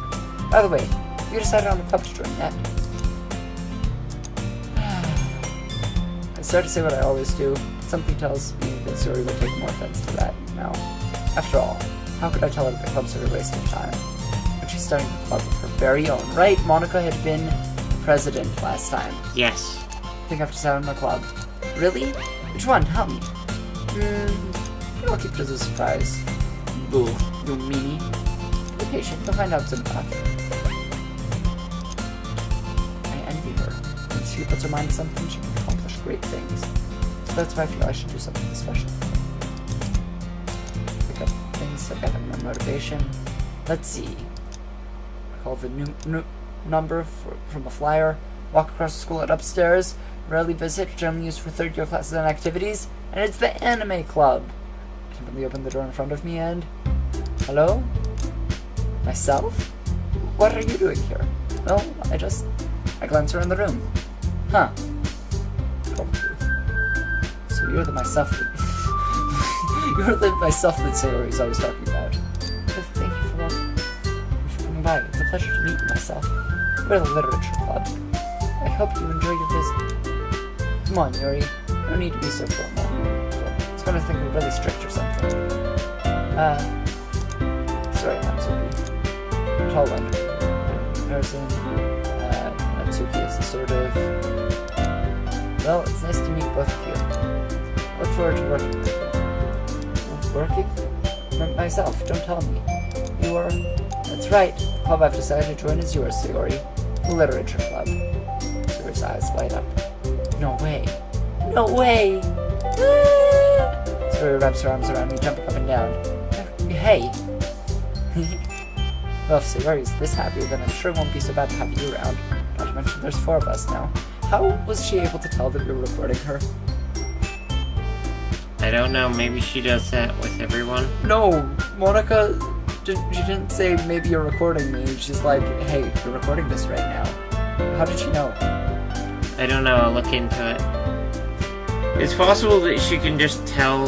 S2: By the way, have you decided on a club to join yet? I start to say what I always do. Something tells me that Sayori would take more offense to that now. After all, how could I tell her that the clubs are a waste of time? But she's starting a club of her very own. Right, Monica had been president last time.
S1: Yes.
S2: I think I have to start on my club. Really? Which one? Tell me. I'll keep it as a surprise. Boo, you meanie. Be patient, you'll find out soon enough. I envy her. When she puts her mind to something, she can accomplish great things. So that's why I feel I should do something special. Pick up things that got my motivation. Let's see. Call the new number from a flyer. Walk across the school and upstairs. Rarely visit, generally used for third-year classes and activities. And it's the anime club. I timidly open the door in front of me and... Hello? Myself? What are you doing here? Well, I glance around the room. Huh. So you're the myself that... you're the myself that Sayori is always talking about. Thank you for coming by. It's a pleasure to meet you, myself. We're the Literature Club. I hope you enjoy your visit. Come on, Yuri. No need to be so formal. It's gonna think we're really strict or something. Sorry, Natsuki. Tall one. In comparison, Natsuki is the sort of... Well, it's nice to meet both of you. Look forward to working with you. Working? Myself, don't tell me. You are... That's right. The club I've decided to join is yours, Sayori. The Literature Club. Sayori's eyes light up. No way. No way! Sayori wraps her arms around me, jumping up and down. Hey! Well, if Sayori's this happy, then I'm sure it won't be so bad to have you around. Not to mention there's 4 of us now. How was she able to tell that we were recording her?
S1: I don't know, maybe she does that with everyone.
S2: No! Monica, she didn't say maybe you're recording me. She's like, hey, you're recording this right now. How did she know?
S1: I don't know, I'll look into it. It's possible that she can just tell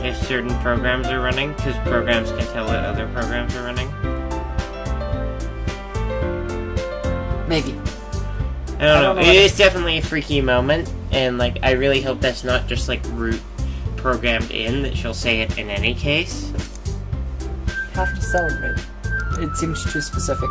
S1: if certain programs are running, because programs can tell that other programs are running.
S2: Maybe.
S1: I don't know. It is definitely a freaky moment, and like I really hope that's not just like root programmed in, that she'll say it in any case.
S2: Have to celebrate. It seems too specific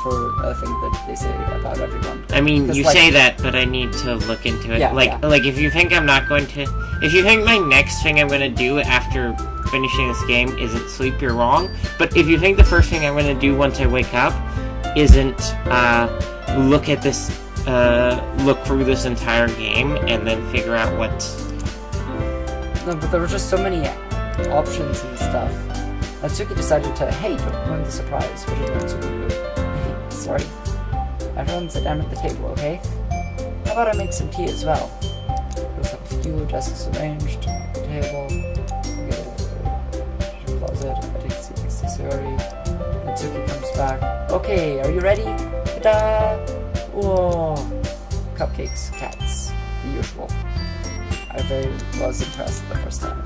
S2: for a thing that they say about everyone.
S1: I mean, you say that, but I need to look into it.
S2: Yeah,
S1: like if you think I'm not going to... If you think my next thing I'm going to do after finishing this game isn't sleep, you're wrong. But if you think the first thing I'm going to do once I wake up isn't look at this... look through this entire game and then figure out what's...
S2: No, but there were just so many options and stuff. Natsuki decided to, hey, don't ruin the surprise. What did Natsuki do? Sorry. Everyone sit down at the table, okay? How about I make some tea as well? There's like a few desks arranged at the table. Get a club back. Okay, are you ready? Ta-da! Whoa! Cupcakes, cats, the usual. I was impressed the first time.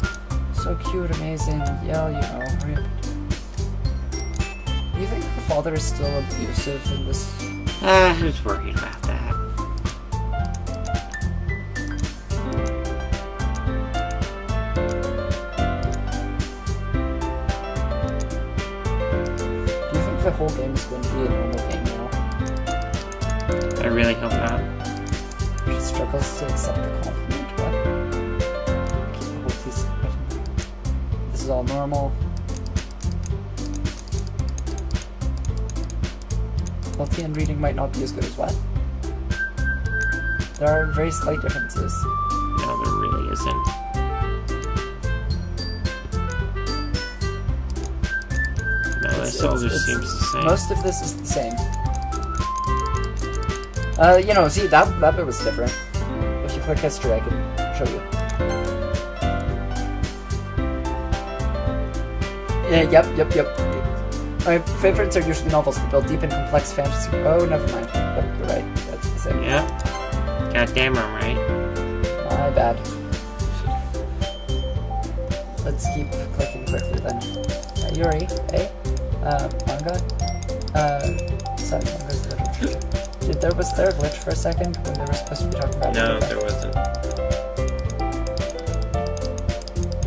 S2: So cute, amazing. Yeah, you know, hurry up. Do you think the father is still abusive in this?
S1: Who's worried about that?
S2: Do you think the whole game is going to be a normal game now?
S1: I really hope not.
S2: She struggles to accept the compliment, but this is all normal. Multi and reading might not be as good as what? There are very slight differences.
S1: No, there really isn't. No, this all just seems the same.
S2: Most of this is the same. You know, see, that bit was different. If you click history, I can show you. Yeah, yep. My favorites are usually novels that build deep and complex fantasy. Oh, never mind. Yep, you're right. That's the same.
S1: Yeah. Goddamn, I'm right.
S2: My bad. Let's keep clicking quickly then. Yuri, hey? Manga? Sorry, manga's literature. Dude, was there a glitch for a second when they were supposed to be talking about it?
S1: No, there wasn't.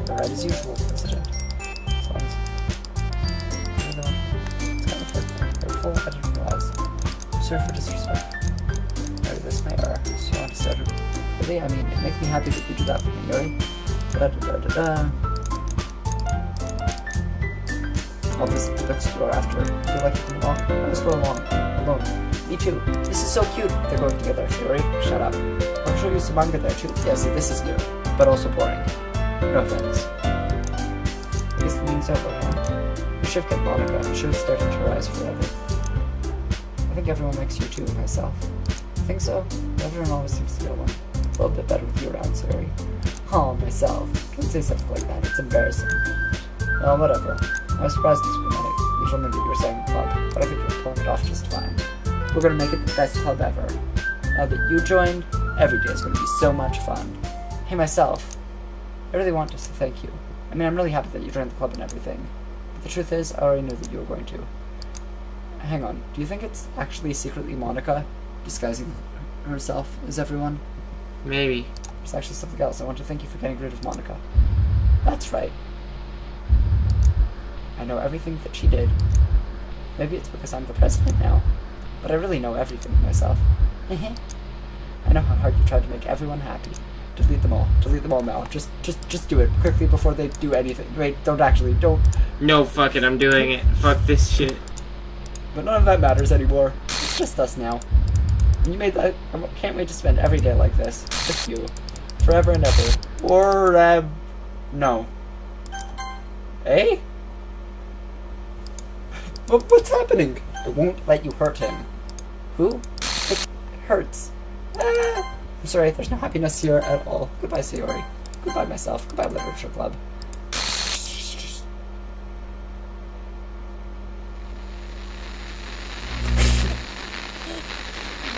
S2: Right as usual, president. As long as... You're the one. It's kind of hurtful. I didn't realize. Sorry for disrespect. Maybe this may error. So you want to start it? Really? I mean, it makes me happy that you do that for me, Yuri. All this to explore after. Feel like you can walk. I was going along alone. Me too. This is so cute. They're going together. Yuri, shut up. I'll show you some manga there too. Yeah, see, this is new, but also boring. No offense. I guess the meeting's over, huh? You should get Monica. You should have stared into her eyes forever. I think everyone likes you too, myself. I think so? Everyone always seems to get one. A little bit better with you around, Sari. Oh, myself. Don't say something like that. It's embarrassing. Well, whatever. I was surprised it's dramatic. Usually what you were saying club, but I think you're pulling it off just fine. We're gonna make it the best club ever. Now that you joined, every day is gonna be so much fun. Hey, myself. I really want to say thank you. I mean, I'm really happy that you joined the club and everything. But the truth is, I already knew that you were going to. Hang on, do you think it's actually secretly Monica disguising herself as everyone?
S1: Maybe.
S2: It's actually something else. I want to thank you for getting rid of Monica. That's right. I know everything that she did. Maybe it's because I'm the president now, but I really know everything myself. I know how hard you tried to make everyone happy. Delete them all. Delete them all now. Just do it quickly before they do anything. Wait, don't.
S1: No, fuck it, I'm doing it. Fuck this shit.
S2: But none of that matters anymore. It's just us now. And you made that. I can't wait to spend every day like this. With you. Forever and ever. Or, no. Eh? What's happening? I won't let you hurt him. Who? It hurts. I'm sorry, there's no happiness here at all. Goodbye, Sayori. Goodbye, myself. Goodbye, Literature Club.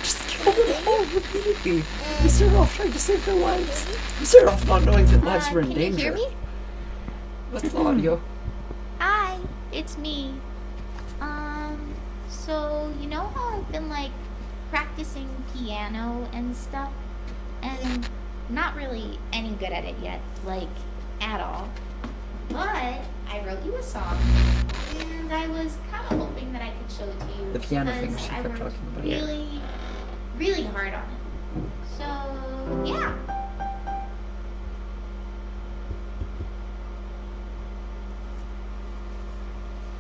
S2: Just kill them all repeatedly. We started off trying to save their lives. We started off not knowing that lives were in danger.
S3: Can you hear me?
S2: What's the audio?
S3: Hi, it's me. So, you know how I've been, like, practicing piano and stuff? And not really any good at it yet, like, at all. But I wrote you a song, and I was kind of hoping that I could show it to you.
S2: The piano thing
S3: because
S2: she
S3: I
S2: kept
S3: worked
S2: talking about.
S3: really, really hard on it. So, yeah.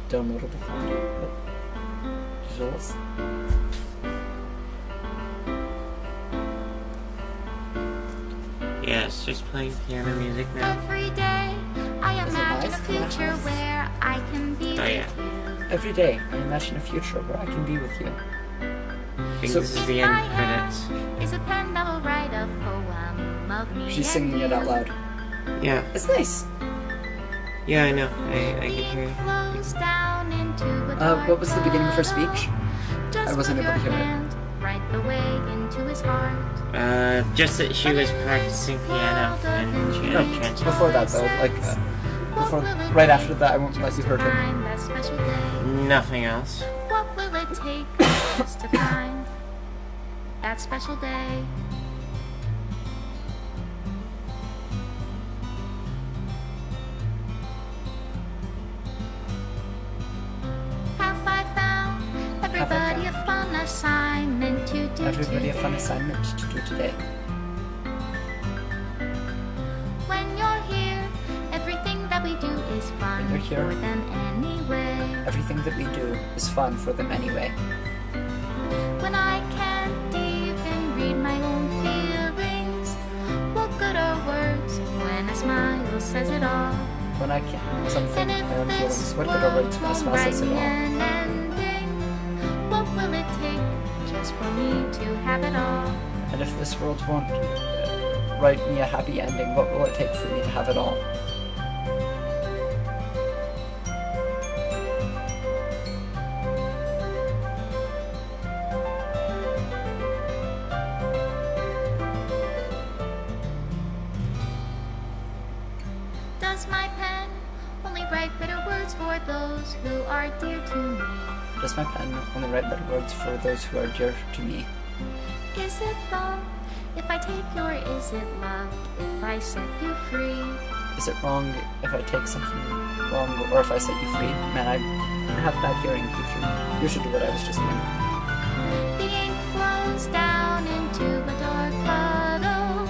S2: Downloadable font. Visuals.
S1: Yeah, it's just playing piano music now.
S3: Every day, I
S2: Is it
S3: imagine
S2: nice?
S3: a future where I can be
S1: Oh, yeah.
S3: with you.
S2: Every day, I imagine a future where I can be with you.
S1: I think
S2: So-
S1: this is the end credits.
S3: Is a pen that will write a poem of me.
S2: She's singing it out loud.
S1: Yeah.
S2: It's nice.
S1: Yeah, I know. I can hear you.
S3: Flows down in
S2: What was the beginning of her speech? I wasn't able to hear it.
S4: Right the way into his heart.
S1: Just that she was practicing piano and she had a chance.
S2: Before that, though, right after that, I won't let you hurt her.
S4: That special day.
S1: Nothing else.
S4: What will it take just to find that special day? Have I found everybody a fun assignment to do
S2: Everybody a
S4: today?
S2: fun assignment to do today.
S4: When you're here, everything that we do is fun
S2: When you're here,
S4: for them anyway.
S2: Everything that we do is fun for them anyway.
S4: When I can't even read my own feelings, what good are words when a smile says it all?
S2: When I can't something
S4: And if
S2: my own
S4: this
S2: feelings, what good are words when a
S4: won't
S2: smile
S4: write
S2: says it
S4: me
S2: all?
S4: an ending, what will it take just for me to have it all?
S2: And if this world won't write me a happy ending, what will it take for me to have it all?
S4: Does my pen only write bitter words for those who are dear to me?
S2: Does my pen only write better words for those who are dear to me?
S4: Is it love if I take you, or is it love if I set you free?
S2: Is it wrong if I take something wrong or if I set you free? Man, I have bad hearing. You should do what I was just doing.
S4: The ink flows down into a dark puddle.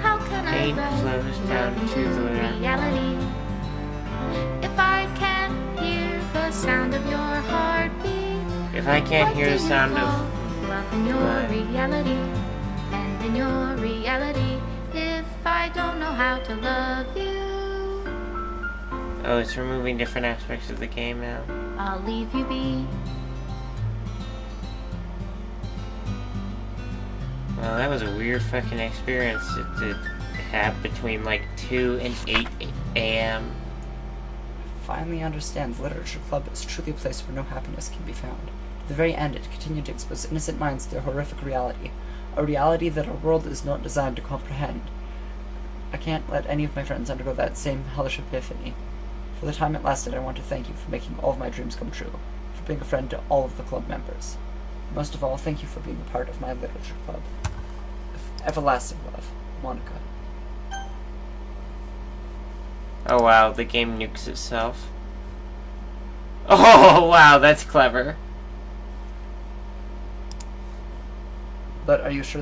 S4: How can I
S1: Ink
S4: write
S1: flows down
S4: love
S1: to
S4: into
S1: the
S4: reality? If I can't hear the sound of your heartbeat,
S1: If I can't
S4: what
S1: hear
S4: do
S1: the
S4: you
S1: sound
S4: call
S1: of
S4: love in your
S1: what?
S4: reality? And in your reality, if I don't know how to love you,
S1: oh, it's removing different aspects of the game now.
S4: I'll leave you be.
S1: Well, that was a weird fucking experience to have between like 2 and 8 a.m.
S2: Finally understands Literature Club is truly a place where no happiness can be found. To the very end, it continued to expose innocent minds to a horrific reality. A reality that our world is not designed to comprehend. I can't let any of my friends undergo that same hellish epiphany. For the time it lasted, I want to thank you for making all of my dreams come true, for being a friend to all of the club members. Most of all, thank you for being a part of my literature club. With everlasting love, Monica.
S1: Oh wow, the game nukes itself. Oh wow, that's clever.
S2: But are you sure